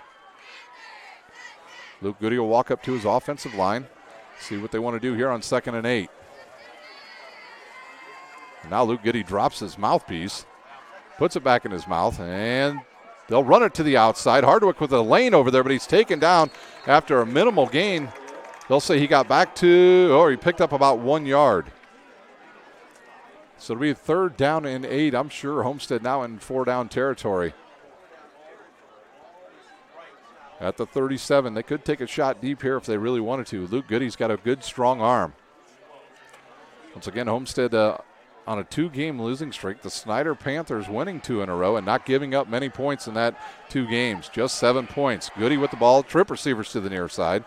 Luke Goody will walk up to his offensive line. See what they want to do here on 2nd and 8. Now Luke Goody drops his mouthpiece, puts it back in his mouth, and they'll run it to the outside. Hardwick with a lane over there, but he's taken down after a minimal gain. They'll say he got back to, he picked up about 1 yard. So it'll be 3rd down and 8. I'm sure Homestead now in 4-down territory. At the 37, they could take a shot deep here if they really wanted to. Luke Goody's got a good, strong arm. Once again, Homestead on a 2-game losing streak. The Snider Panthers winning 2 in a row and not giving up many points in that 2 games. Just 7 points. Goody with the ball, trip receivers to the near side.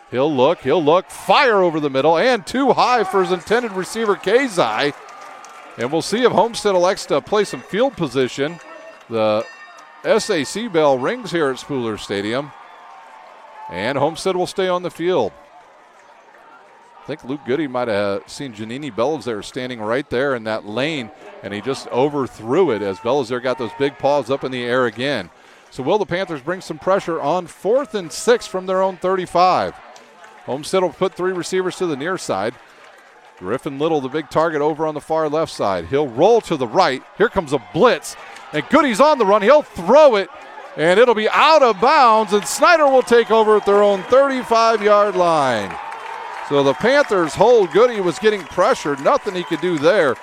He'll look, fire over the middle, and too high for his intended receiver, Kazai. And we'll see if Homestead elects to play some field position. The SAC bell rings here at Spooler Stadium, and Homestead will stay on the field. think Luke Goody might have seen Janini Belizaire standing right there in that lane, and he just overthrew it as Belizaire got those big paws up in the air again. So will the Panthers bring some pressure on 4th and 6 from their own 35? Homestead will put 3 receivers to the near side. Griffin Little, the big target, over on the far left side. He'll roll to the right. Here comes a blitz, and Goody's on the run. He'll throw it, and it'll be out of bounds, and Snider will take over at their own 35-yard line. So the Panthers hold. Goody was getting pressured. Nothing he could do there.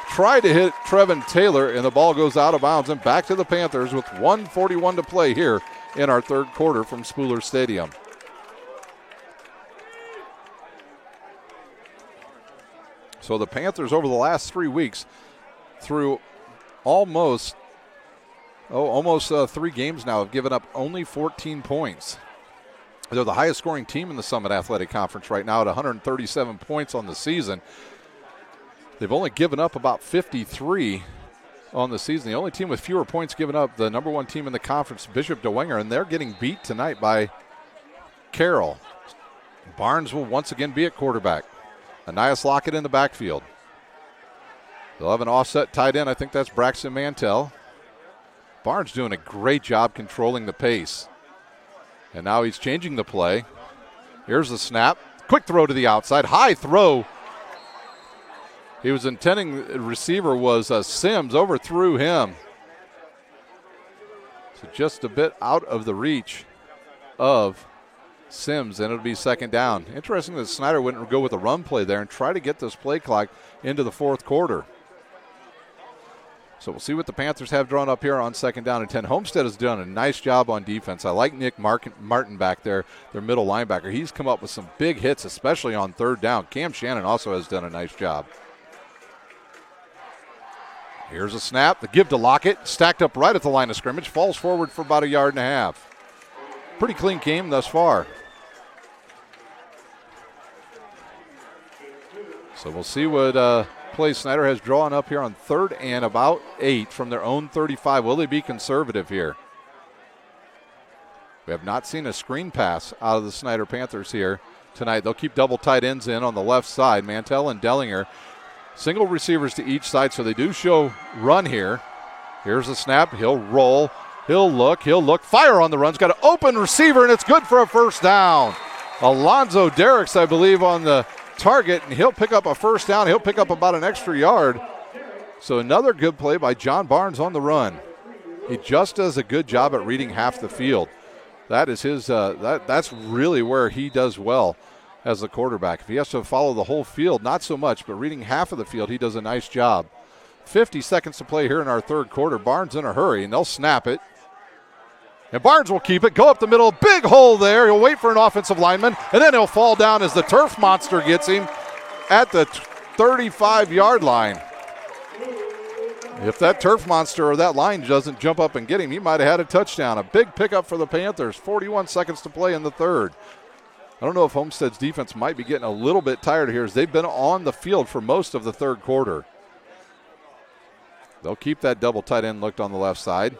Tried to hit Trevin Taylor, and the ball goes out of bounds and back to the Panthers with 1:41 to play here in our third quarter from Spooler Stadium. So the Panthers over the last 3 weeks through almost 3 games now have given up only 14 points. They're the highest scoring team in the Summit Athletic Conference right now at 137 points on the season. They've only given up about 53 on the season. The only team with fewer points given up, the number 1 team in the conference, Bishop DeWinger, and they're getting beat tonight by Carroll. Barnes will once again be at quarterback. Anias Lockett in the backfield. They'll have an offset tight end. I think that's Braxton Mantell. Barnes doing a great job controlling the pace. And now he's changing the play. Here's the snap. Quick throw to the outside. High throw. He was intending, the receiver was Sims, overthrew him. So just a bit out of the reach of Sims, and it'll be second down. Interesting that Snider wouldn't go with a run play there and try to get this play clock into the fourth quarter. So we'll see what the Panthers have drawn up here on second down and 10. Homestead has done a nice job on defense. I like Nick Martin back there, their middle linebacker. He's come up with some big hits, especially on third down. Cam Shannon also has done a nice job. Here's a snap. The give to Lockett. Stacked up right at the line of scrimmage. Falls forward for about 1.5 yards. Pretty clean game thus far. So we'll see what play Snider has drawn up here on 3rd and about 8 from their own 35. Will they be conservative here? We have not seen a screen pass out of the Snider Panthers here tonight. They'll keep double tight ends in on the left side. Mantell and Dellinger. Single receivers to each side, so they do show run here. Here's the snap. He'll roll. He'll look. Fire on the run. He's got an open receiver, and it's good for a first down. Alonzo Derricks, I believe, on the target, and he'll pick up a first down. He'll pick up about an extra yard. So another good play by John Barnes on the run. He just does a good job at reading half the field. That is his. That's really where he does well as a quarterback. If he has to follow the whole field, not so much, but reading half of the field, he does a nice job. 50 seconds to play here in our third quarter. Barnes in a hurry, and they'll snap it. And Barnes will keep it, go up the middle, big hole there. He'll wait for an offensive lineman, and then he'll fall down as the turf monster gets him at the 35-yard line. If that turf monster or that line doesn't jump up and get him, he might have had a touchdown. A big pickup for the Panthers. 41 seconds to play in the third. I don't know if Homestead's defense might be getting a little bit tired here as they've been on the field for most of the third quarter. They'll keep that double tight end looked on the left side.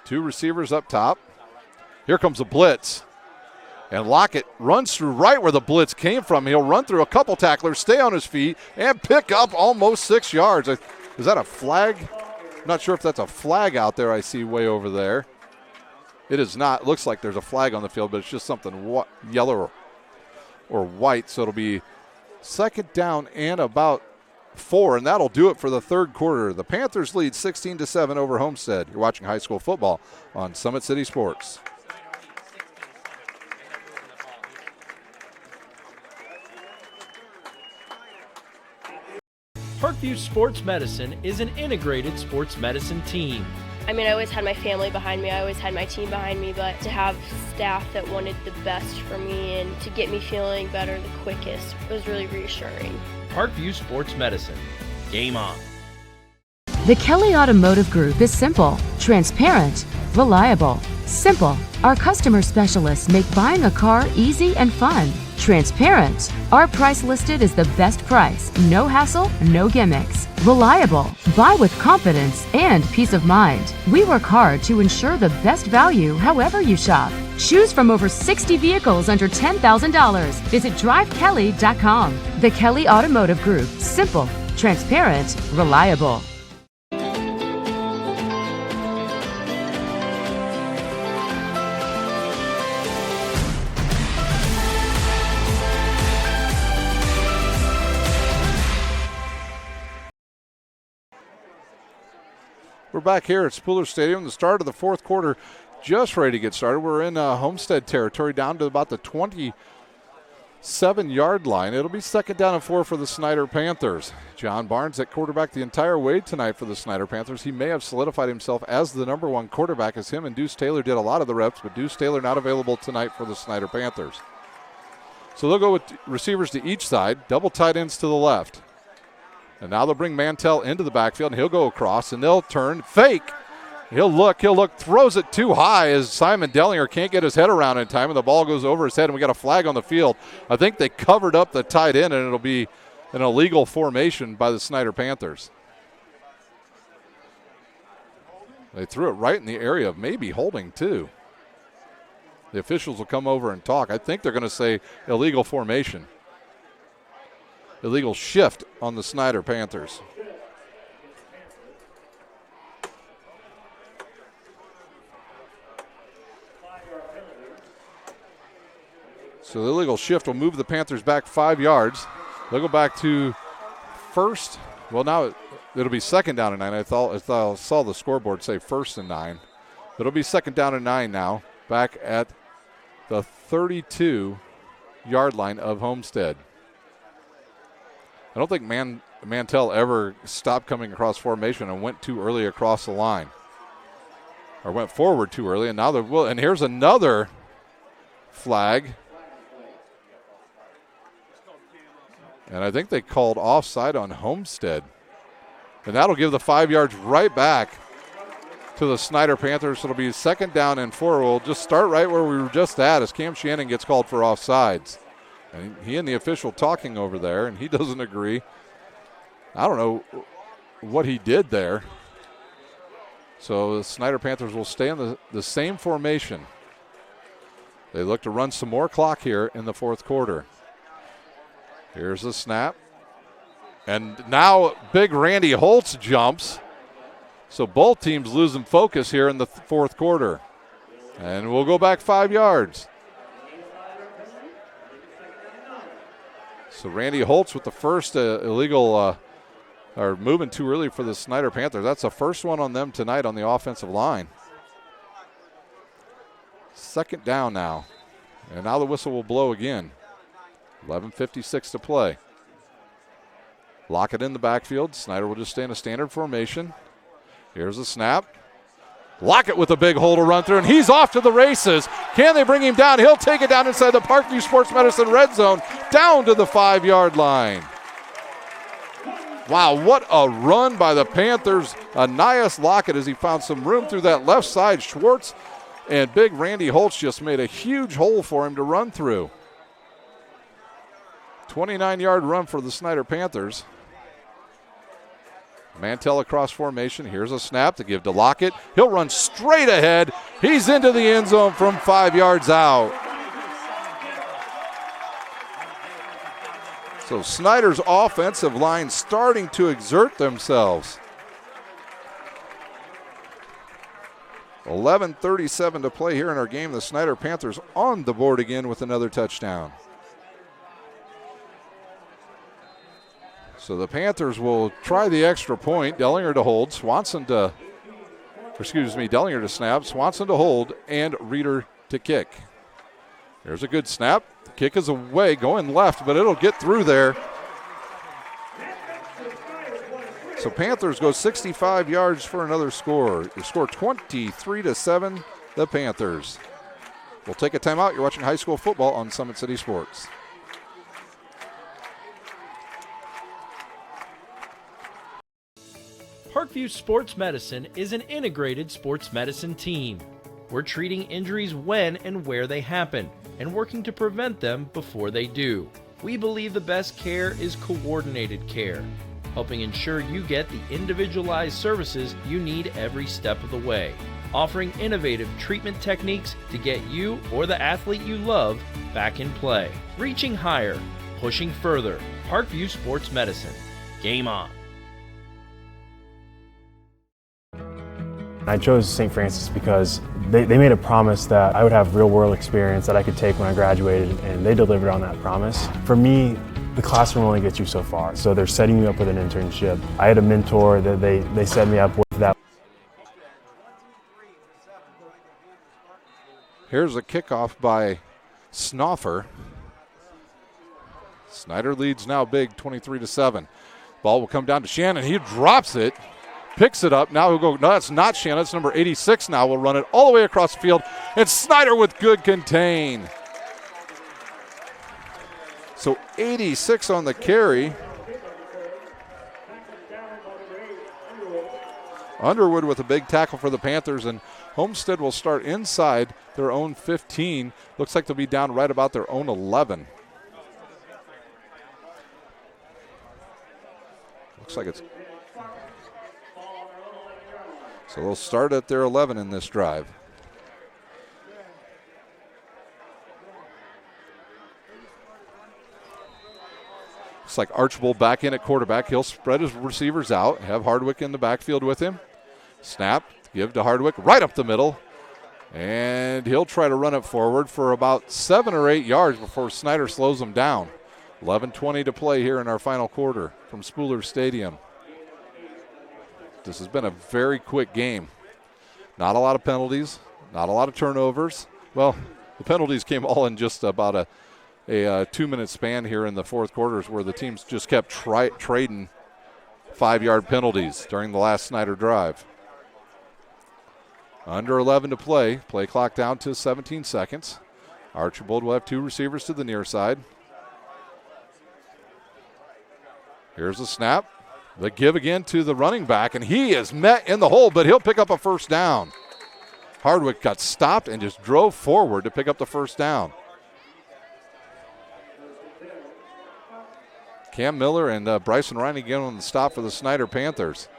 2 receivers up top. Here comes a blitz. And Lockett runs through right where the blitz came from. He'll run through a couple tacklers, stay on his feet, and pick up almost 6 yards. Is that a flag? I'm not sure if that's a flag out there I see way over there. It is not. It looks like there's a flag on the field, but it's just something yellow or white. So it'll be second down and about 4, and that'll do it for the third quarter. The Panthers lead 16-7 over Homestead. You're watching high school football on Summit City Sports. Parkview Sports Medicine is an integrated sports medicine team. I mean, I always had my family behind me, I always had my team behind me, but to have staff that wanted the best for me and to get me feeling better the quickest was really reassuring. Parkview Sports Medicine. Game on. The Kelly Automotive Group is simple, transparent, reliable. Simple. Our customer specialists make buying a car easy and fun. Transparent. Our price listed is the best price. No hassle, no gimmicks. reliable. Buy with confidence and peace of mind. We work hard to ensure the best value however you shop. Choose from over 60 vehicles under $10,000. Visit drivekelly.com. The Kelly Automotive Group. Simple, transparent, reliable. We're back here at Spooler Stadium, the start of the fourth quarter, just ready to get started. We're in Homestead territory, down to about the 27-yard line. It'll be second down and 4 for the Snider Panthers. John Barnes at quarterback the entire way tonight for the Snider Panthers. He may have solidified himself as the number one quarterback, as him and Deuce Taylor did a lot of the reps, but Deuce Taylor not available tonight for the Snider Panthers. So they'll go with receivers to each side, double tight ends to the left. And now they'll bring Mantell into the backfield, and he'll go across, and they'll turn, fake. He'll look, throws it too high as Simon Dellinger can't get his head around in time, and the ball goes over his head, and we got a flag on the field. I think they covered up the tight end, and it'll be an illegal formation by the Snider Panthers. They threw it right in the area of maybe holding, too. The officials will come over and talk. I think they're going to say illegal formation. Illegal shift on the Snider Panthers. So the illegal shift will move the Panthers back 5 yards. They'll go back to first. Well, now it'll be second down and 9. I saw the scoreboard say first and 9. It'll be second down and 9 now, back at the 32-yard line of Homestead. I don't think Mantell ever stopped coming across formation and went too early across the line, or went forward too early. And now and here's another flag, and I think they called offside on Homestead, and that'll give the 5 yards right back to the Snider Panthers. So it'll be second down and 4. We'll just start right where we were just at, as Cam Shannon gets called for offsides. And he and the official talking over there, and he doesn't agree. I don't know what he did there. So the Snider Panthers will stay in the same formation. They look to run some more clock here in the fourth quarter. Here's the snap. And now big Randy Holtz jumps. So both teams losing focus here in the fourth quarter. And we'll go back 5 yards. So Randy Holtz with the first illegal, or moving too early for the Snider Panthers. That's the first one on them tonight on the offensive line. Second down now. And now the whistle will blow again. 11:56 to play. Lockett in the backfield. Snider will just stay in a standard formation. Here's the snap. Lockett with a big hole to run through, and he's off to the races. Can they bring him down? He'll take it down inside the Parkview Sports Medicine red zone, down to the 5-yard line. Wow, what a run by the Panthers. Anias Lockett, as he found some room through that left side. Schwartz and big Randy Holtz just made a huge hole for him to run through. 29-yard run for the Snider Panthers. Mantell across formation. Here's a snap to give to Lockett. He'll run straight ahead. He's into the end zone from 5 yards out. So Snider's offensive line starting to exert themselves. 11:37 to play here in our game. The Snider Panthers on the board again with another touchdown. So the Panthers will try the extra point. Dellinger to hold, Dellinger to snap, Swanson to hold, and Reeder to kick. There's a good snap. The kick is away, going left, but it'll get through there. So Panthers go 65 yards for another score. They score 23-7, the Panthers. We'll take a timeout. You're watching high school football on Summit City Sports. Parkview Sports Medicine is an integrated sports medicine team. We're treating injuries when and where they happen and working to prevent them before they do. We believe the best care is coordinated care. helping ensure you get the individualized services you need every step of the way. Offering innovative treatment techniques to get you or the athlete you love back in play. Reaching higher, pushing further. Parkview Sports Medicine. Game on. I chose St. Francis because they made a promise that I would have real-world experience that I could take when I graduated, and they delivered on that promise. For me, the classroom only gets you so far, so they're setting you up with an internship. I had a mentor that they set me up with that. Here's a kickoff by Snoffer. Snider leads now big, 23-7. Ball will come down to Shannon. He drops it, picks it up. Now he'll go, no, that's not Shannon. It's number 86 now. Will run it all the way across the field. And Snider with good contain. So 86 on the carry. Underwood with a big tackle for the Panthers, and Homestead will start inside their own 15. Looks like they'll be down right about their own 11. Looks like it's. So they'll start at their 11 in this drive. Looks like Archibald back in at quarterback. He'll spread his receivers out, have Hardwick in the backfield with him. Snap, give to Hardwick, right up the middle. And he'll try to run it forward for about 7 or 8 yards before Snider slows him down. 11:20 to play here in our final quarter from Spooler Stadium. This has been a very quick game. Not a lot of penalties, not a lot of turnovers. Well, the penalties came all in just about a 2-minute span here in the fourth quarters, where the teams just kept trading 5-yard penalties during the last Snider drive. Under 11 to play. Play clock down to 17 seconds. Archibald will have 2 receivers to the near side. Here's the snap. The give again to the running back, and he is met in the hole, but he'll pick up a first down. Hardwick got stopped and just drove forward to pick up the first down. Cam Miller and Bryson Ryan again on the stop for the Snider Panthers.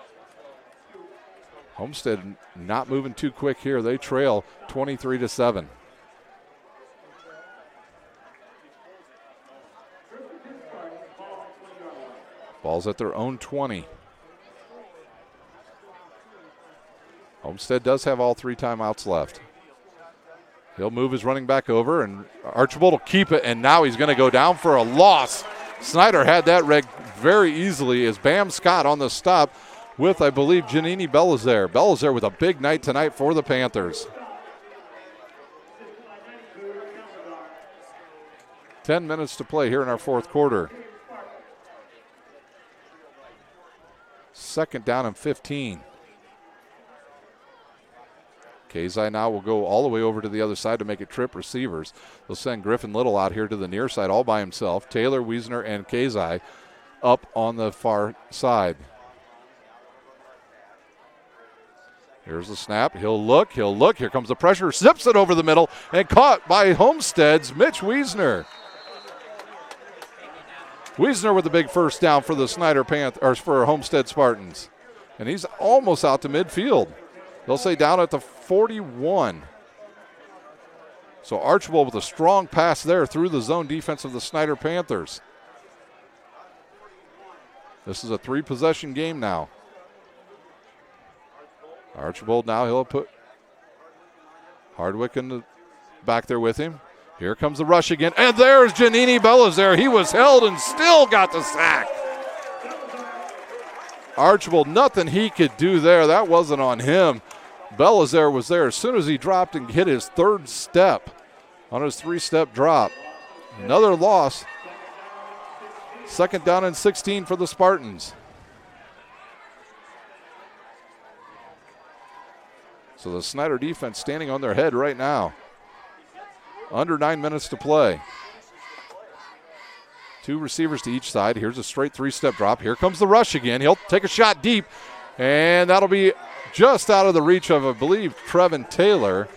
Homestead not moving too quick here. They trail 23-7. Ball's at their own 20. Homestead does have all 3 timeouts left. He'll move his running back over, and Archibald will keep it, and now he's going to go down for a loss. Snider had that rig very easily as Bam Scott on the stop with, I believe, Janini Belizaire. Belizaire with a big night tonight for the Panthers. 10 minutes to play here in our fourth quarter. Second down and 15. Kazai now will go all the way over to the other side to make it trip receivers. They'll send Griffin Little out here to the near side all by himself. Taylor, Wiesner, and Kazai up on the far side. Here's the snap. He'll look. Here comes the pressure. Zips it over the middle and caught by Homestead's Mitch Wiesner. Wiesner with a big first down for the Snider Panthers, for Homestead Spartans. And he's almost out to midfield. They'll say down at the 41. So Archibald with a strong pass there through the zone defense of the Snider Panthers. This is a 3-possession game now. Archibald now, he'll put Hardwick in the back there with him. Here comes the rush again, and there's Janini Belizaire. He was held and still got the sack. Archibald, nothing he could do there. That wasn't on him. Belizaire was there as soon as he dropped and hit his 3rd step on his 3-step drop. Another loss. Second down and 16 for the Spartans. So the Snider defense standing on their head right now. Under 9 minutes to play. 2 receivers to each side. Here's a straight 3-step drop. Here comes the rush again. He'll take a shot deep, and that'll be just out of the reach of, I believe, Trevin Taylor.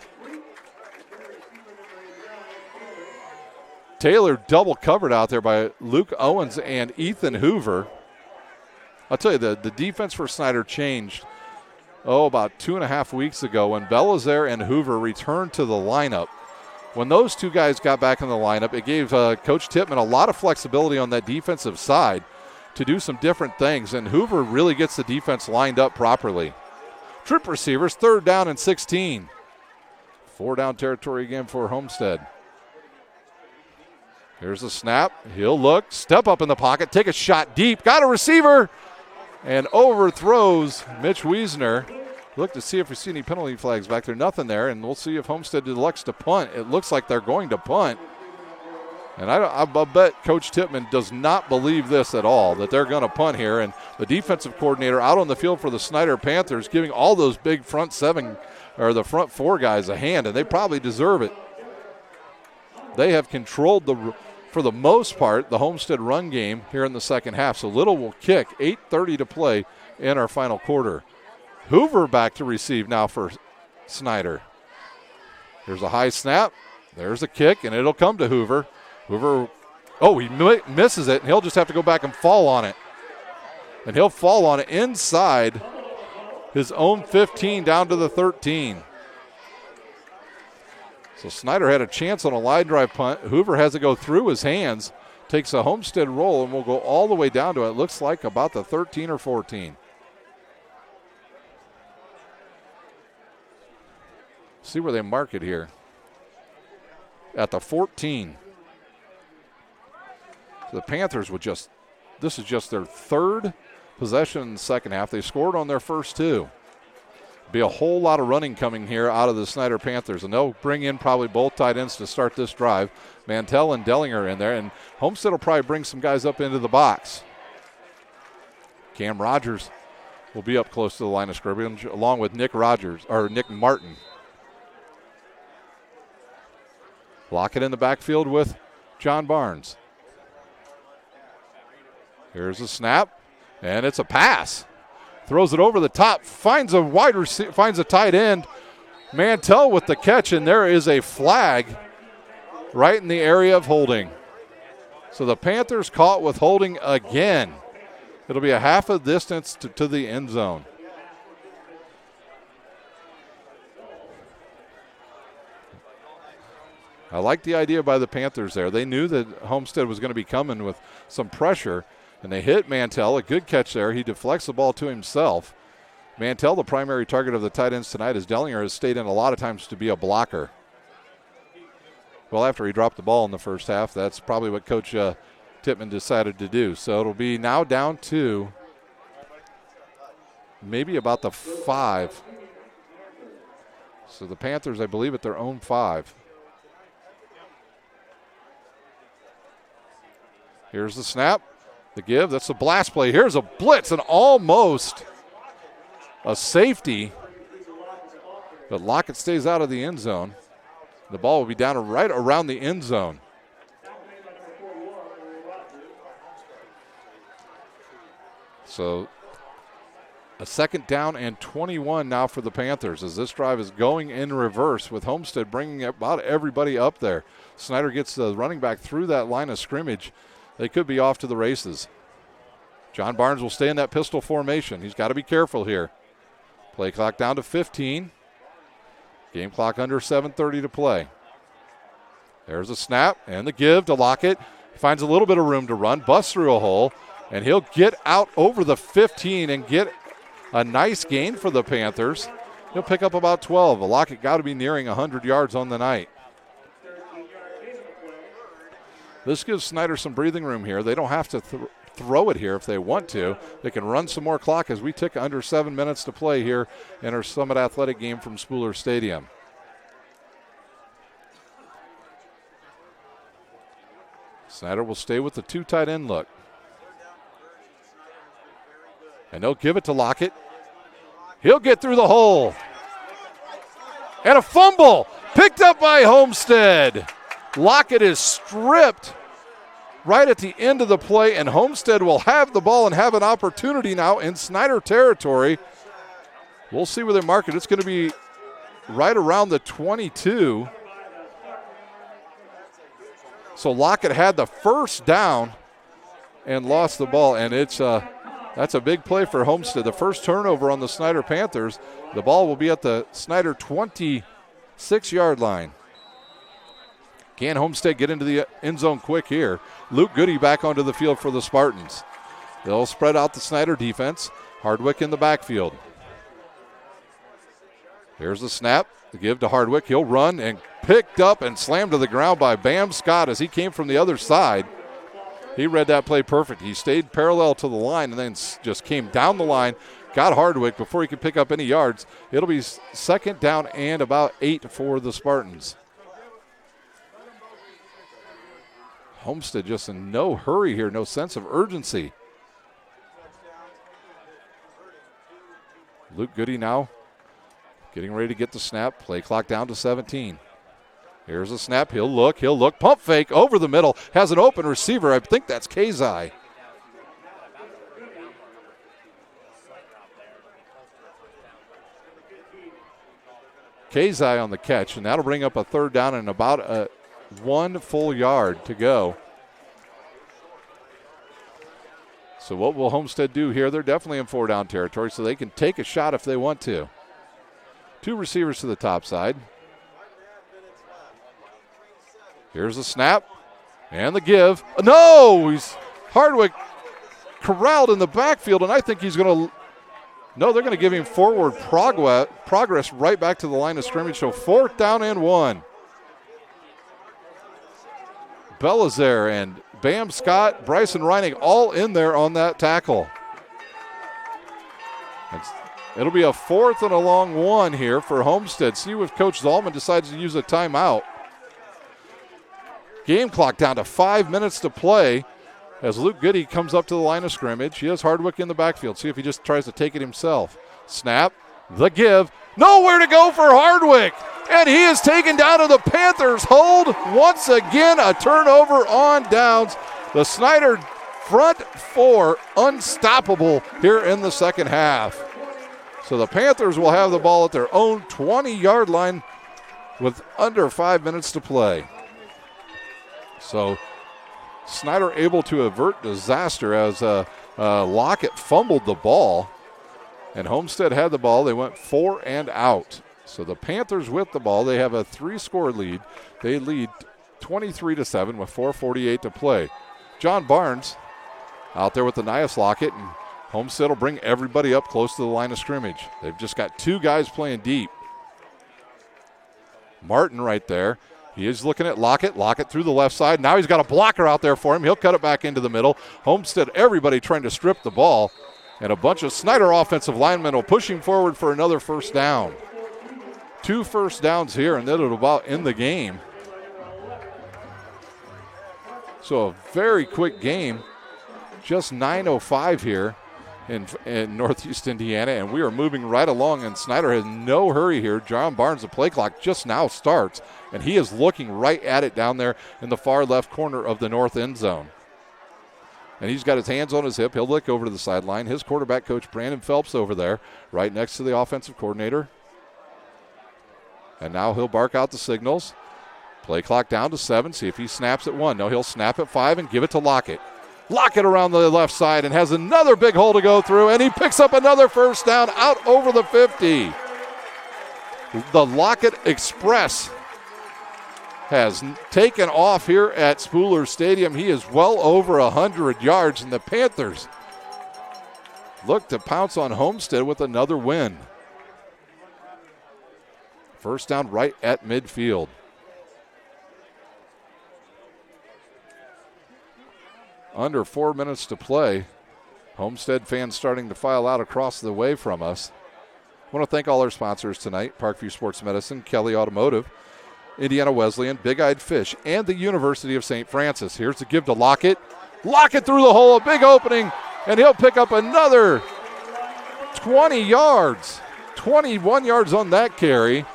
Taylor double covered out there by Luke Owens and Ethan Hoover. I'll tell you, the defense for Snider changed, about 2.5 weeks ago when Belizaire and Hoover returned to the lineup. When those two guys got back in the lineup, it gave Coach Tippmann a lot of flexibility on that defensive side to do some different things, and Hoover really gets the defense lined up properly. Trip receivers, 3rd down and 16. 4-down territory again for Homestead. Here's the snap. He'll look, step up in the pocket, take a shot deep, got a receiver, and overthrows Mitch Wiesner. Look to see if we see any penalty flags back there. Nothing there, and we'll see if Homestead elects to punt. It looks like they're going to punt. And I bet Coach Tippmann does not believe this at all, that they're going to punt here. And the defensive coordinator out on the field for the Snider Panthers giving all those big front 7 or the front 4 guys a hand, and they probably deserve it. They have controlled, for the most part, the Homestead run game here in the second half. So Little will kick, 8:30 to play in our final quarter. Hoover back to receive now for Snider. Here's a high snap. There's a kick, and it'll come to Hoover. Hoover, he misses it, and he'll just have to go back and fall on it. And he'll fall on it inside his own 15 down to the 13. So Snider had a chance on a line drive punt. Hoover has to go through his hands, takes a Homestead roll, and will go all the way down to it. Looks like about the 13 or 14. See where they mark it here. At the 14. So the Panthers would this is just their 3rd possession in the second half. They scored on their first 2. Be a whole lot of running coming here out of the Snider Panthers, and they'll bring in probably both tight ends to start this drive. Mantell and Dellinger in there, and Homestead will probably bring some guys up into the box. Cam Rogers will be up close to the line of scrimmage, along with Nick Martin. Lockett in the backfield with John Barnes. Here's a snap, and it's a pass. Throws it over the top, finds a tight end. Mantell with the catch, and there is a flag right in the area of holding. So the Panthers caught with holding again. It'll be a half a distance to the end zone. I like the idea by the Panthers there. They knew that Homestead was going to be coming with some pressure, and they hit Mantell. A good catch there. He deflects the ball to himself. Mantell, the primary target of the tight ends tonight, as Dellinger has stayed in a lot of times to be a blocker. Well, after he dropped the ball in the first half, that's probably what Coach Tippmann decided to do. So it'll be now down to maybe about the 5. So the Panthers, I believe, at their own 5. Here's the snap, the give. That's a blast play. Here's a blitz and almost a safety. But Lockett stays out of the end zone. The ball will be down right around the end zone. So a 2nd down and 21 now for the Panthers as this drive is going in reverse with Homestead bringing about everybody up there. Snider gets the running back through that line of scrimmage. They could be off to the races. John Barnes will stay in that pistol formation. He's got to be careful here. Play clock down to 15. Game clock under 7:30 to play. There's a snap and the give to Lockett. He finds a little bit of room to run, busts through a hole, and he'll get out over the 15 and get a nice gain for the Panthers. He'll pick up about 12. Lockett got to be nearing 100 yards on the night. This gives Snider some breathing room here. They don't have to throw it here if they want to. They can run some more clock as we tick under 7 minutes to play here in our Summit Athletic game from Spooler Stadium. Snider will stay with the 2 tight end look. And they'll give it to Lockett. He'll get through the hole. And a fumble picked up by Homestead. Lockett is stripped right at the end of the play, and Homestead will have the ball and have an opportunity now in Snider territory. We'll see where they mark it. It's going to be right around the 22. So Lockett had the first down and lost the ball, and it's That's a big play for Homestead. The first turnover on the Snider Panthers. The ball will be at the Snider 26-yard line. Can Homestead get into the end zone quick here? Luke Goody back onto the field for the Spartans. They'll spread out the Snider defense. Hardwick in the backfield. Here's the snap. The give to Hardwick. He'll run and picked up and slammed to the ground by Bam Scott as he came from the other side. He read that play perfect. He stayed parallel to the line and then just came down the line, got Hardwick before he could pick up any yards. It'll be second down and about 8 for the Spartans. Homestead just in no hurry here, no sense of urgency. Luke Goody now getting ready to get the snap. Play clock down to 17. Here's a snap. He'll look. Pump fake over the middle. Has an open receiver. I think that's Kazai. Kazai on the catch, and that'll bring up a third down and about 1 full yard to go. So what will Homestead do here? They're definitely in 4-down territory, so they can take a shot if they want to. 2 receivers to the top side. Here's the snap and the give. No, Hardwick corralled in the backfield, and I think he's going to. No, they're going to give him forward progress right back to the line of scrimmage. So 4th down and 1. Belizaire and Bam Scott, Bryson Reining all in there on that tackle. It'll be a 4th and a long 1 here for Homestead. See if Coach Zalman decides to use a timeout. Game clock down to 5 minutes to play as Luke Goody comes up to the line of scrimmage. He has Hardwick in the backfield. See if he just tries to take it himself. Snap, the give. Nowhere to go for Hardwick. And he is taken down to the Panthers' hold. Once again, a turnover on downs. The Snider front 4 unstoppable here in the second half. So the Panthers will have the ball at their own 20-yard line with under 5 minutes to play. So Snider able to avert disaster as Lockett fumbled the ball. And Homestead had the ball. They went 4 and out. So the Panthers with the ball. They have a 3-score lead. They lead 23-7 with 4:48 to play. John Barnes out there with the Nias Lockett, and Homestead will bring everybody up close to the line of scrimmage. They've just got 2 guys playing deep. Martin right there. He is looking at Lockett. Lockett through the left side. Now he's got a blocker out there for him. He'll cut it back into the middle. Homestead, everybody trying to strip the ball. And a bunch of Snider offensive linemen will push him forward for another first down. 2 first downs here, and then it'll about end the game. So a very quick game. Just 9:05 here in Northeast Indiana, and we are moving right along, and Snider has no hurry here. John Barnes, the play clock just now starts, and he is looking right at it down there in the far left corner of the north end zone. And he's got his hands on his hip. He'll look over to the sideline. His quarterback coach, Brandon Phelps, over there, right next to the offensive coordinator. And now he'll bark out the signals. Play clock down to 7. See if he snaps at 1. No, he'll snap at 5 and give it to Lockett. Lockett around the left side and has another big hole to go through, and he picks up another first down out over the 50. The Lockett Express has taken off here at Spooler Stadium. He is well over 100 yards, and the Panthers look to pounce on Homestead with another win. First down right at midfield. Under 4 minutes to play. Homestead fans starting to file out across the way from us. I want to thank all our sponsors tonight: Parkview Sports Medicine, Kelly Automotive, Indiana Wesleyan, Big Eyed Fish, and the University of St. Francis. Here's the give to Lockett. Lockett through the hole, a big opening, and he'll pick up another 20 yards. 21 yards on that carry.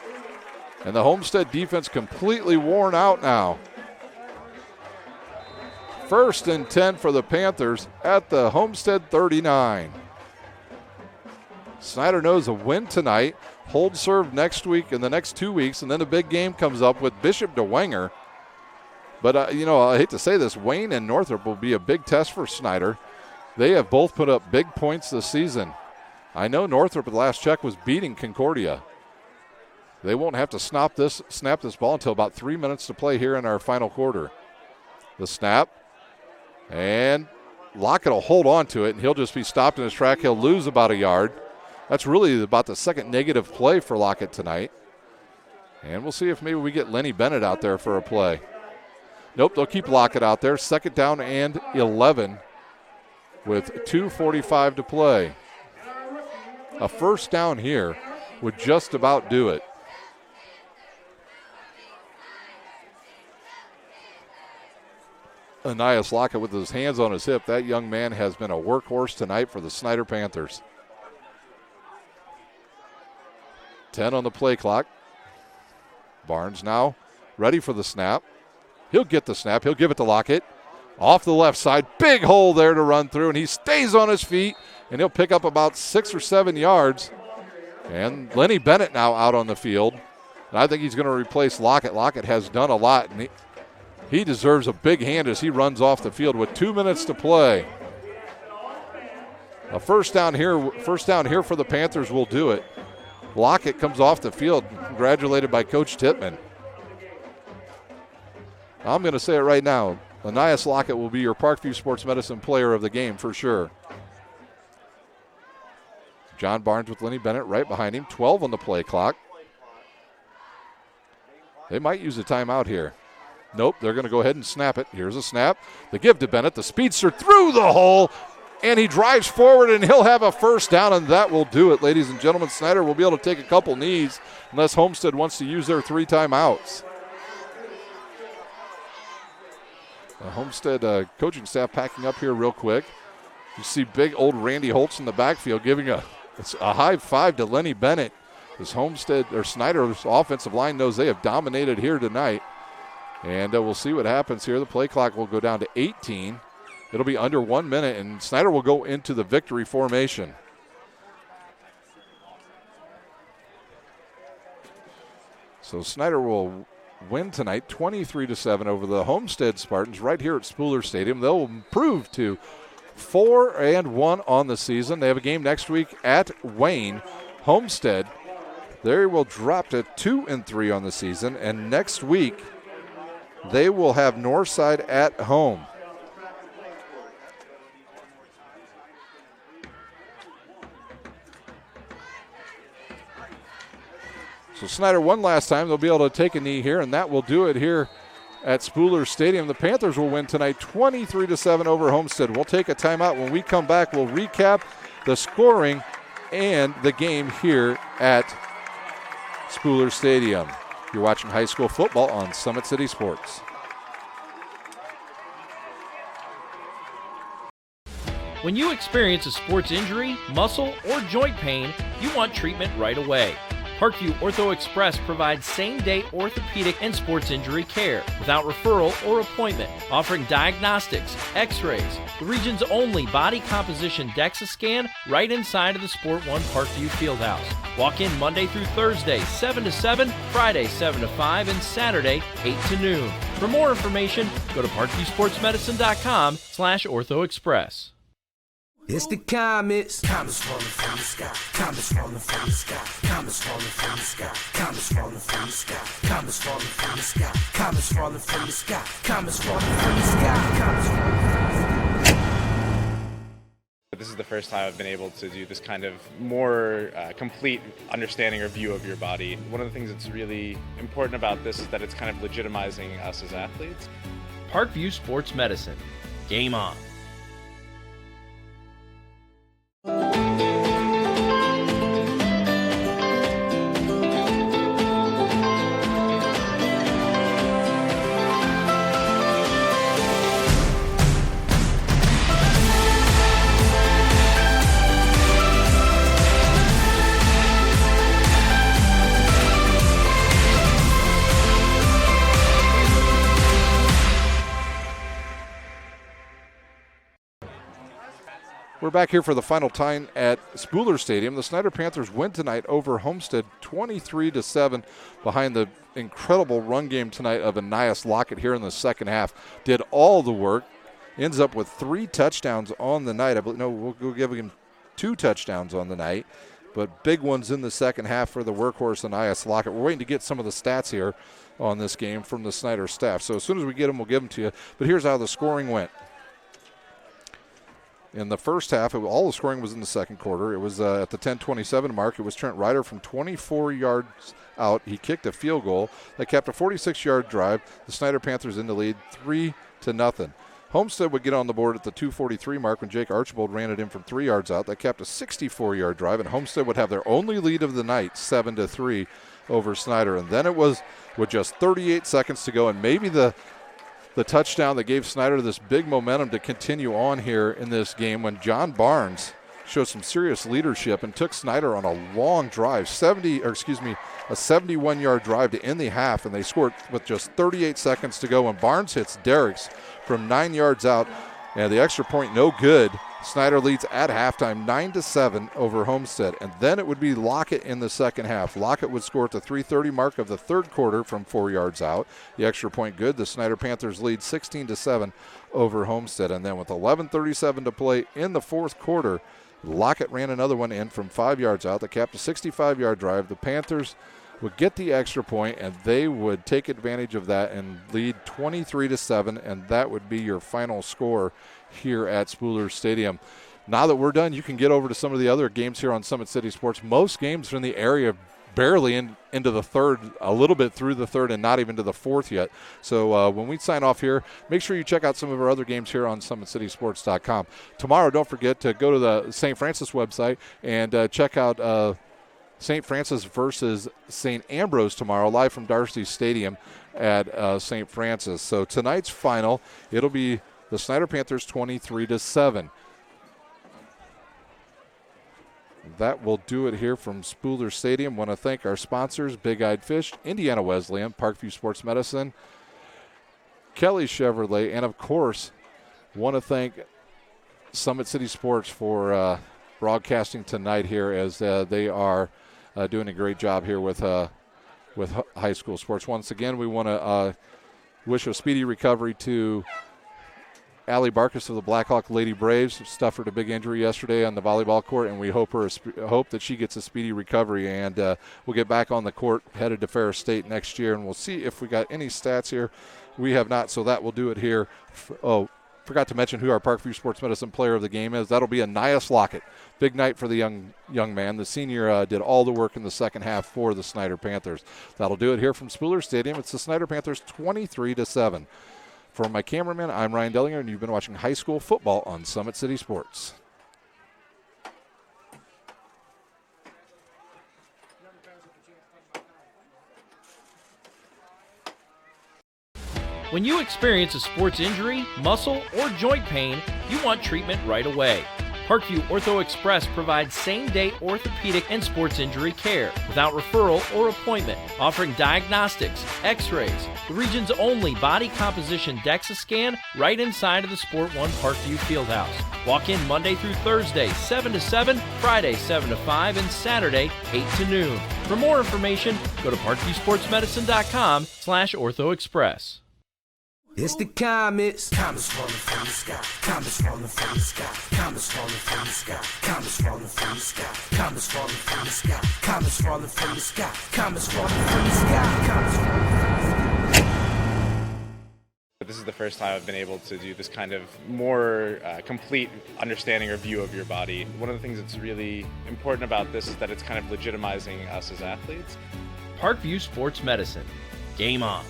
And the Homestead defense completely worn out now. 1st and 10 for the Panthers at the Homestead 39. Snider knows a win tonight. Hold serve next week and the next 2 weeks, and then a big game comes up with Bishop DeWanger. But, I hate to say this, Wayne and Northrop will be a big test for Snider. They have both put up big points this season. I know Northrop at the last check was beating Concordia. They won't have to snap this ball until about 3 minutes to play here in our final quarter. The snap, and Lockett will hold on to it, and he'll just be stopped in his track. He'll lose about a yard. That's really about the second negative play for Lockett tonight. And we'll see if maybe we get Lenny Bennett out there for a play. Nope, they'll keep Lockett out there. 2nd down and 11 with 2:45 to play. A first down here would just about do it. Anias Lockett with his hands on his hip. That young man has been a workhorse tonight for the Snider Panthers. 10 on the play clock. Barnes now ready for the snap. He'll get the snap. He'll give it to Lockett. Off the left side. Big hole there to run through, and he stays on his feet, and he'll pick up about 6 or 7 yards. And Lenny Bennett now out on the field. And I think he's going to replace Lockett. Lockett has done a lot, and he deserves a big hand as he runs off the field with 2 minutes to play. A first down here for the Panthers will do it. Lockett comes off the field, congratulated by Coach Tittman. I'm going to say it right now. Anias Lockett will be your Parkview Sports Medicine player of the game for sure. John Barnes with Lenny Bennett right behind him. 12 on the play clock. They might use a timeout here. Nope, they're going to go ahead and snap it. Here's a snap. The give to Bennett. The speedster through the hole, and he drives forward, and he'll have a first down, and that will do it, ladies and gentlemen. Snider will be able to take a couple knees unless Homestead wants to use their 3 timeouts. The Homestead coaching staff packing up here real quick. You see big old Randy Holtz in the backfield giving a high five to Lenny Bennett. This Snider's offensive line knows they have dominated here tonight. And we'll see what happens here. The play clock will go down to 18. It'll be under 1 minute, and Snider will go into the victory formation. So Snider will win tonight 23-7 over the Homestead Spartans right here at Spooler Stadium. They'll improve to 4-1 on the season. They have a game next week at Wayne. Homestead, they will drop to 2-3 on the season, and next week they will have Northside at home. So Snider one last time. They'll be able to take a knee here, and that will do it here at Spooler Stadium. The Panthers will win tonight 23-7 over Homestead. We'll take a timeout. When we come back, we'll recap the scoring and the game here at Spooler Stadium. You're watching high school football on Summit City Sports. When you experience a sports injury, muscle, or joint pain, you want treatment right away. Parkview Ortho Express provides same-day orthopedic and sports injury care without referral or appointment, offering diagnostics, x-rays, the region's only body composition DEXA scan right inside of the Sport One Parkview Fieldhouse. Walk in Monday through Thursday, 7 to 7, Friday, 7 to 5, and Saturday, 8 to noon. For more information, go to parkviewsportsmedicine.com/orthoexpress. It's the comets. Comets falling from the sky. Comets falling from the sky. Comets falling from the sky. Comets falling from the sky. Comets falling from the sky. Comets falling from the sky. Comets falling from the sky. Comets falling from the sky. This is the first time I've been able to do this kind of more complete understanding or view of your body. One of the things that's really important about this is that it's kind of legitimizing us as athletes. Parkview Sports Medicine. Game on. We're back here for the final time at Spooler Stadium. The Snider Panthers win tonight over Homestead 23-7 behind the incredible run game tonight of Anias Lockett here in the second half. Did all the work. ends up with 3 touchdowns on the night. We'll give him 2 touchdowns on the night, but big ones in the second half for the workhorse Anias Lockett. We're waiting to get some of the stats here on this game from the Snider staff. So as soon as we get them, we'll give them to you. But here's how the scoring went. In the first half, all the scoring was in the second quarter. It was at the 10:27 mark. It was Trent Ryder from 24 yards out. He kicked a field goal that capped a 46-yard drive. The Snider Panthers in the lead 3-0. Homestead would get on the board at the 2:43 mark when Jake Archibald ran it in from 3 yards out. That capped a 64-yard drive, and Homestead would have their only lead of the night, 7-3 over Snider. And then it was with just 38 seconds to go, and maybe the touchdown that gave Snider this big momentum to continue on here in this game when John Barnes showed some serious leadership and took Snider on a long drive, a 71-yard drive to end the half, and they scored with just 38 seconds to go. And Barnes hits Derricks from 9 yards out, and the extra point no good. Snider leads at halftime 9-7 over Homestead. And then it would be Lockett in the second half. Lockett would score at the 3:30 mark of the third quarter from 4 yards out. The extra point good. The Snider Panthers lead 16-7 over Homestead. And then with 11:37 to play in the fourth quarter, Lockett ran another one in from 5 yards out that capped a 65-yard drive. The Panthers would get the extra point, and they would take advantage of that and lead 23-7, and that would be your final score here at Spooler Stadium. Now that we're done, you can get over to some of the other games here on Summit City Sports. Most games are in the area barely into the third, a little bit through the third, and not even to the fourth yet. So when we sign off here, make sure you check out some of our other games here on SummitCitySports.com. Tomorrow, don't forget to go to the St. Francis website and check out St. Francis versus St. Ambrose tomorrow, live from Darcy Stadium at St. Francis. So tonight's final, it'll be the Snider Panthers 23-7. That will do it here from Spooler Stadium. Want to thank our sponsors, Big Eyed Fish, Indiana Wesleyan, Parkview Sports Medicine, Kelly Chevrolet, and of course, want to thank Summit City Sports for broadcasting tonight here, as they are doing a great job here with high school sports. Once again, we want to wish a speedy recovery to Allie Barkus of the Blackhawk Lady Braves. Suffered a big injury yesterday on the volleyball court, and we hope that she gets a speedy recovery. And we'll get back on the court, headed to Ferris State next year, and we'll see if we got any stats here. We have not, so that will do it here. Forgot to mention who our Parkview Sports Medicine player of the game is. That'll be Anias Lockett. Big night for the young man. The senior did all the work in the second half for the Snider Panthers. That'll do it here from Spooler Stadium. It's the Snider Panthers 23-7. For my cameraman, I'm Ryan Dellinger, and you've been watching high school football on Summit City Sports. When you experience a sports injury, muscle, or joint pain, you want treatment right away. Parkview Ortho Express provides same-day orthopedic and sports injury care without referral or appointment, offering diagnostics, x-rays, the region's only body composition DEXA scan right inside of the Sport One Parkview Fieldhouse. Walk in Monday through Thursday, 7 to 7, Friday, 7 to 5, and Saturday, 8 to noon. For more information, go to parkviewsportsmedicine.com/orthoexpress. It's the comets. Comets falling from the sky. Comets falling from the sky. Comets falling from the sky. Comets falling from the sky. Comets falling from the sky. Comets falling from the sky. Comets falling from the sky. Comets falling from the sky. This is the first time I've been able to do this kind of more complete understanding or view of your body. One of the things that's really important about this is that it's kind of legitimizing us as athletes. Parkview Sports Medicine. Game on.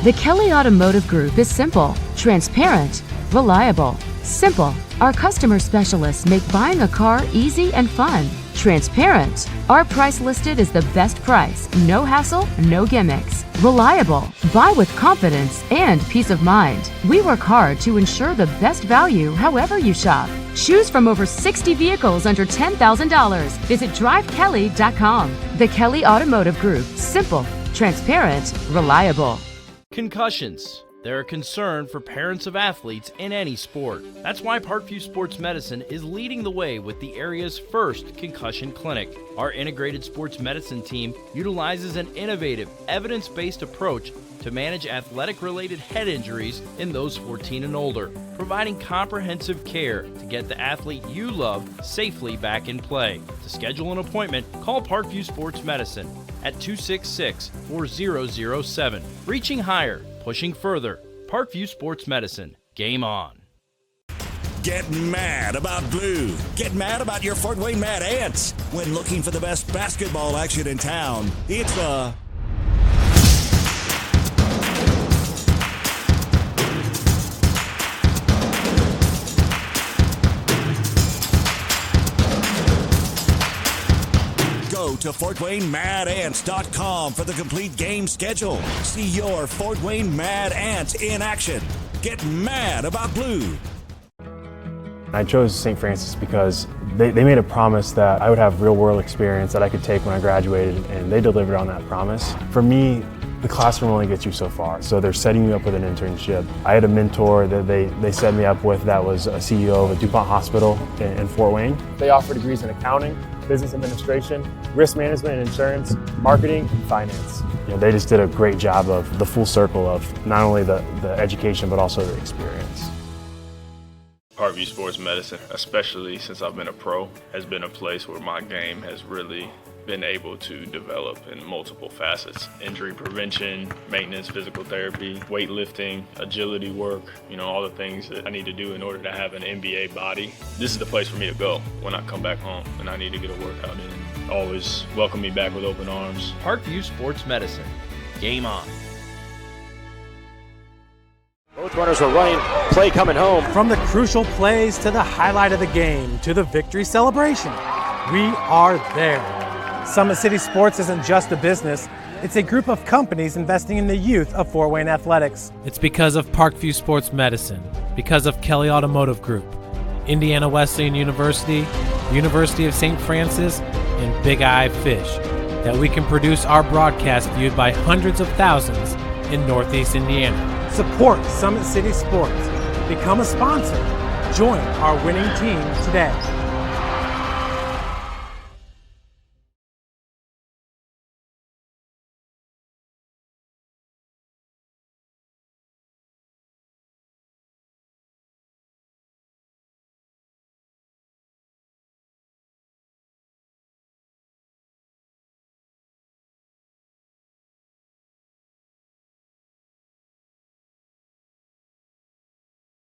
The Kelly Automotive Group is simple, transparent, reliable. Simple. Our customer specialists make buying a car easy and fun. Transparent. Our price listed is the best price. No hassle, no gimmicks. Reliable. Buy with confidence and peace of mind. We work hard to ensure the best value however you shop. Choose from over 60 vehicles under $10,000. Visit drivekelly.com. The Kelly Automotive Group. Simple, transparent, reliable. Concussions. They're a concern for parents of athletes in any sport. That's why Parkview Sports Medicine is leading the way with the area's first concussion clinic. Our integrated sports medicine team utilizes an innovative, evidence-based approach to manage athletic-related head injuries in those 14 and older, providing comprehensive care to get the athlete you love safely back in play. To schedule an appointment, call Parkview Sports Medicine at 266-4007. Reaching higher, pushing further. Parkview Sports Medicine. Game on. Get mad about blue. Get mad about your Fort Wayne Mad Ants. When looking for the best basketball action in town, it's the Go to FortWayneMadAnts.com for the complete game schedule. See your Fort Wayne Mad Ants in action. Get mad about blue. I chose St. Francis because they made a promise that I would have real world experience that I could take when I graduated, and they delivered on that promise. For me, the classroom only gets you so far, so they're setting you up with an internship. I had a mentor that they set me up with that was a CEO of a DuPont hospital in Fort Wayne. They offer degrees in accounting, business administration, risk management and insurance, marketing, and finance. They just did a great job of the full circle of not only the education but also the experience. Parkview Sports Medicine, especially since I've been a pro, has been a place where my game has really been able to develop in multiple facets. Injury prevention, maintenance, physical therapy, weightlifting, agility work, all the things that I need to do in order to have an NBA body. This is the place for me to go when I come back home and I need to get a workout in. Always welcome me back with open arms. Parkview Sports Medicine. Game on. Both runners were running, play coming home. From the crucial plays to the highlight of the game to the victory celebration, we are there. Summit City Sports isn't just a business, it's a group of companies investing in the youth of Fort Wayne athletics. It's because of Parkview Sports Medicine, because of Kelly Automotive Group, Indiana Wesleyan University, University of St. Francis, and Big Eye Fish, that we can produce our broadcast viewed by hundreds of thousands in Northeast Indiana. Support Summit City Sports. Become a sponsor. Join our winning team today.